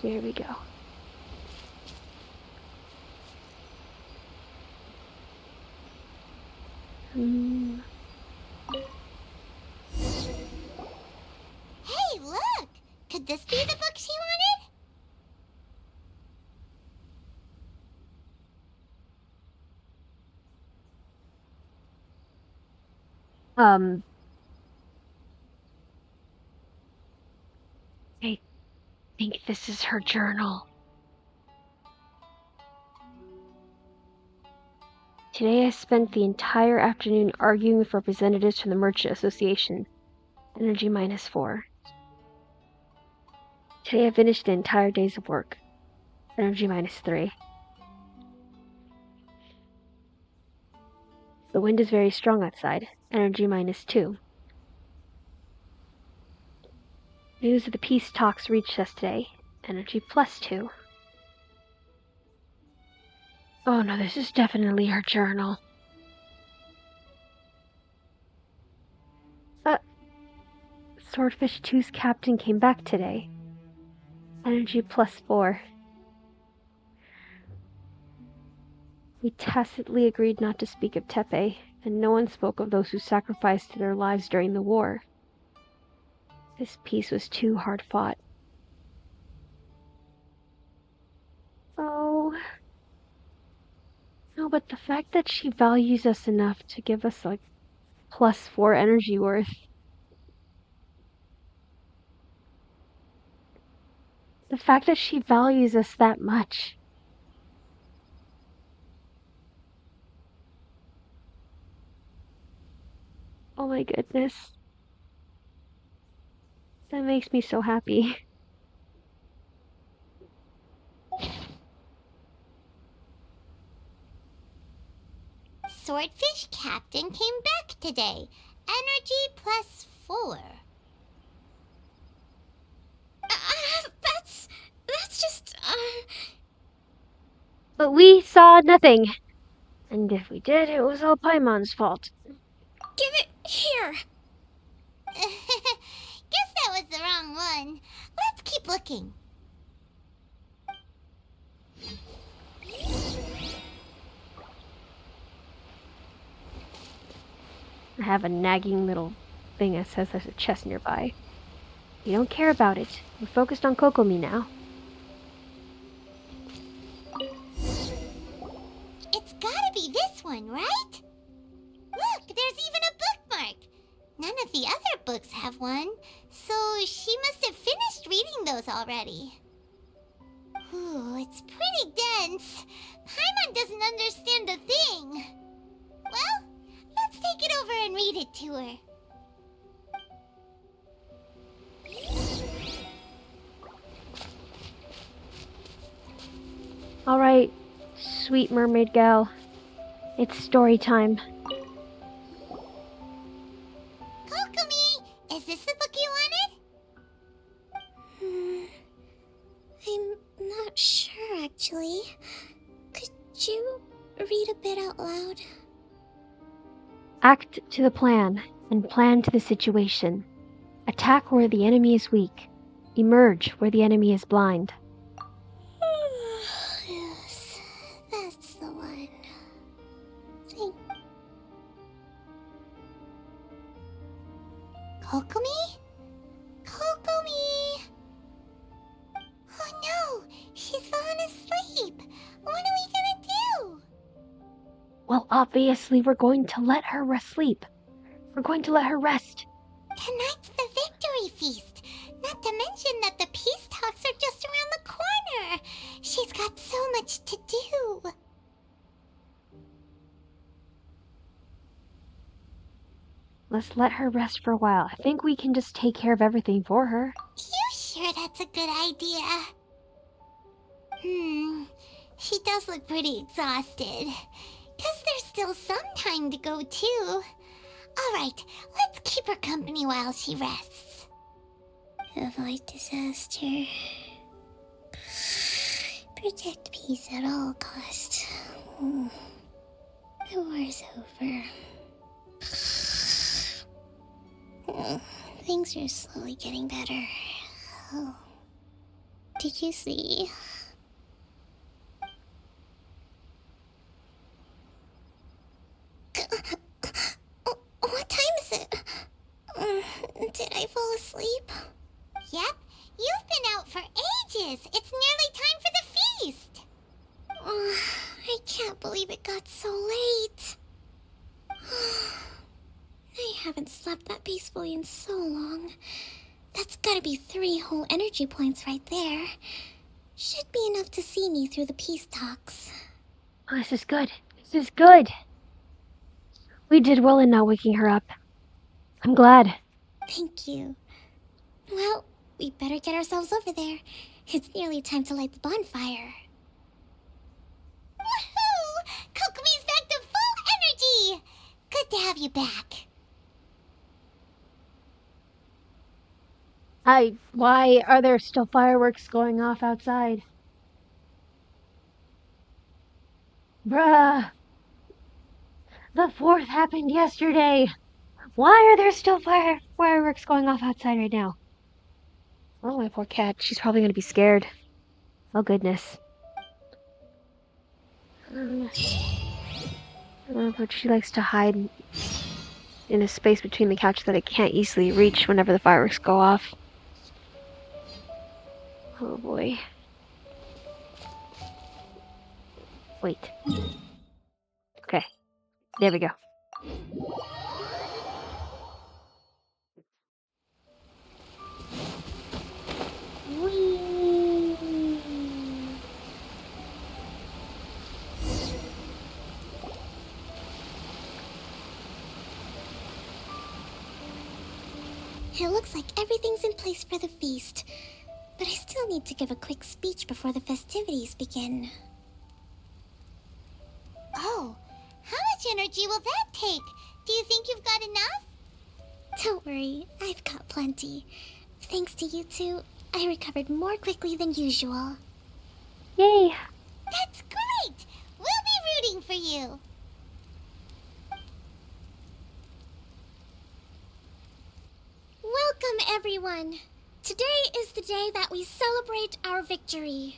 Here we go. Hey, look! Could this be the book she wanted? I think this is her journal. Today I spent the entire afternoon arguing with representatives from the Merchant Association. Energy -4. Today I finished the entire days of work. Energy -3. The wind is very strong outside. Energy -2. News of the peace talks reached us today. Energy +2. Oh no, this is definitely her journal. Swordfish 2's captain came back today. Energy +4. We tacitly agreed not to speak of Tepe, and no one spoke of those who sacrificed their lives during the war. This peace was too hard fought. Oh. No, but the fact that she values us enough to give us like +4 energy worth. The fact that she values us that much. Oh my goodness. That makes me so happy. Swordfish Captain came back today. Energy +4. That's just, But we saw nothing. And if we did, it was all Paimon's fault. Give it here. Guess that was the wrong one. Let's keep looking. I have a nagging little thing that says there's a chest nearby. We don't care about it. We're focused on Kokomi now. It's gotta be this one, right? Look, there's even a bookmark. None of the other books have one, so she must have finished reading those already. Ooh, it's pretty dense. Paimon doesn't understand a thing. Well, let's take it over and read it to her. Alright, sweet mermaid gal. It's story time. Kokomi, is this the book you wanted? I'm not sure, actually. Could you read a bit out loud? Act to the plan, and plan to the situation. Attack where the enemy is weak. Emerge where the enemy is blind. Yes, that's the one. Thank Kokomi? Kokomi! Oh no, she's fallen asleep. What are we gonna do? Well, obviously we're going to let her sleep. We're going to let her rest. Tonight's the victory feast. Not to mention that the peace talks are just around the corner. She's got so much to do. Let's let her rest for a while. I think we can just take care of everything for her. You sure that's a good idea? She does look pretty exhausted. Guess there's still some time to go too. Alright, let's keep her company while she rests. Avoid disaster. Protect peace at all costs. The war's over. Things are slowly getting better. Oh. Did you see? What time is it? Did I fall asleep? Yep, you've been out for ages. It's nearly time for the feast. I can't believe it got so late. I haven't slept that peacefully in so long. That's gotta be 3 whole energy points right there. Should be enough to see me through the peace talks. Oh, this is good. This is good. We did well in not waking her up. I'm glad. Thank you. Well, We better get ourselves over there. It's nearly time to light the bonfire. Woohoo! Kokomi's back to full energy! Good to have you back. Why are there still fireworks going off outside? Bruh. The 4th happened yesterday. Why are there still fireworks going off outside right now? Oh, my poor cat. She's probably gonna be scared. Oh, goodness. But she likes to hide in a space between the couch that I can't easily reach whenever the fireworks go off. Oh, boy. Wait. Okay. There we go. It looks like everything's in place for the feast. But I still need to give a quick speech before the festivities begin. Oh, how much energy will that take? Do you think you've got enough? Don't worry, I've got plenty. Thanks to you two, I recovered more quickly than usual. Yay! That's great! We'll be rooting for you. Welcome, everyone! Today is the day that we celebrate our victory.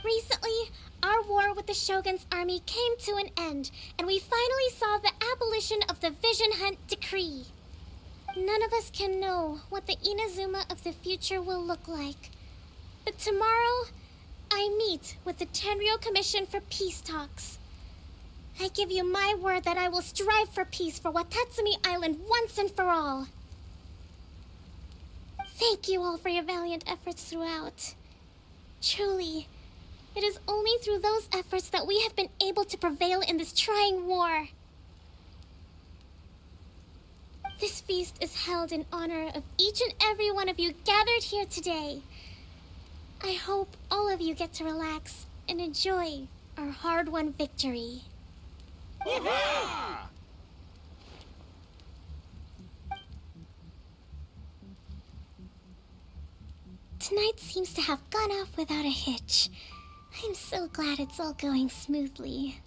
Recently, our war with the Shogun's army came to an end, and we finally saw the abolition of the Vision Hunt Decree. None of us can know what the Inazuma of the future will look like. But tomorrow, I meet with the Tenryou Commission for Peace Talks. I give you my word that I will strive for peace for Watatsumi Island once and for all. Thank you all for your valiant efforts throughout. Truly, it is only through those efforts that we have been able to prevail in this trying war. This feast is held in honor of each and every one of you gathered here today. I hope all of you get to relax and enjoy our hard-won victory. Tonight seems to have gone off without a hitch. I'm so glad it's all going smoothly.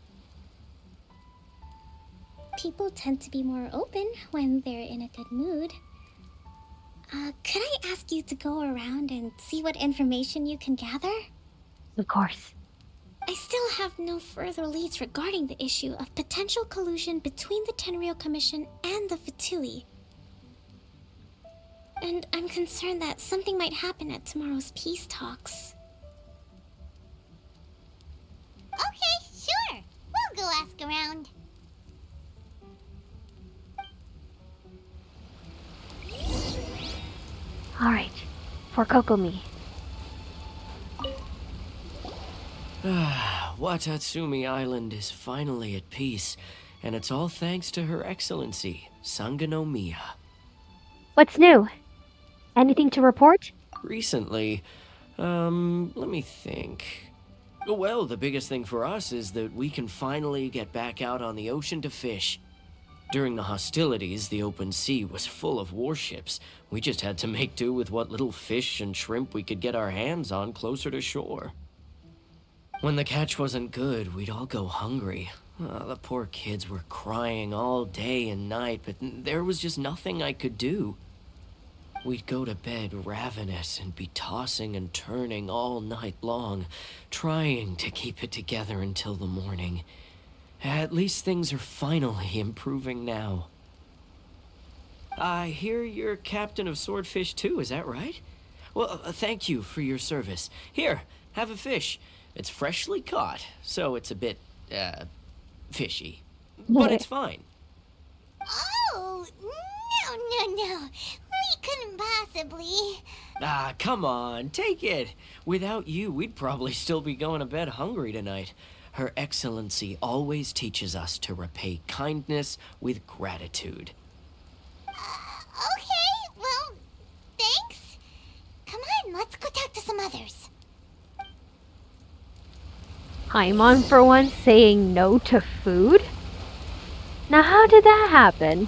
People tend to be more open when they're in a good mood. Could I ask you to go around and see what information you can gather? Of course. I still have no further leads regarding the issue of potential collusion between the Tenryou Commission and the Fatui. And I'm concerned that something might happen at tomorrow's peace talks. Okay, sure. We'll go ask around. Alright. For Kokomi. Watatsumi Island is finally at peace, and it's all thanks to Her Excellency, Sangonomiya. What's new? Anything to report? Recently, let me think. Well, the biggest thing for us is that we can finally get back out on the ocean to fish. During the hostilities, the open sea was full of warships. We just had to make do with what little fish and shrimp we could get our hands on closer to shore. When the catch wasn't good, we'd all go hungry. The poor kids were crying all day and night, but there was just nothing I could do. We'd go to bed ravenous and be tossing and turning all night long, trying to keep it together until the morning. At least things are finally improving now. I hear you're captain of Swordfish too, is that right? Well, thank you for your service. Here, have a fish. It's freshly caught, so it's a bit, fishy. But it's fine. Oh, no. We couldn't possibly. Ah, come on, take it. Without you, we'd probably still be going to bed hungry tonight. Her Excellency always teaches us to repay kindness with gratitude. Okay, well, Paimon for once saying no to food? Now how did that happen?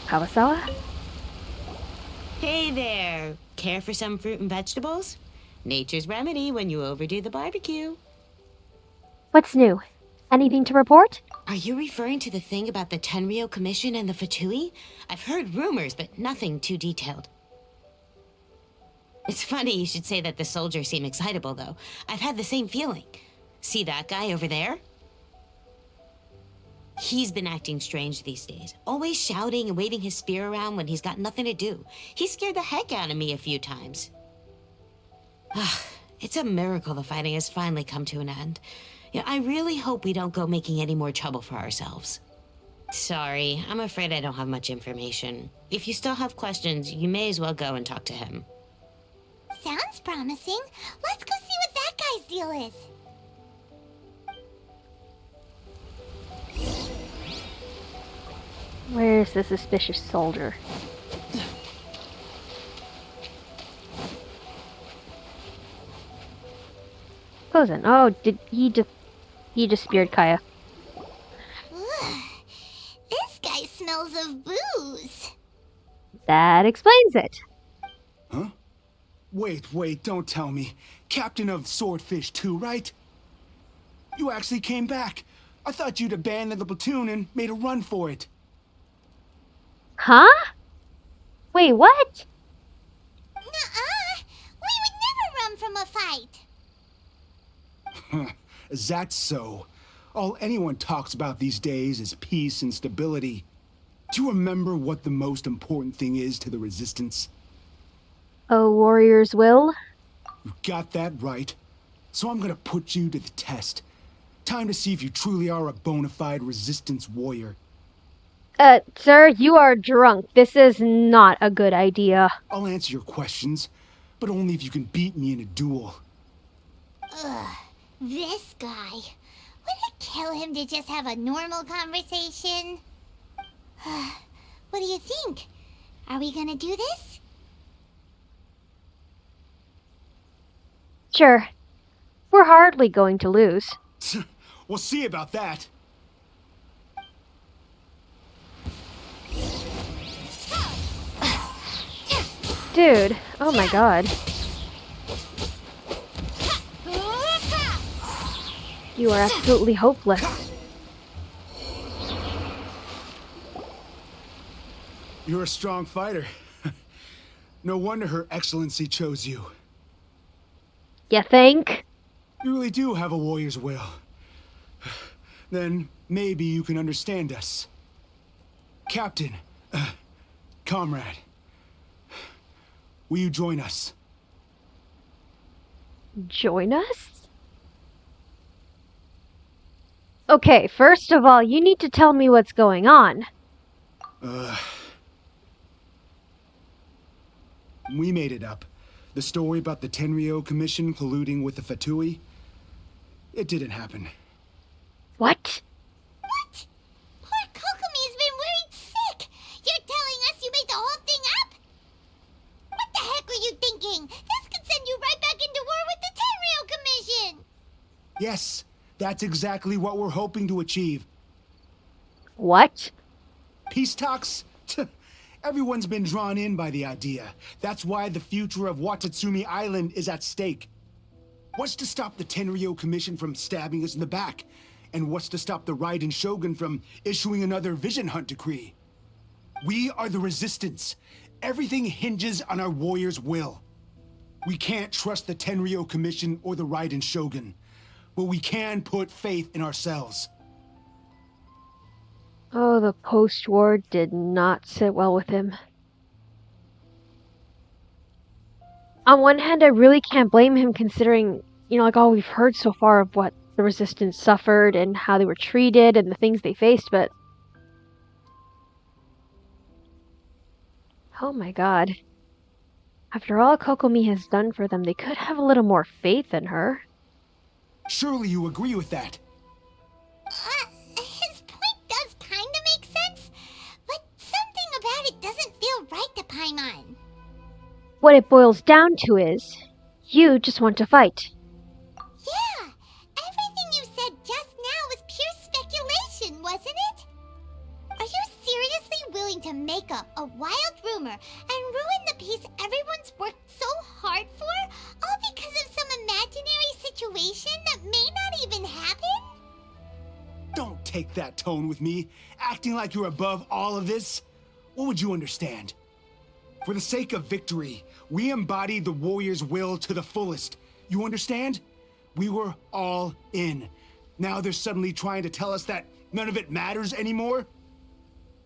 Kawasawa? Hey there! Care for some fruit and vegetables? Nature's remedy when you overdo the barbecue. What's new? Anything to report? Are you referring to the thing about the Tenryou Commission and the Fatui? I've heard rumors, but nothing too detailed. It's funny you should say that the soldiers seem excitable, though. I've had the same feeling. See that guy over there? He's been acting strange these days, always shouting and waving his spear around when he's got nothing to do. He scared the heck out of me a few times. It's a miracle the fighting has finally come to an end. Yeah, I really hope we don't go making any more trouble for ourselves. Sorry, I'm afraid I don't have much information. If you still have questions, you may as well go and talk to him. Sounds promising. Let's go see what that guy's deal is. Where's the suspicious soldier? Kozen. Oh, did he just speared Kaya. This guy smells of booze. That explains it. Huh? Wait, don't tell me. Captain of Swordfish 2, right? You actually came back. I thought you'd abandoned the platoon and made a run for it. Huh? Wait, what? Nuh-uh. We would never run from a fight. Is that so? All anyone talks about these days is peace and stability. Do you remember what the most important thing is to the Resistance? A warrior's will? You got that right. So I'm gonna put you to the test. Time to see if you truly are a bona fide Resistance warrior. Sir, you are drunk. This is not a good idea. I'll answer your questions, but only if you can beat me in a duel. Ugh, this guy. Would it kill him to just have a normal conversation? What do you think? Are we gonna do this? Sure. We're hardly going to lose. We'll see about that. Dude, oh my god. You are absolutely hopeless. You're a strong fighter. No wonder Her Excellency chose you. You think? You really do have a warrior's will. Then maybe you can understand us. Captain, comrade, will you join us? Join us? Okay, first of all, you need to tell me what's going on. We made it up. The story about the Tenryou Commission colluding with the Fatui, it didn't happen. What? What? Poor Kokomi's been worried sick. You're telling us you made the whole thing up? What the heck were you thinking? This could send you right back into war with the Tenryou Commission. Yes, that's exactly what we're hoping to achieve. What? Peace talks? Everyone's been drawn in by the idea. That's why the future of Watatsumi Island is at stake. What's to stop the Tenryou Commission from stabbing us in the back? And what's to stop the Raiden Shogun from issuing another Vision Hunt decree? We are the Resistance. Everything hinges on our warrior's will. We can't trust the Tenryou Commission or the Raiden Shogun, but we can put faith in ourselves. Oh, the post-war did not sit well with him. On one hand, I really can't blame him considering, all we've heard so far of what the Resistance suffered and how they were treated and the things they faced, but... oh my god. After all Kokomi has done for them, they could have a little more faith in her. Surely you agree with that. His point does kind of make sense, but something about it doesn't feel right to Paimon. What it boils down to is, you just want to fight. willing to make up a wild rumor and ruin the peace everyone's worked so hard for, all because of some imaginary situation that may not even happen? Don't take that tone with me, acting like you're above all of this. What would you understand? For the sake of victory, we embodied the warrior's will to the fullest. You understand? We were all in. Now they're suddenly trying to tell us that none of it matters anymore?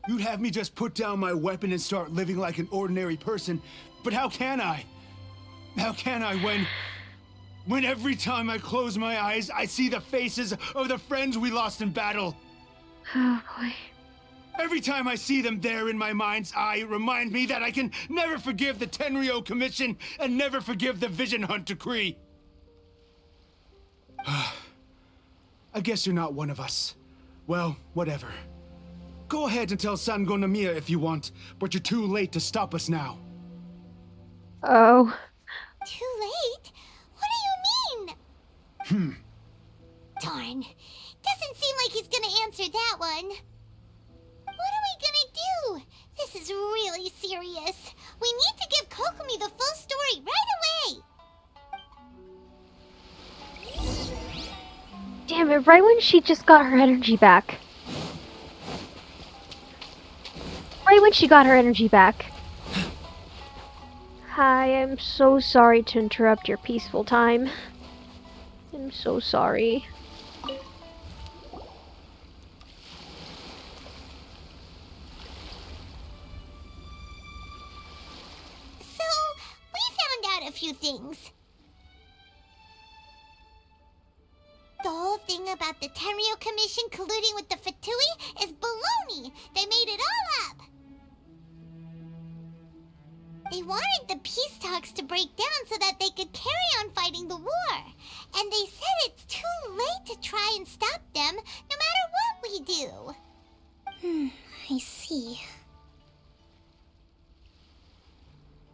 You'd have me just put down my weapon and start living like an ordinary person, but how can I? How can I when every time I close my eyes, I see the faces of the friends we lost in battle? Oh boy. Every time I see them there in my mind's eye, it reminds me that I can never forgive the Tenryo Commission and never forgive the Vision Hunt Decree. I guess you're not one of us. Well, whatever. Go ahead and tell Sango Nomiya if you want, but you're too late to stop us now. Oh. Too late? What do you mean? Darn. Doesn't seem like he's gonna answer that one. What are we gonna do? This is really serious. We need to give Kokomi the full story right away. Damn it, right when she just got her energy back. Right when she got her energy back. Hi, I'm so sorry to interrupt your peaceful time. I'm so sorry. So, we found out a few things. The whole thing about the Tenryo Commission colluding with the Fatui is baloney. They made it all up. They wanted the peace talks to break down so that they could carry on fighting the war. And they said it's too late to try and stop them, no matter what we do. I see.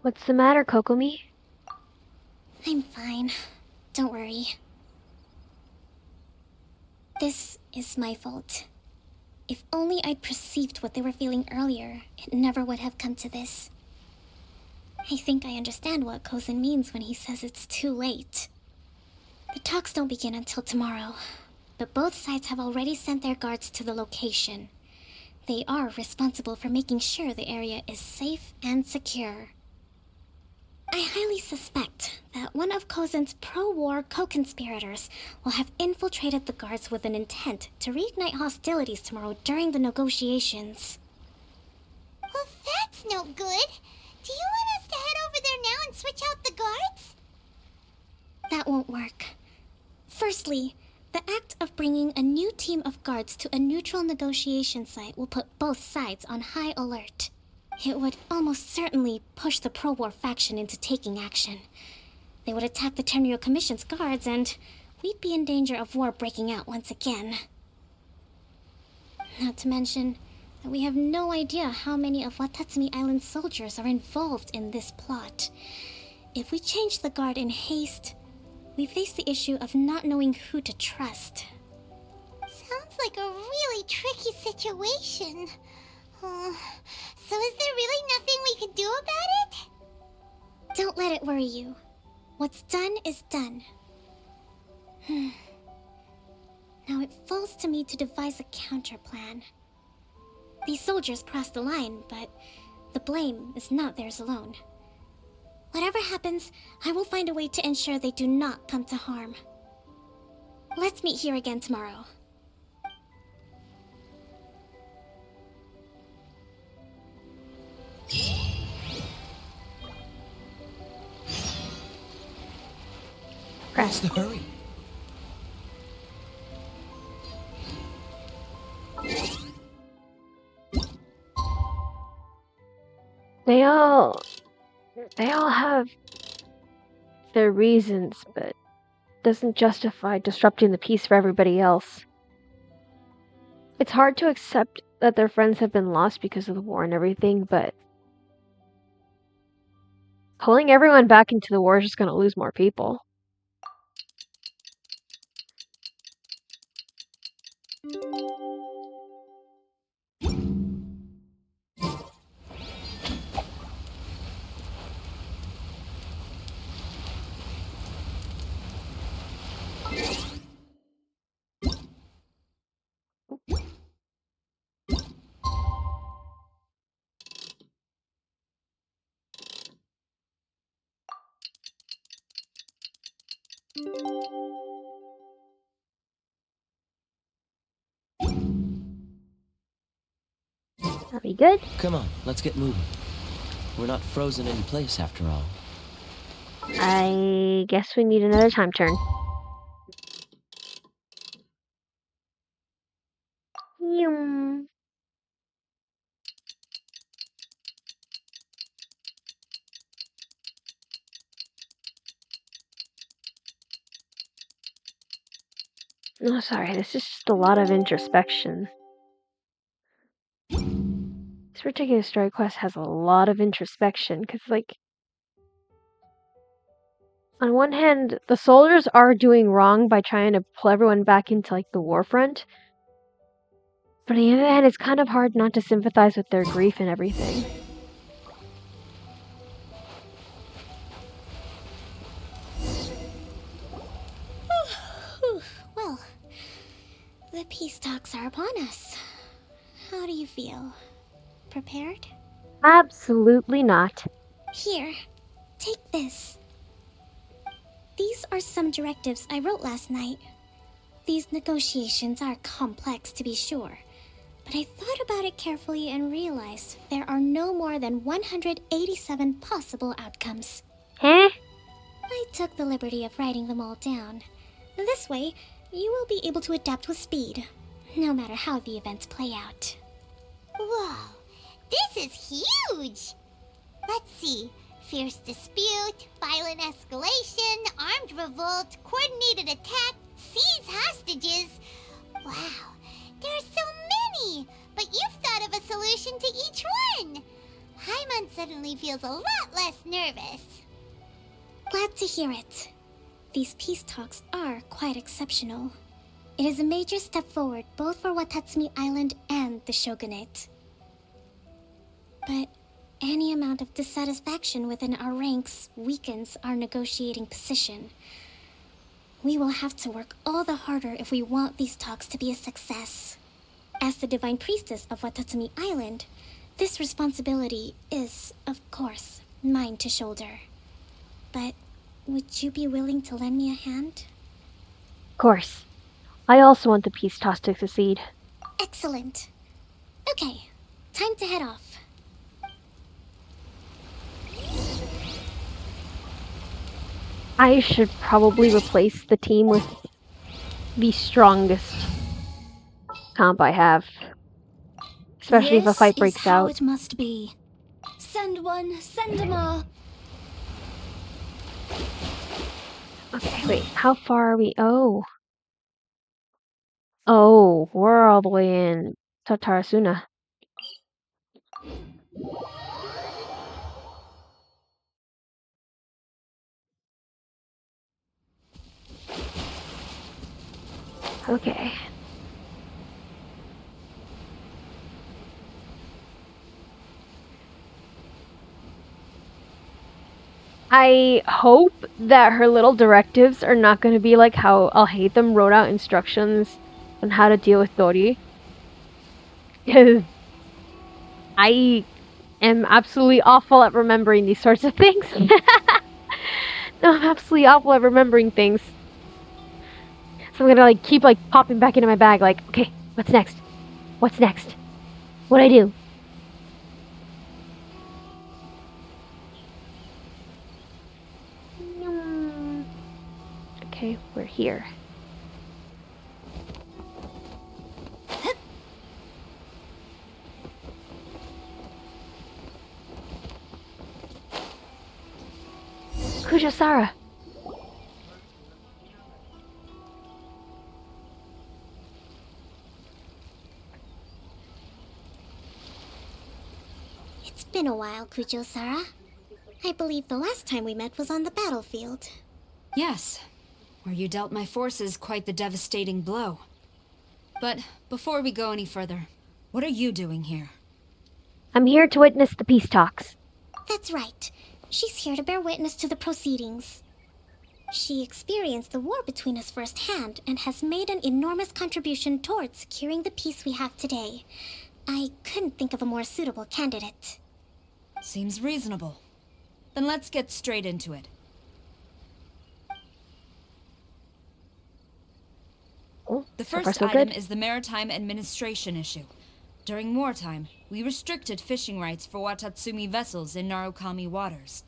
What's the matter, Kokomi? I'm fine. Don't worry. This is my fault. If only I'd perceived what they were feeling earlier, it never would have come to this. I think I understand what Kozen means when he says it's too late. The talks don't begin until tomorrow, but both sides have already sent their guards to the location. They are responsible for making sure the area is safe and secure. I highly suspect that one of Kozen's pro-war co-conspirators will have infiltrated the guards with an intent to reignite hostilities tomorrow during the negotiations. Well, that's no good. Do you want us to head over there now and switch out the guards? That won't work. Firstly, the act of bringing a new team of guards to a neutral negotiation site will put both sides on high alert. It would almost certainly push the pro-war faction into taking action. They would attack the Tenryo Commission's guards, and we'd be in danger of war breaking out once again. Not to mention that we have no idea how many of Watatsumi Island's soldiers are involved in this plot. If we change the guard in haste, we face the issue of not knowing who to trust. Sounds like a really tricky situation. So is there really nothing we can do about it? Don't let it worry you. What's done is done. Now it falls to me to devise a counter-plan. These soldiers crossed the line, but the blame is not theirs alone. Whatever happens, I will find a way to ensure they do not come to harm. Let's meet here again tomorrow. What's the hurry? They all have their reasons, but doesn't justify disrupting the peace for everybody else. It's hard to accept that their friends have been lost because of the war and everything, but pulling everyone back into the war is just going to lose more people. Are we good? Come on, let's get moving. We're not frozen in place after all. I guess we need another time turn. Yum. Oh, sorry, this is just a lot of introspection. This particular story quest has a lot of introspection, because, like, on one hand, the soldiers are doing wrong by trying to pull everyone back into, like, the war front. But on the other hand, it's kind of hard not to sympathize with their grief and everything. Well, the peace talks are upon us. How do you feel? Prepared? Absolutely not. Here, take this. These are some directives I wrote last night. These negotiations are complex, to be sure, but I thought about it carefully and realized there are no more than 187 possible outcomes. Huh? I took the liberty of writing them all down. This way, you will be able to adapt with speed, no matter how the events play out. Whoa, this is huge! Let's see. Fierce dispute, violent escalation, armed revolt, coordinated attack, seize hostages. Wow, there are so many! But you've thought of a solution to each one! Hyman suddenly feels a lot less nervous. Glad to hear it. These peace talks are quite exceptional. It is a major step forward both for Watatsumi Island and the Shogunate. But any amount of dissatisfaction within our ranks weakens our negotiating position. We will have to work all the harder if we want these talks to be a success. As the Divine Priestess of Watatsumi Island, this responsibility is, of course, mine to shoulder. But would you be willing to lend me a hand? Of course. I also want the peace talks to succeed. Excellent. Okay, time to head off. I should probably replace the team with the strongest comp I have. Especially if a fight breaks out. This is how it must be. Send one, send them all. Okay, wait, how far are we? Oh. Oh, we're all the way in Tatarasuna. Okay. I hope that her little directives are not going to be like how I'll hate them wrote out instructions on how to deal with Dori. Because I am absolutely awful at remembering these sorts of things. No, I'm absolutely awful at remembering things. So I'm gonna like keep like popping back into my bag like, okay, what's next? What's next? What'd I do? Okay, we're here. Kujasara. It's been a while, Kujo-Sara. I believe the last time we met was on the battlefield. Yes, where you dealt my forces quite the devastating blow. But before we go any further, what are you doing here? I'm here to witness the peace talks. That's right. She's here to bear witness to the proceedings. She experienced the war between us firsthand and has made an enormous contribution towards securing the peace we have today. I couldn't think of a more suitable candidate. Seems reasonable. Then let's get straight into it. The So far, first so item good. is the maritime administration issue. During wartime, we restricted fishing rights for Watatsumi vessels in Narukami waters.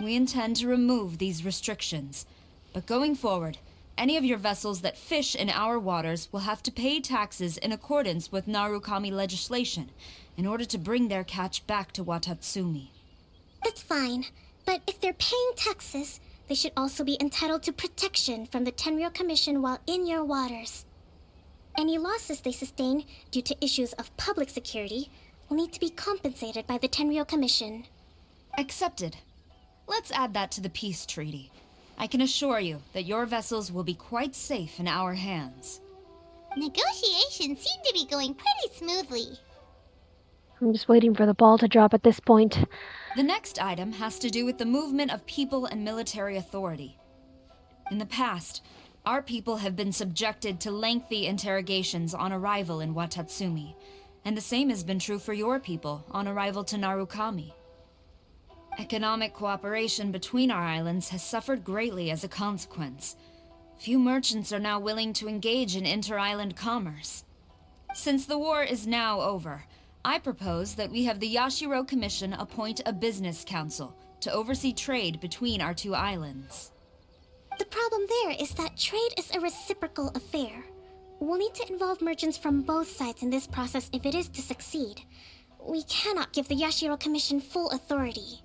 We intend to remove these restrictions, but going forward, any of your vessels that fish in our waters will have to pay taxes in accordance with Narukami legislation in order to bring their catch back to Watatsumi. That's fine, but if they're paying taxes, they should also be entitled to protection from the Tenryou Commission while in your waters. Any losses they sustain due to issues of public security will need to be compensated by the Tenryou Commission. Accepted. Let's add that to the peace treaty. I can assure you that your vessels will be quite safe in our hands. Negotiations seem to be going pretty smoothly. I'm just waiting for the ball to drop at this point. The next item has to do with the movement of people and military authority. In the past, our people have been subjected to lengthy interrogations on arrival in Watatsumi, and the same has been true for your people on arrival to Narukami. Economic cooperation between our islands has suffered greatly as a consequence. Few merchants are now willing to engage in inter-island commerce. Since the war is now over, I propose that we have the Yashiro Commission appoint a business council to oversee trade between our two islands. The problem there is that trade is a reciprocal affair. We'll need to involve merchants from both sides in this process if it is to succeed. We cannot give the Yashiro Commission full authority.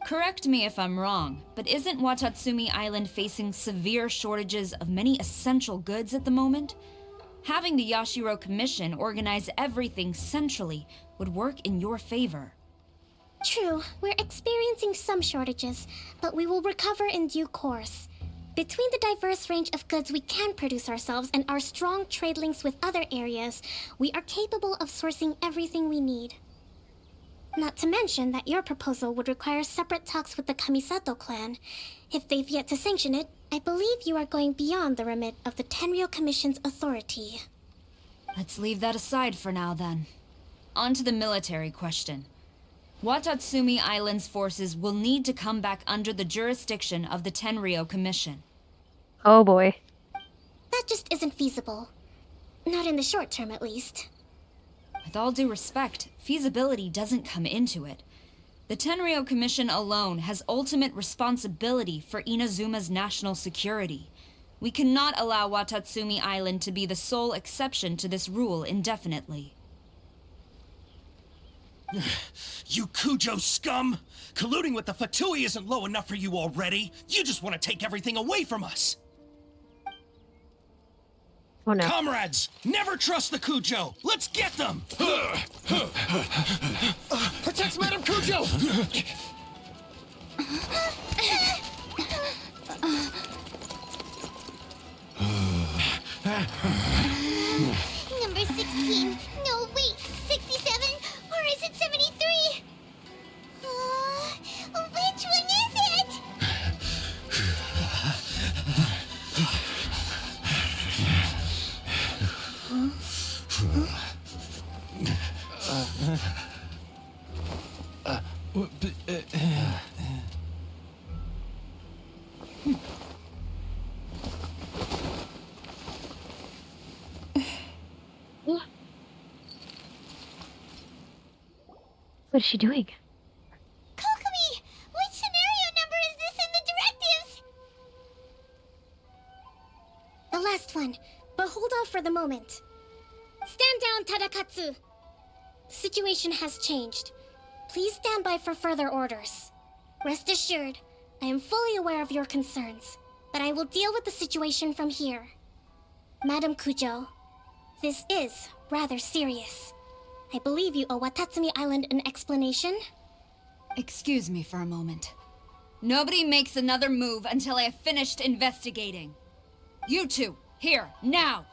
Correct me if I'm wrong, but isn't Watatsumi Island facing severe shortages of many essential goods at the moment? Having the Yashiro Commission organize everything centrally would work in your favor. True, we're experiencing some shortages, but we will recover in due course. Between the diverse range of goods we can produce ourselves and our strong trade links with other areas, we are capable of sourcing everything we need. Not to mention that your proposal would require separate talks with the Kamisato clan. If they've yet to sanction it, I believe you are going beyond the remit of the Tenryou Commission's authority. Let's leave that aside for now, then. On to the military question. Watatsumi Island's forces will need to come back under the jurisdiction of the Tenryou Commission. Oh boy. That just isn't feasible. Not in the short term, at least. With all due respect, feasibility doesn't come into it. The Tenryou Commission alone has ultimate responsibility for Inazuma's national security. We cannot allow Watatsumi Island to be the sole exception to this rule indefinitely. You Kujo scum! Colluding with the Fatui isn't low enough for you already. You just want to take everything away from us. Oh no. Comrades, never trust the Kujo. Let's get them! Protect Madame Kujo! Number 16. No, wait. 67? Or is it 73? Which one is it? What is she doing? Kokomi! Which scenario number is this in the directives? The last one, but hold off for the moment. Stand down, Tadakatsu! The situation has changed. Please stand by for further orders. Rest assured, I am fully aware of your concerns, but I will deal with the situation from here. Madam Kujo, this is rather serious. I believe you owe Watatsumi Island an explanation. Excuse me for a moment. Nobody makes another move until I have finished investigating. You two, here, now!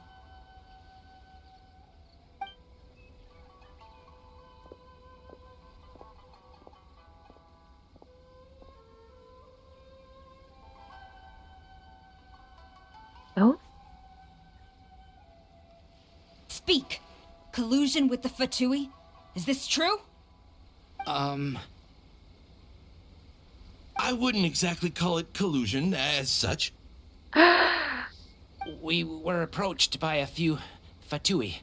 Oh? Speak! Collusion with the Fatui? Is this true? I wouldn't exactly call it collusion as such. We were approached by a few Fatui.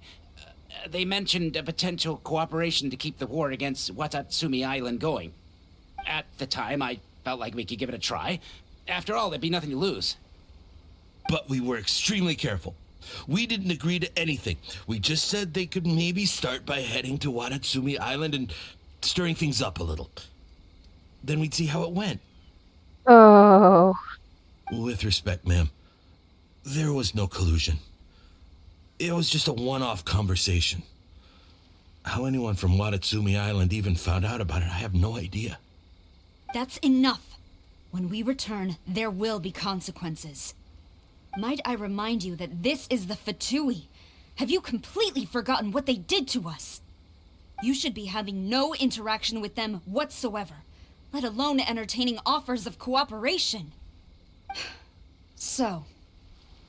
They mentioned a potential cooperation to keep the war against Watatsumi Island going. At the time, I felt like we could give it a try. After all, there'd be nothing to lose. But we were extremely careful. We didn't agree to anything. We just said they could maybe start by heading to Watatsumi Island and stirring things up a little. Then we'd see how it went. Oh. With respect, ma'am, there was no collusion. It was just a one-off conversation. How anyone from Watatsumi Island even found out about it, I have no idea. That's enough. When we return, there will be consequences. Might I remind you that this is the Fatui? Have you completely forgotten what they did to us? You should be having no interaction with them whatsoever, let alone entertaining offers of cooperation. So,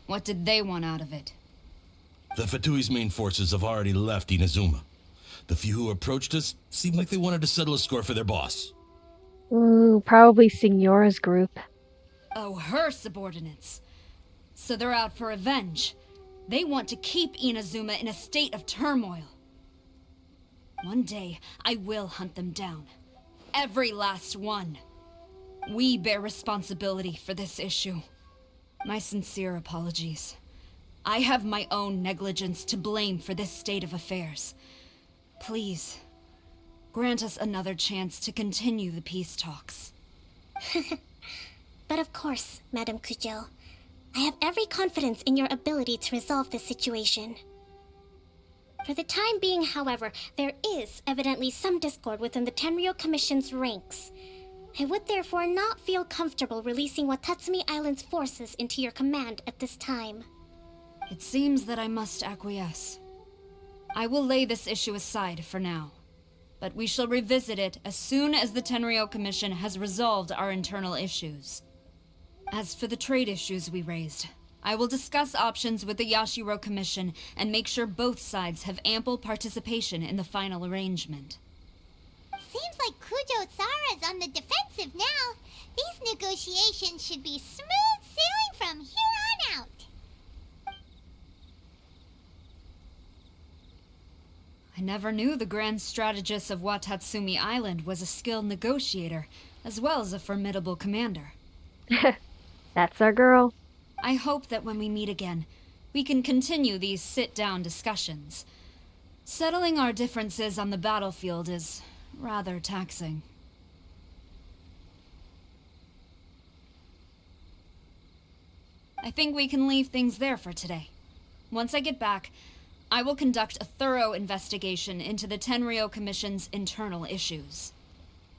what did they want out of it? The Fatui's main forces have already left Inazuma. The few who approached us seemed like they wanted to settle a score for their boss. Ooh, probably Signora's group. Oh, her subordinates. So they're out for revenge. They want to keep Inazuma in a state of turmoil. One day, I will hunt them down. Every last one. We bear responsibility for this issue. My sincere apologies. I have my own negligence to blame for this state of affairs. Please, grant us another chance to continue the peace talks. But of course, Madame Kujo. I have every confidence in your ability to resolve this situation. For the time being, however, there is evidently some discord within the Tenryou Commission's ranks. I would therefore not feel comfortable releasing Watatsumi Island's forces into your command at this time. It seems that I must acquiesce. I will lay this issue aside for now, but we shall revisit it as soon as the Tenryou Commission has resolved our internal issues. As for the trade issues we raised, I will discuss options with the Yashiro Commission and make sure both sides have ample participation in the final arrangement. Seems like Kujo-sara's on the defensive now. These negotiations should be smooth sailing from here on out. I never knew the grand strategist of Watatsumi Island was a skilled negotiator, as well as a formidable commander. That's our girl. I hope that when we meet again, we can continue these sit-down discussions. Settling our differences on the battlefield is rather taxing. I think we can leave things there for today. Once I get back, I will conduct a thorough investigation into the Tenryou Commission's internal issues.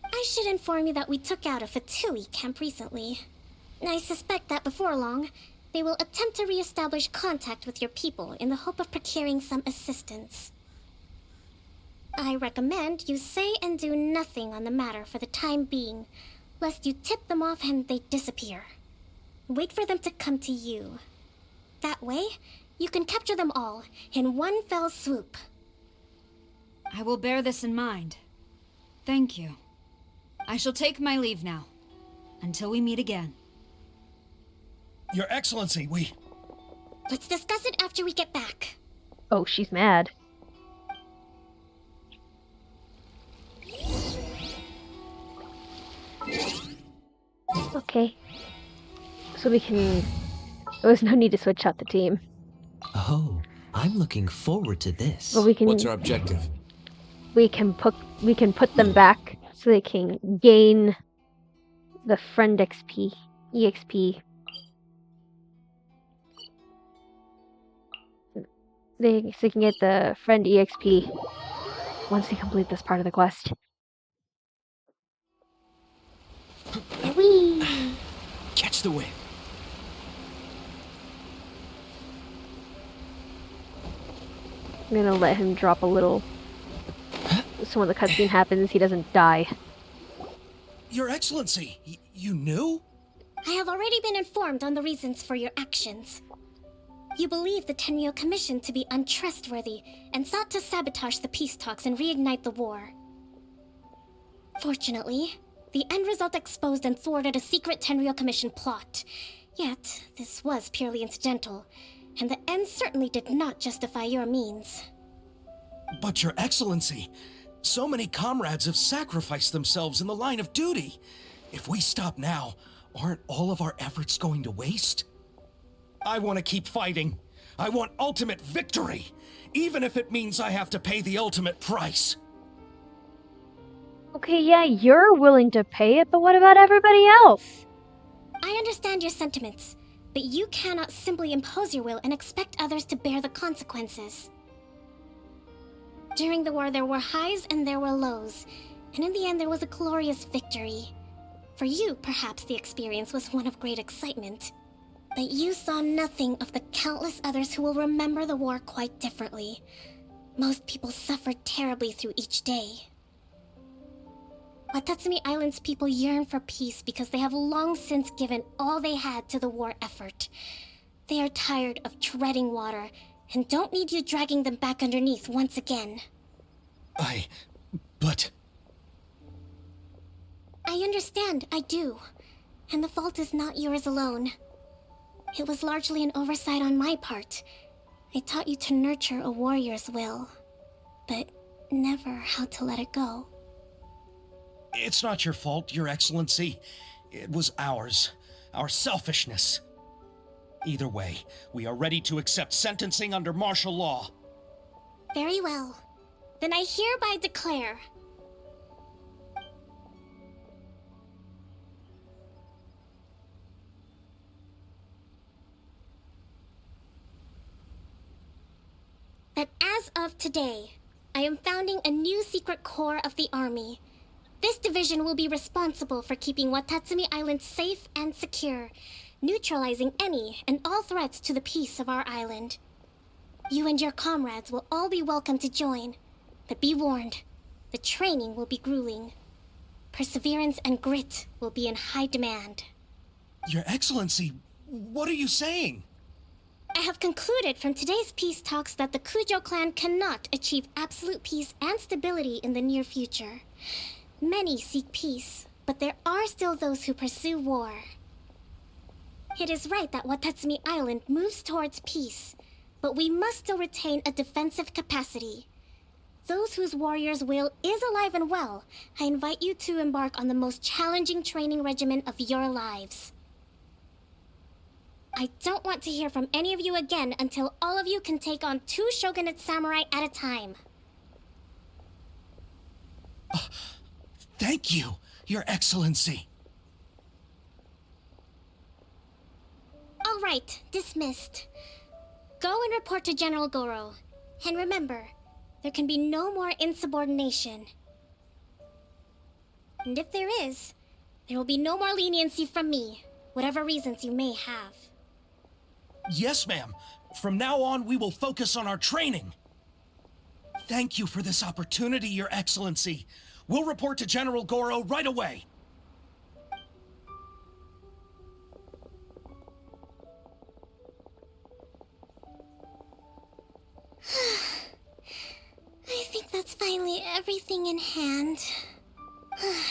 I should inform you that we took out a Fatui camp recently. I suspect that before long, they will attempt to re-establish contact with your people in the hope of procuring some assistance. I recommend you say and do nothing on the matter for the time being, lest you tip them off and they disappear. Wait for them to come to you. That way, you can capture them all in one fell swoop. I will bear this in mind. Thank you. I shall take my leave now. Until we meet again. Your Excellency, Let's discuss it after we get back. Oh, she's mad. Okay. So we can... There was no need to switch out the team. Oh, I'm looking forward to this. Well, we can... What's our objective? We can put them back so they can gain the friend XP, EXP. So they can get the friend EXP once they complete this part of the quest. Whee! Catch the wind. I'm gonna let him drop a little, so when the cutscene happens, he doesn't die. Your Excellency, you knew? I have already been informed on the reasons for your actions. You believe the Tenryou Commission to be untrustworthy and sought to sabotage the peace talks and reignite the war. Fortunately, the end result exposed and thwarted a secret Tenryou Commission plot. Yet, this was purely incidental, and the end certainly did not justify your means. But Your Excellency, so many comrades have sacrificed themselves in the line of duty. If we stop now, aren't all of our efforts going to waste? I want to keep fighting. I want ultimate victory, even if it means I have to pay the ultimate price. Okay, yeah, you're willing to pay it, but what about everybody else? I understand your sentiments, but you cannot simply impose your will and expect others to bear the consequences. During the war, there were highs and there were lows, and in the end, there was a glorious victory. For you, perhaps the experience was one of great excitement. But you saw nothing of the countless others who will remember the war quite differently. Most people suffered terribly through each day. Watatsumi Island's people yearn for peace because they have long since given all they had to the war effort. They are tired of treading water and don't need you dragging them back underneath once again. But... I understand, I do. And the fault is not yours alone. It was largely an oversight on my part. I taught you to nurture a warrior's will, but never how to let it go. It's not your fault, Your Excellency. It was ours. Our selfishness. Either way, we are ready to accept sentencing under martial law. Very well. Then I hereby declare... that as of today, I am founding a new secret corps of the army. This division will be responsible for keeping Watatsumi Island safe and secure, neutralizing any and all threats to the peace of our island. You and your comrades will all be welcome to join, but be warned, the training will be grueling. Perseverance and grit will be in high demand. Your Excellency, what are you saying? I have concluded from today's peace talks that the Kujo clan cannot achieve absolute peace and stability in the near future. Many seek peace, but there are still those who pursue war. It is right that Watatsumi Island moves towards peace, but we must still retain a defensive capacity. Those whose warrior's will is alive and well, I invite you to embark on the most challenging training regimen of your lives. I don't want to hear from any of you again until all of you can take on 2 shogunate samurai at a time. Thank you, Your Excellency. All right, dismissed. Go and report to General Goro. And remember, there can be no more insubordination. And if there is, there will be no more leniency from me, whatever reasons you may have. Yes, ma'am. From now on, we will focus on our training. Thank you for this opportunity, Your Excellency. We'll report to General Goro right away. I think that's finally everything in hand.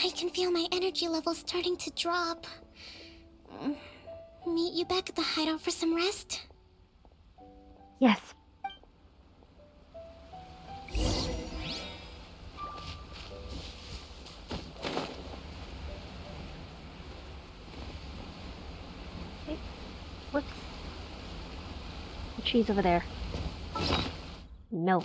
I can feel my energy levels starting to drop. Meet you back at the hideout for some rest? Yes. Hey, what's the trees over there? No.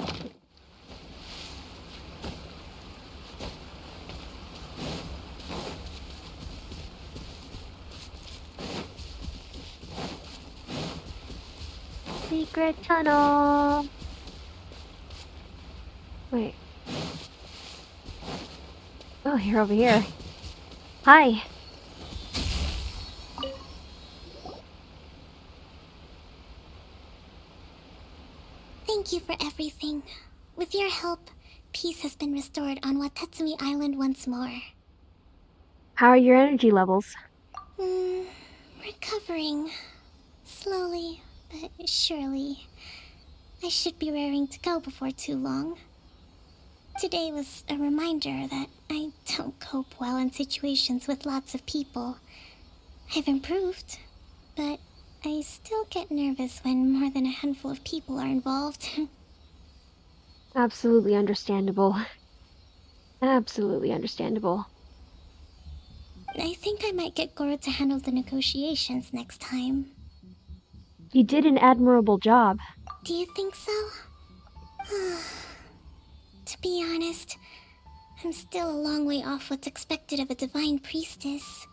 Secret tunnel. Wait. Oh, you're over here. Hi. Thank you for everything. With your help, peace has been restored on Watatsumi Island once more. How are your energy levels? Recovering. Slowly, but surely. I should be raring to go before too long. Today was a reminder that I don't cope well in situations with lots of people. I've improved, but I still get nervous when more than a handful of people are involved. Absolutely understandable. Absolutely understandable. I think I might get Goro to handle the negotiations next time. You did an admirable job. Do you think so? To be honest, I'm still a long way off what's expected of a divine priestess.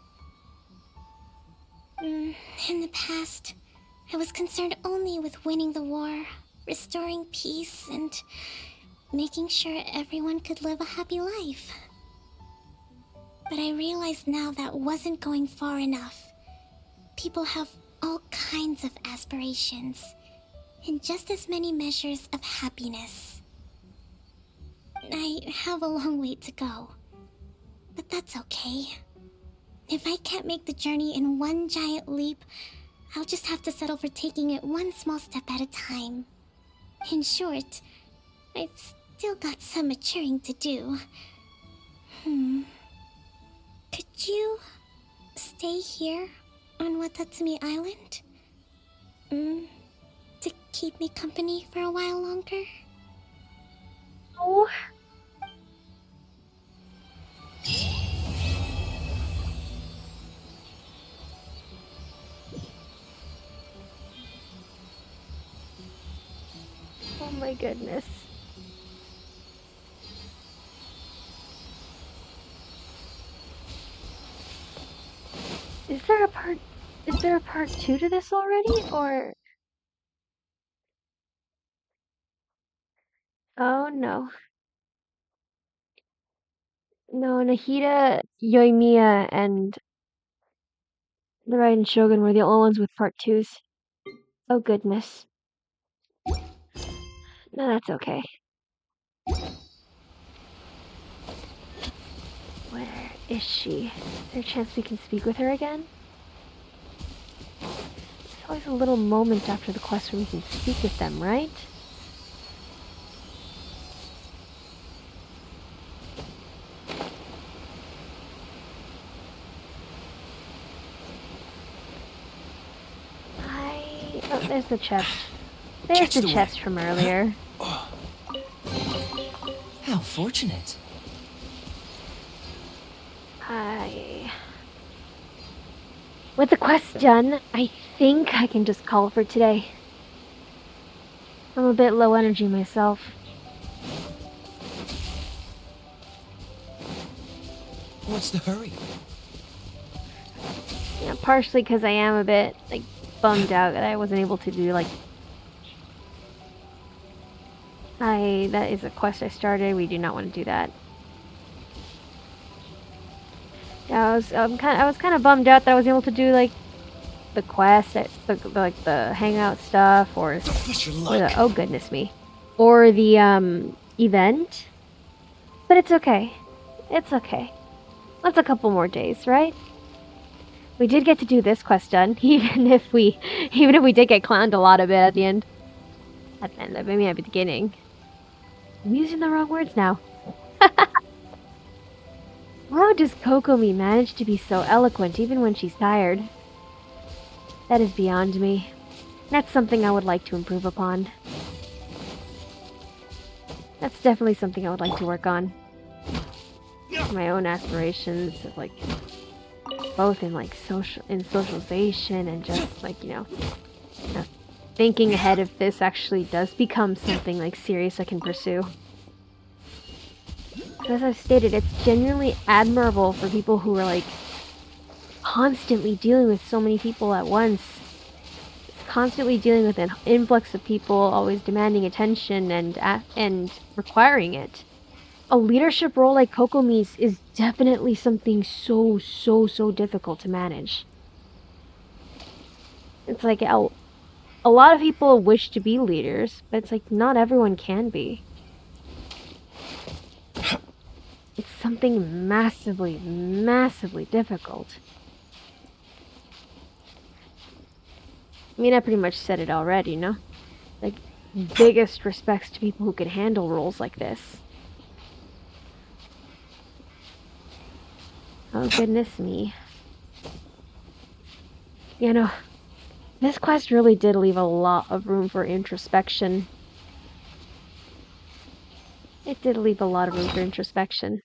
In the past, I was concerned only with winning the war, restoring peace, and making sure everyone could live a happy life. But I realize now that wasn't going far enough. People have all kinds of aspirations, and just as many measures of happiness. I have a long way to go, but that's okay. If I can't make the journey in one giant leap, I'll just have to settle for taking it one small step at a time. In short, I've still got some maturing to do. Could you stay here on Watatsumi Island? To keep me company for a while longer? Oh. Oh my goodness. Is there a part 2 to this already, or? Oh no. No, Nahida, Yoimiya, and the Raiden Shogun were the only ones with part 2s. Oh goodness. No, that's okay. Where is she? Is there a chance we can speak with her again? There's always a little moment after the quest where we can speak with them, right? Oh, there's the chest. There's the chest from earlier. How fortunate. With the quest done, I think I can just call for today. I'm a bit low energy myself. What's the hurry? Yeah, partially because I am a bit, like, bummed out that I wasn't able to do, like... that is a quest I started. We do not want to do that. Yeah, I was kind of bummed out that I was able to do, like, the quest, the hangout stuff, or the, oh goodness me, or the event. But it's okay. It's okay. That's a couple more days, right? We did get to do this quest done, even if we did get clowned a lot of it at the end. At the end, maybe at the beginning. I'm using the wrong words now. How does Kokomi manage to be so eloquent even when she's tired? That is beyond me. That's something I would like to improve upon. That's definitely something I would like to work on. My own aspirations, like, both in like socialization and just like, you know, thinking ahead if this actually does become something like serious I can pursue. As I've stated, it's genuinely admirable for people who are like constantly dealing with so many people at once. Constantly dealing with an influx of people, always demanding attention and requiring it. A leadership role like Kokomi's is definitely something so difficult to manage. It's like a lot of people wish to be leaders, but it's like not everyone can be. It's something massively difficult. I mean, I pretty much said it already, no? Like, biggest respects to people who can handle roles like this. Oh, goodness me. You know, This quest really did leave a lot of room for introspection. It did leave a lot of room for introspection.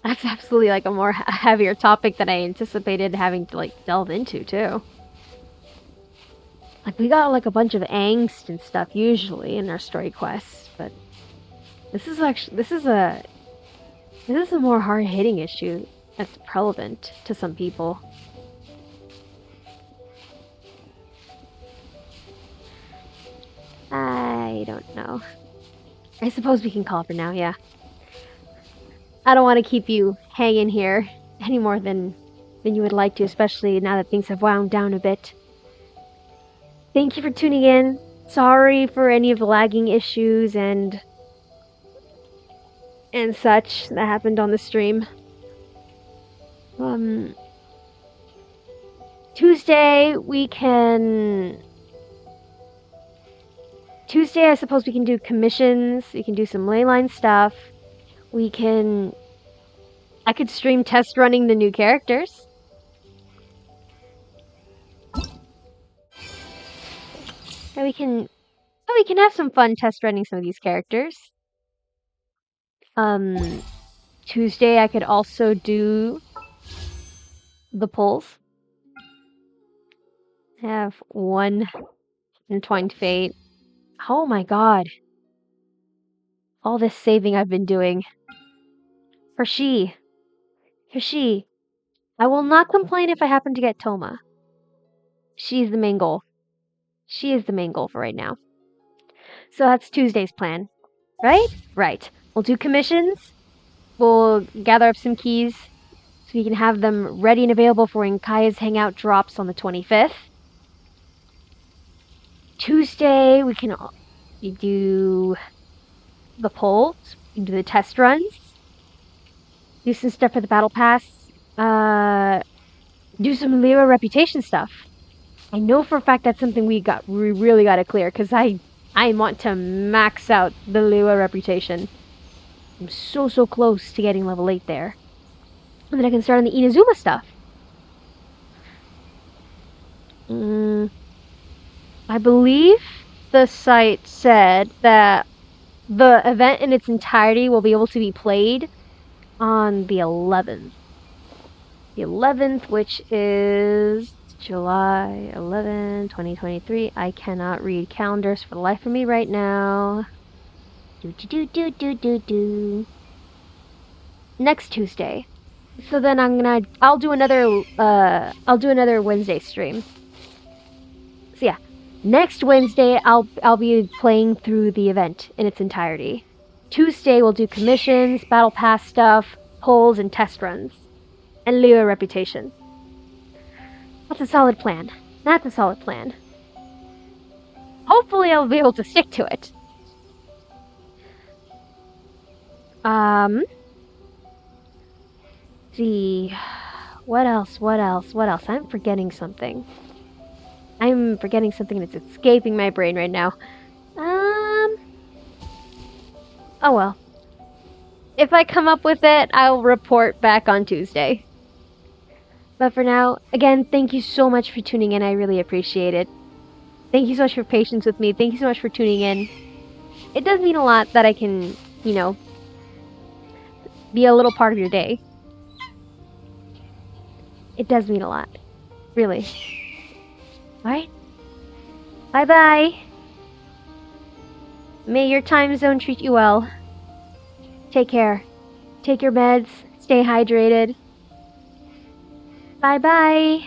That's absolutely like a more heavier topic than I anticipated having to like delve into too. Like we got like a bunch of angst and stuff usually in our story quests, but this is a more hard-hitting issue that's relevant to some people. I don't know. I suppose we can call it for now, yeah. I don't want to keep you hanging here any more than you would like to, especially now that things have wound down a bit. Thank you for tuning in. Sorry for any of the lagging issues and such that happened on the stream. Tuesday, I suppose we can do commissions. We can do some leyline stuff. I could stream test running the new characters. And we can have some fun test running some of these characters. Tuesday I could also do the polls. Have one Entwined Fate. Oh my god. All this saving I've been doing. For she. I will not complain if I happen to get Toma. She's the main goal. She is the main goal for right now. So that's Tuesday's plan. Right? Right. We'll do commissions. We'll gather up some keys so we can have them ready and available for when Kaya's Hangout drops on the 25th. Tuesday, we can do the polls. We can do the test runs. Do some stuff for the Battle Pass. Do some Lyra reputation stuff. I know for a fact that's something we really got to clear, because I want to max out the Lyra reputation. I'm so close to getting level 8 there. And then I can start on the Inazuma stuff. I believe the site said that the event in its entirety will be able to be played on the 11th. The 11th, which is July 11, 2023. I cannot read calendars for the life of me right now. Next Tuesday. So then I'll do another Wednesday stream. So yeah, next Wednesday I'll be playing through the event in its entirety. Tuesday we'll do commissions, battle pass stuff, polls, and test runs, and Lyra reputation. That's a solid plan. Hopefully I'll be able to stick to it. See, what else? I'm forgetting something. That's escaping my brain right now. Oh well. If I come up with it, I'll report back on Tuesday. But for now, again, thank you so much for tuning in. I really appreciate it. Thank you so much for patience with me. Thank you so much for tuning in. It does mean a lot that I can, be a little part of your day. It does mean a lot. Really. Alright? Bye-bye. May your time zone treat you well. Take care. Take your meds. Stay hydrated. Bye-bye.